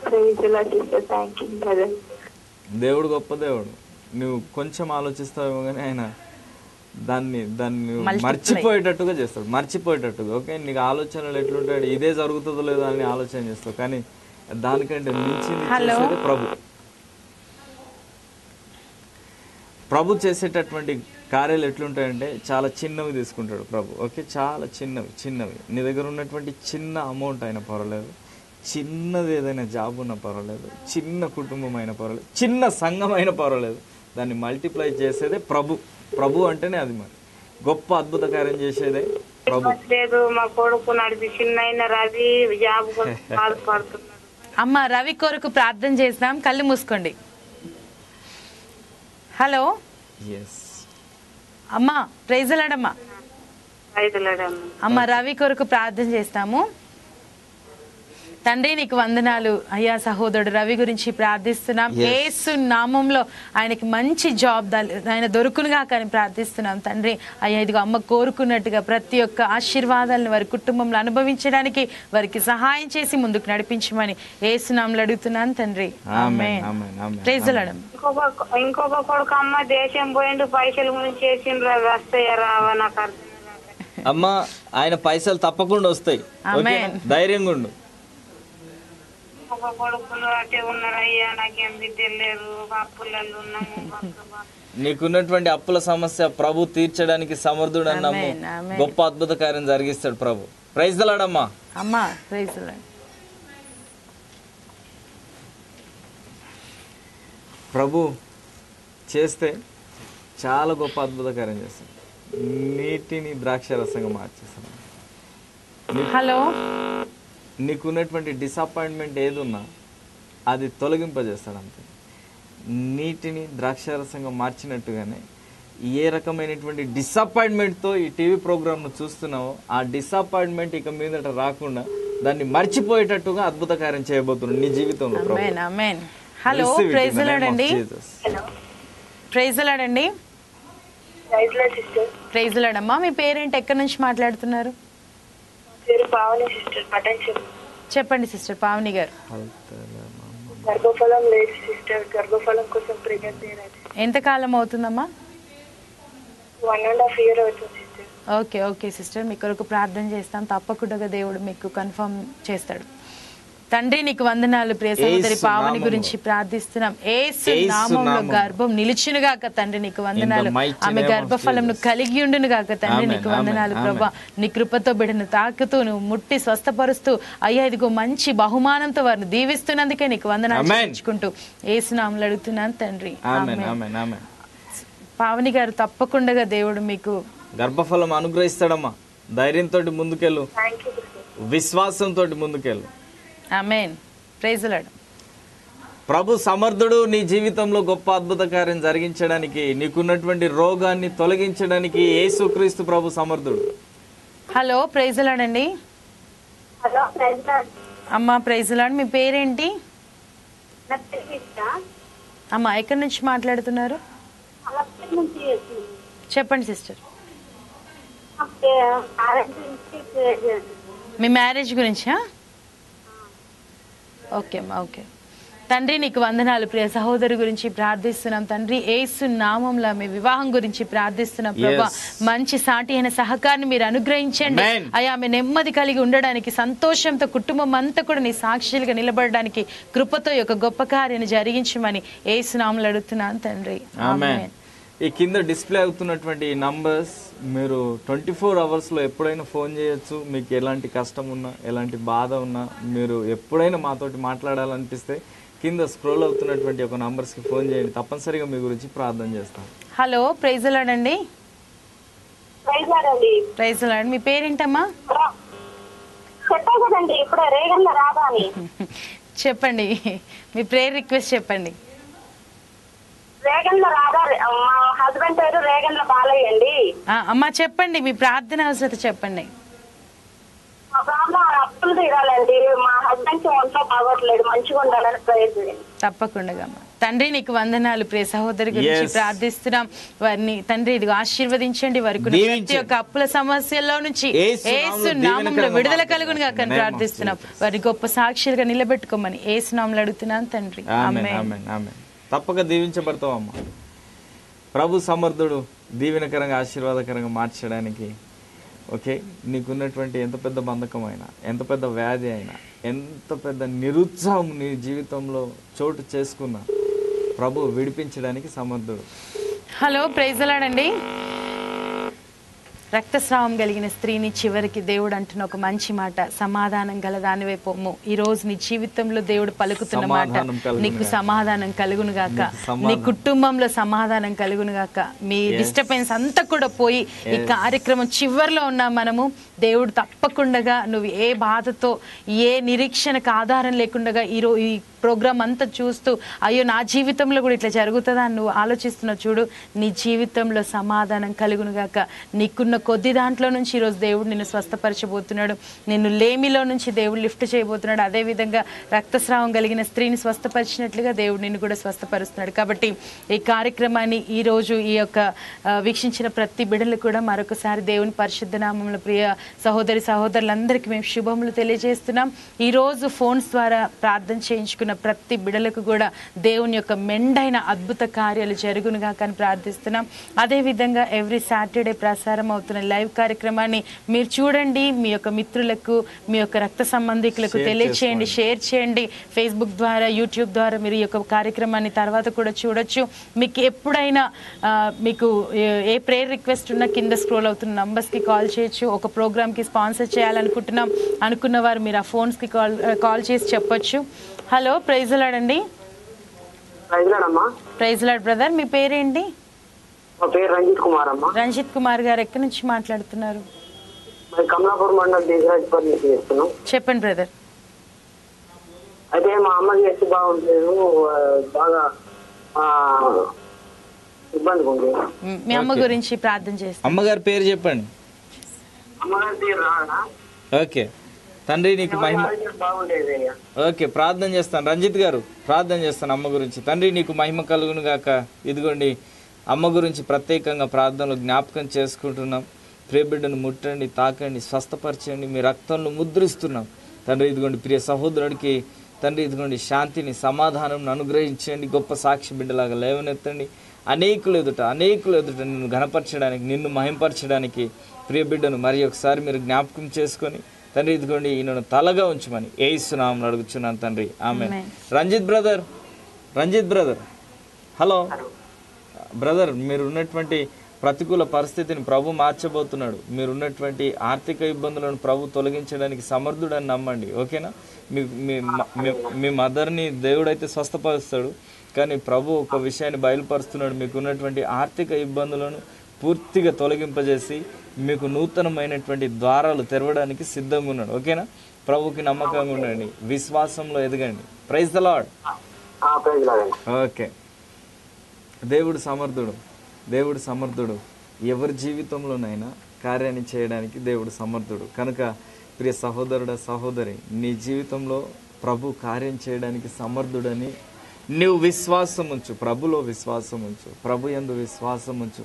Praise the Lord sister. Thank you brother. దేవుడు గొప్ప దేవుడు. నువ్వు కొంచెం ఆలోచిస్తావేమో కానీ ఆయన దాన్ని మర్చిపోయేటట్టుగా చేస్తాడు, మర్చిపోయేటట్టుగా. ఓకే, నీకు ఆలోచనలు ఎట్లుంటాడు, ఇదే జరుగుతుందో లేదో అని ఆలోచన చేస్తావు, కానీ దానికంటే మించింది చేసేది ప్రభు చేసేటటువంటి కార్యాలు ఎట్లుంటాయంటే చాలా చిన్నవి తీసుకుంటాడు ప్రభు. ఓకే, చాలా చిన్నవి. నీ దగ్గర ఉన్నటువంటి చిన్న అమౌంట్ అయినా పర్వాలేదు, చిన్నది ఏదైనా జాబ్ ఉన్నా పర్వాలేదు, చిన్న కుటుంబం అయినా పర్వాలేదు, చిన్న సంఘం అయినా పర్వాలేదు, దాన్ని మల్టిప్లై చేసేదే ప్రభు అంటేనే అది. మరి గొప్ప అద్భుత కార్యం చేసేదే ప్రభు. మా కొడుకు నడిచి చిన్న రవి జాబ్ బాధపడుతున్నాడు. అమ్మ, రవి కొరకు ప్రార్థన చేస్తాం, కళ్ళు మూసుకోండి. హలో అమ్మా, ప్రైజ్ ది లార్డ్ అమ్మా. అమ్మ, రవి కొరకు ప్రార్థన చేస్తాము. తండ్రి నీకు వందనాలు అయ్యా. సహోదరుడు రవి గురించి ప్రార్థిస్తున్నాం. యేసు నామంలో ఆయనకి మంచి జాబ్ ఆయన దొరుకునుగా కానీ ప్రార్థిస్తున్నాం తండ్రి. అయ్యా, ఇదిగో అమ్మ కోరుకున్నట్టుగా ప్రతి ఒక్క ఆశీర్వాదాలను వారి కుటుంబంలో అనుభవించడానికి వారికి సహాయం చేసి ముందుకు నడిపించమని యేసు నామంలో అడుగుతున్నాను తండ్రి, ఆమేన్. Praise the lord. ఇంకొక కొడుకు అమ్మ దేశం పోయిండు, పైసలు గురించి చేసిండ్రు, అవి వస్తాయా రావా నాకు అర్థం. అమ్మ, ఆయన పైసలు తప్పకుండా వస్తాయి, ధైర్యంగా ఉండు. ఒక కొడుకులు అటే ఉన్నారయ్యా, నాకేం బిడ్డలేరు, అప్పులలో ఉన్నాము. నీకున్నటువంటి అప్పుల సమస్య ప్రభు తీర్చడానికి సమర్థుడు అన్నాము. గొప్ప అద్భుత కార్యం జరిగిస్తాడు ప్రభు. ప్రైజ్ ది లార్డ్ అమ్మా. అమ్మా, ప్రైజ్ ది లార్డ్. ప్రభు చేస్తే చాలా గొప్ప అద్భుత కార్యం చేస్తాడు. నీటిని ద్రాక్ష రసంగా మార్చేస్తాడు. హలో, నీకున్నటువంటి డిసప్పాయింట్మెంట్ ఏదున్నా అది తొలగింపజేస్తాడు అంతే. నీటిని ద్రాక్షారసంగా మార్చినట్టుగానే ఏ రకమైనటువంటి డిసప్పాయింట్మెంట్తో ఈ టీవీ ప్రోగ్రామ్ను చూస్తున్నావో ఆ డిసప్పాయింట్మెంట్ ఇక మీదట రాకుండా దాన్ని మర్చిపోయేటట్టుగా అద్భుత కార్యం చేయబోతున్నాడు నీ జీవితంలో. ఆమేన్ ఆమేన్. హలో ప్రైజ్ ది లార్డ్ అండి. ప్రైజ్ ది లార్డ్ అండి. ప్రైజ్ ది లార్డ్ అమ్మా. మీ పేరేంటి, ఎక్కడి నుంచి మాట్లాడుతున్నారు? చెప్పండి సిస్టర్ పావని గారు. గర్భఫలం లేదు సిస్టర్, గర్భఫలం కోసం ప్రిపేర్ చేయాలి. ఎంత కాలం అవుతుందమ్మా? 1.5 years అవుతుంది సిస్టర్. ఓకే ఓకే సిస్టర్, మీ కొరకు ప్రార్థన చేస్తాం. తప్పకుండా దేవుడు మీకు కన్ఫర్మ్ చేస్తాడు. తండ్రి నీకు వందనాలు. ప్రియ సహోదరి పావని గురించి ప్రార్థిస్తున్నాం. యేసు నామములో గర్భం నిలిచునుగాక తండ్రి నీకు వందనాలు. ఆమె గర్భఫలంను కలిగి ఉండునుగాక తండ్రి నీకు వందనాలు ప్రభా. నీ కృపతో బిడ్డను తాకుతూ నువ్వు ముట్టి స్వస్థపరుస్తూ అయ్యా ఇదిగో మంచి బహుమానంతో వారిని దీవిస్తున్నందుకే నీకు వందనాలు చెల్లించుకుంటూ యేసు నామములో అడుగుతున్నాను తండ్రి. పావని గారు తప్పకుండా దేవుడు మీకు గర్భఫలం అనుగ్రహిస్తాడమ్మా. ధైర్యంతో ముందుకెళ్ళు, విశ్వాసంతో ముందుకెళ్ళు. ఆమేన్. Praise the Lord. ప్రభు సమర్థుడు. నీ జీవితంలో గొప్ప అద్భుత కార్యం జరిగించడానికి, నీకున్నటువంటి రోగాన్ని తొలగించడానికి యేసుక్రీస్తు ప్రభు సమర్థుడు. హలో ప్రైజ్ ది లార్డ్ అండి. అమ్మా ప్రైజ్ ది లార్డ్. మీ పేరేంటి అమ్మా? ఎక్కడి నుంచి మాట్లాడుతున్నారు? చెప్పండి సిస్టర్. మీ మ్యారేజ్ గురించా? ఓకే అమ్మా ఓకే. తండ్రి నీకు వందనాలు. ప్రియ సహోదరు గురించి ప్రార్థిస్తున్నాం తండ్రి. యేసు నామములో మీ వివాహం గురించి ప్రార్థిస్తున్నాం ప్రభా. మంచి సాటి అయిన సహకారాన్ని మీరు అనుగ్రహించండి అయ్యా. ఆమె నెమ్మది కలిగి ఉండడానికి, సంతోషంతో కుటుంబం అంతా కూడా నీ సాక్షులుగా నిలబడడానికి కృపతో యొక్క గొప్ప కార్యాన్ని జరిగించమని యేసు నామములో అడుగుతున్నాను తండ్రి. ఆమేన్. ఈ కింద డిస్ప్లే అవుతున్నటువంటి నంబర్స్ మీరు 24 hours ఎప్పుడైనా ఫోన్ చేయొచ్చు. మీకు ఎలాంటి కష్టం ఉన్నా, ఎలాంటి బాధ ఉన్నా, మీరు ఎప్పుడైనా మాతోటి మాట్లాడాలనిపిస్తే కింద స్క్రోల్ అవుతున్నటువంటి ఒక నంబర్స్కి ఫోన్ చేయండి. తప్పనిసరిగా మీ గురించి ప్రార్థన చేస్తాం. హలో ప్రైజ్ ది లార్డ్ అండి. Praise the Lord. మీ పేరేంటమ్మా? చెప్పండి, మీ ప్రేయర్ రిక్వెస్ట్ చెప్పండి. రేగండ్ల రాధా, మా హస్బెండ్ పేరు రేగండ్ల బాలయ్య అండి. అమ్మా చెప్పండి, మీ ప్రార్థన అవసరత చెప్పండి. మా ప్రాబ్లం అప్పులు తీరాలండి. మా హస్బెండ్ ఒంట్లో బాగోట్లేదు, మంచిగా ఉండాలని ప్రేయర్ చేయండి. తప్పకుండా తండ్రి నీకు వందనాలు. ప్రియ సహోదరి గురించి ప్రార్థిస్తున్నాం. వారిని తండ్రి ఇదిగో ఆశీర్వదించండి. వారికి ప్రతి ఒక్క అప్పుల సమస్యల్లో నుంచి యేసు నామములో విడుదల కలుగును గాక ప్రార్థిస్తున్నాం. వారి గొప్ప సాక్షులుగా నిలబెట్టుకోమని యేసు నామములో అడుగుతున్నాను తండ్రి. ఆమేన్. తప్పక దీవించబడతావమ్మా. ప్రభు సమర్థుడు దీవెనకరంగా ఆశీర్వాదకరంగా మార్చడానికి. ఓకే, నీకున్నటువంటి ఎంత పెద్ద బంధకమైనా, ఎంత పెద్ద వ్యాధి అయినా, ఎంత పెద్ద నిరుత్సాహం నీ జీవితంలో చోటు చేసుకున్నా ప్రభు విడిపించడానికి సమర్థుడు. హలో ప్రైజ్ ది లార్డ్ అండి. రక్తస్రావం కలిగిన స్త్రీని చివరికి దేవుడు అంటున్న ఒక మంచి మాట, సమాధానం గల దానివై పొమ్ము. ఈ రోజు నీ జీవితంలో దేవుడు పలుకుతున్న మాట, నీకు సమాధానం కలుగును గాక, నీ కుటుంబంలో సమాధానం కలుగును గాక. మీ డిస్టర్బెన్స్ అంతా కూడా పోయి ఈ కార్యక్రమం చివరిలో ఉన్న మనము దేవుడు తప్పకుండా నువ్వు ఏ బాధతో, ఏ నిరీక్షణకు ఆధారం లేకుండా ఈ ప్రోగ్రామ్ అంతా చూస్తూ అయ్యో నా జీవితంలో కూడా ఇట్లా జరుగుతుందా అని నువ్వు ఆలోచిస్తున్నావు చూడు, నీ జీవితంలో సమాధానం కలుగును గాక. నీకున్న కొద్ది దాంట్లో నుంచి ఈరోజు దేవుడు నిన్ను స్వస్థపరచబోతున్నాడు. నిన్ను లేమిలో నుంచి దేవుడు లిఫ్ట్ చేయబోతున్నాడు. అదేవిధంగా రక్తస్రావం కలిగిన స్త్రీని స్వస్థపరిచినట్లుగా దేవుడు నిన్ను కూడా స్వస్థపరుస్తున్నాడు. కాబట్టి ఈ కార్యక్రమాన్ని ఈరోజు ఈ యొక్క వీక్షించిన ప్రతి బిడ్డలు కూడా మరొకసారి దేవుని పరిశుద్ధ నామములో ప్రియ సహోదరి సహోదరులందరికీ మేము శుభములు తెలియజేస్తున్నాం. ఈరోజు ఫోన్స్ ద్వారా ప్రార్థన చేయించుకున్న ప్రతి బిడ్డలకు కూడా దేవుని యొక్క మెండైన అద్భుత కార్యాలు జరుగునుగా కానీ ప్రార్థిస్తున్నాం. అదేవిధంగా ఎవ్రీ సాటర్డే ప్రసారం అవుతున్న లైవ్ కార్యక్రమాన్ని మీరు చూడండి, మీ యొక్క మిత్రులకు, మీ యొక్క రక్త సంబంధికులకు తెలియచేయండి, షేర్ చేయండి. ఫేస్బుక్ ద్వారా, యూట్యూబ్ ద్వారా మీరు ఈ యొక్క కార్యక్రమాన్ని తర్వాత కూడా చూడొచ్చు. మీకు ఎప్పుడైనా మీకు ఏ ప్రేయర్ రిక్వెస్ట్ ఉన్నా కింద స్క్రోల్ అవుతున్న నంబర్స్కి కాల్ చేయొచ్చు. ఒక ప్రోగ్రామ్కి స్పాన్సర్ చేయాలనుకుంటున్నాం అనుకున్న వారు మీరు ఆ ఫోన్స్కి కాల్ చేసి చెప్పొచ్చు. హలో ప్రైజ్ ది లార్డ్ అండి. Praise the Lord brother. మీ పేరేంటి? మా పేరు రంజిత్ కుమార్ అమ్మా. రంజిత్ కుమార్ గారు ఎక్కడి నుంచి మాట్లాడుతున్నారు? కమలాపూర్ మండలం దేశరాజ్పూర్ నుంచి చేస్తున్నాం. చెప్పండి బ్రదర్. అయితే మా అమ్మకి ఎత్తు బాగుంటలేదు, బాగా ఇబ్బందిగా ఉంది. మీ అమ్మ గురించి ప్రార్థన చేస్తాం. అమ్మగారి పేరు చెప్పండి. అమ్మగారి పేరు రాధా. ఓకే, తండ్రి నీకు మహిమ. బాగుండేది అయ్యా. ఓకే, ప్రార్థన చేస్తాను. రంజిత్ గారు ప్రార్థన చేస్తాను అమ్మ గురించి. తండ్రి నీకు మహిమ కలుగును గాక. ఇదిగోండి అమ్మ గురించి ప్రత్యేకంగా ప్రార్థనలు జ్ఞాపకం చేసుకుంటున్నాం. ప్రియబిడ్డను ముట్టండి, తాకండి, స్వస్థపరచండి, మీ రక్తంలో ముద్రిస్తున్నాం తండ్రి. ఇదిగోండి ప్రియ సహోదరుడికి తండ్రి ఇదిగోండి శాంతిని, సమాధానం అనుగ్రహించండి. గొప్ప సాక్షి బిడ్డలాగా లేవనెత్తండి. అనేకులు ఎదుట నిన్ను ఘనపరచడానికి, నిన్ను మహింపరచడానికి ప్రియ బిడ్డను మరి ఒకసారి మీరు జ్ఞాపకం చేసుకొని తండ్రి ఇదిగోండి ఈయనను తలగా ఉంచమని యేసు నామములో అడుగుచున్నాను తండ్రి. ఆమేన్. రంజిత్ బ్రదర్ హలో బ్రదర్, మీరు ఉన్నటువంటి ప్రతికూల పరిస్థితిని ప్రభు మార్చబోతున్నాడు. మీరున్నటువంటి ఆర్థిక ఇబ్బందులను ప్రభు తొలగించడానికి సమర్థుడని నమ్మండి. ఓకేనా? మీ మదర్ని దేవుడైతే స్వస్థపరుస్తాడు, కానీ ప్రభు ఒక విషయాన్ని బయలుపరుస్తున్నాడు. మీకు ఉన్నటువంటి ఆర్థిక ఇబ్బందులను పూర్తిగా తొలగింపజేసి మీకు నూతనమైనటువంటి ద్వారాలు తెరవడానికి సిద్ధంగా ఉన్నాడు. ఓకేనా? ప్రభుకి నమ్మకంగా ఉండండి, విశ్వాసంలో ఎదగండి. Praise the lord. ఓకే, దేవుడు సమర్థుడు. ఎవరి జీవితంలోనైనా కార్యాన్ని చేయడానికి దేవుడు సమర్థుడు. కనుక ప్రియ సహోదరుడా, సహోదరి, నీ జీవితంలో ప్రభు కార్యం చేయడానికి సమర్థుడని నీవు విశ్వాసం ఉంచు. ప్రభులో విశ్వాసం ఉంచు, ప్రభు యందు విశ్వాసం ఉంచు.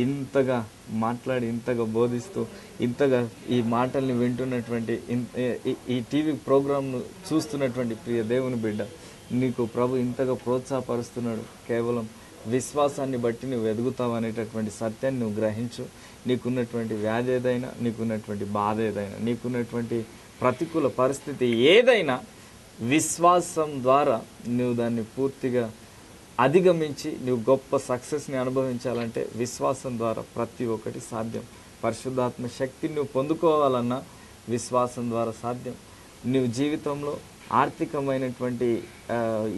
ఇంతగా మాట్లాడి, ఇంతగా బోధిస్తూ, ఇంతగా ఈ మాటల్ని వింటున్నటువంటి, ఈ టీవీ ప్రోగ్రాంను చూస్తున్నటువంటి ప్రియ దేవుని బిడ్డ, నీకు ప్రభు ఇంతగా ప్రోత్సాహపరుస్తున్నాడు. కేవలం విశ్వాసాన్ని బట్టి నువ్వు ఎదుగుతావు అనేటటువంటి సత్యాన్ని నువ్వు గ్రహించు. నీకున్నటువంటి వ్యాధి ఏదైనా, నీకున్నటువంటి బాధ ఏదైనా, నీకున్నటువంటి ప్రతికూల పరిస్థితి ఏదైనా విశ్వాసం ద్వారా నువ్వు దాన్ని పూర్తిగా అధిగమించి నువ్వు గొప్ప సక్సెస్ని అనుభవించాలంటే విశ్వాసం ద్వారా ప్రతి ఒక్కటి సాధ్యం. పరిశుద్ధాత్మ శక్తిని నువ్వు పొందుకోవాలన్నా విశ్వాసం ద్వారా సాధ్యం. నువ్వు జీవితంలో ఆర్థికమైనటువంటి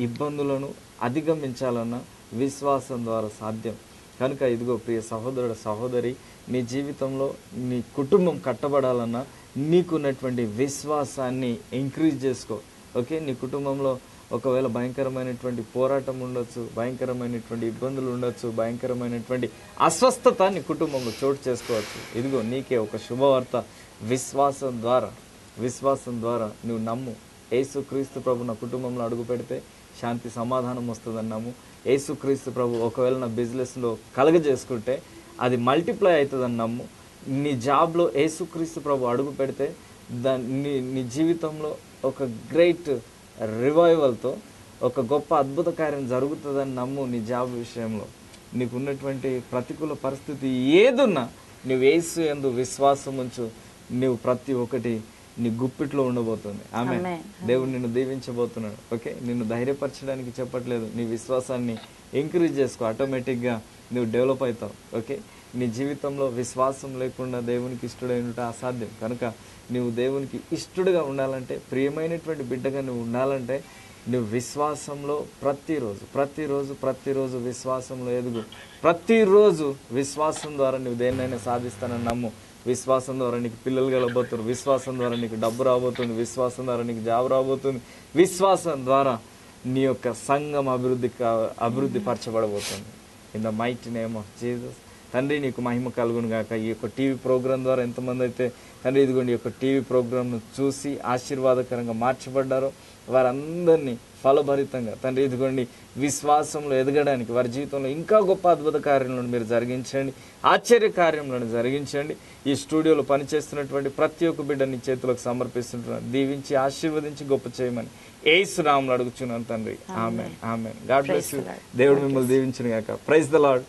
ఇబ్బందులను అధిగమించాలన్నా విశ్వాసం ద్వారా సాధ్యం. కనుక ఇదిగో ప్రియ సహోదరుడు, సహోదరి, నీ జీవితంలో నీ కుటుంబం కట్టబడాలన్నా నీకున్నటువంటి విశ్వాసాన్ని ఇంక్రీజ్ చేసుకో. ఓకే, నీ కుటుంబంలో ఒకవేళ భయంకరమైనటువంటి పోరాటం ఉండొచ్చు, భయంకరమైనటువంటి ఇబ్బందులు ఉండొచ్చు, భయంకరమైనటువంటి అస్వస్థత నీ కుటుంబంలో చోటు చేసుకోవచ్చు. ఇదిగో నీకే ఒక శుభవార్త. విశ్వాసం ద్వారా నువ్వు నమ్ము. యేసుక్రీస్తు ప్రభు నా కుటుంబంలో అడుగు పెడితే శాంతి, సమాధానం వస్తుందని నమ్ము. యేసుక్రీస్తు ప్రభు ఒకవేళ నా బిజినెస్లో కలగజేసుకుంటే అది మల్టిప్లై అవుతుందని నమ్ము. నీ జాబ్లో యేసుక్రీస్తు ప్రభు అడుగు పెడితే నీ జీవితంలో ఒక గ్రేట్ రివైవల్తో ఒక గొప్ప అద్భుత కార్యం జరుగుతుందని నమ్ము. నీ జాబ్ విషయంలో నీకున్నటువంటి ప్రతికూల పరిస్థితి ఏదున్నా నువ్వు యేసు యందు విశ్వాసం ఉంచు. నువ్వు ప్రతి ఒక్కటి నీ గుప్పిట్లో ఉండబోతుంది. ఆమె దేవుడు నిన్ను దీవించబోతున్నాడు. ఓకే, నిన్ను ధైర్యపరచడానికి చెప్పట్లేదు. నీ విశ్వాసాన్ని ఎంకరేజ్ చేసుకో, ఆటోమేటిక్గా నువ్వు డెవలప్ అవుతావు. ఓకే, నీ జీవితంలో విశ్వాసం లేకుండా దేవునికి ఇష్టడై ఉండటం అసాధ్యం. కనుక నువ్వు దేవునికి ఇష్టడుగా ఉండాలంటే, ప్రియమైనటువంటి బిడ్డగా నువ్వు ఉండాలంటే నువ్వు విశ్వాసంలో ప్రతిరోజు విశ్వాసంలో ఎదుగు. ప్రతిరోజు విశ్వాసం ద్వారా నువ్వు దేన్నైనా సాధిస్తానని నమ్ము. విశ్వాసం ద్వారా నీకు పిల్లలు కలగబోతున్నారు, విశ్వాసం ద్వారా నీకు డబ్బు రాబోతుంది, విశ్వాసం ద్వారా నీకు జాబ్ రాబోతుంది, విశ్వాసం ద్వారా నీ యొక్క సంఘం అభివృద్ధి పరచబడబోతుంది. In the mighty name of Jesus. తండ్రి నీకు మహిమ కలుగును గాక. ఈ యొక్క టీవీ ప్రోగ్రాం ద్వారా ఎంతమంది అయితే తండ్రి ఇదిగోండి ఈ యొక్క టీవీ ప్రోగ్రాంను చూసి ఆశీర్వాదకరంగా మార్చబడ్డారో వారందరినీ ఫలభరితంగా తండ్రి ఇదిగోండి విశ్వాసంలో ఎదగడానికి వారి జీవితంలో ఇంకా గొప్ప అద్భుత కార్యములను మీరు జరిగించండి, ఆశ్చర్య కార్యములను జరిగించండి. ఈ స్టూడియోలో పనిచేస్తున్నటువంటి ప్రతి ఒక్క బిడ్డని చేతులకు సమర్పిస్తుంటున్నాను. దీవించి ఆశీర్వదించి గొప్ప చేయమని యేసు నామములో అడుగుచున్నాను తండ్రి. Amen, amen. God bless you. దేవుడు మిమ్మల్ని దీవించును గాక. Praise the Lord.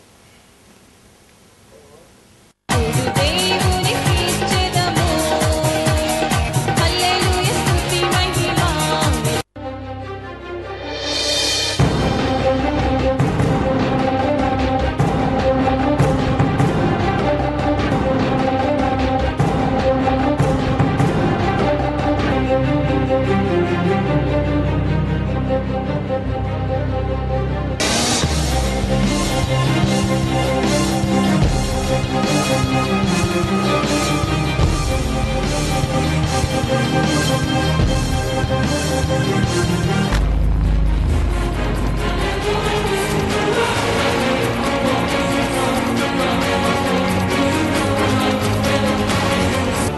Thank you.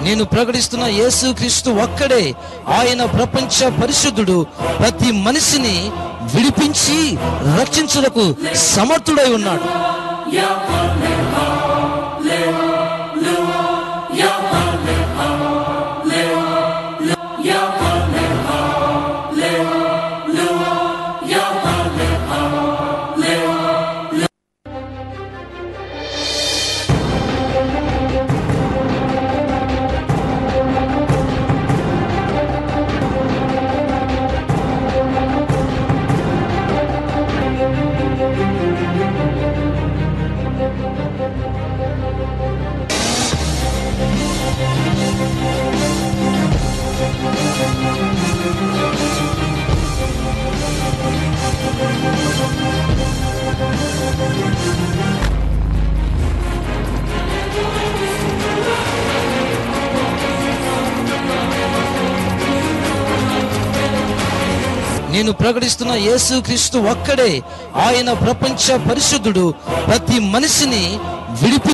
నేను ప్రకటిస్తున్న యేసుక్రీస్తు ఒక్కడే, ఆయన ప్రపంచ పరిశుద్ధుడు, ప్రతి మనిషిని విడిపించి రక్షించుటకు సమర్థుడై ఉన్నాడు. నేను ప్రకటిస్తున్న యేసుక్రీస్తు ఒక్కడే, ఆయన ప్రపంచ పరిశుద్ధుడు, ప్రతి మనిషిని విడిపి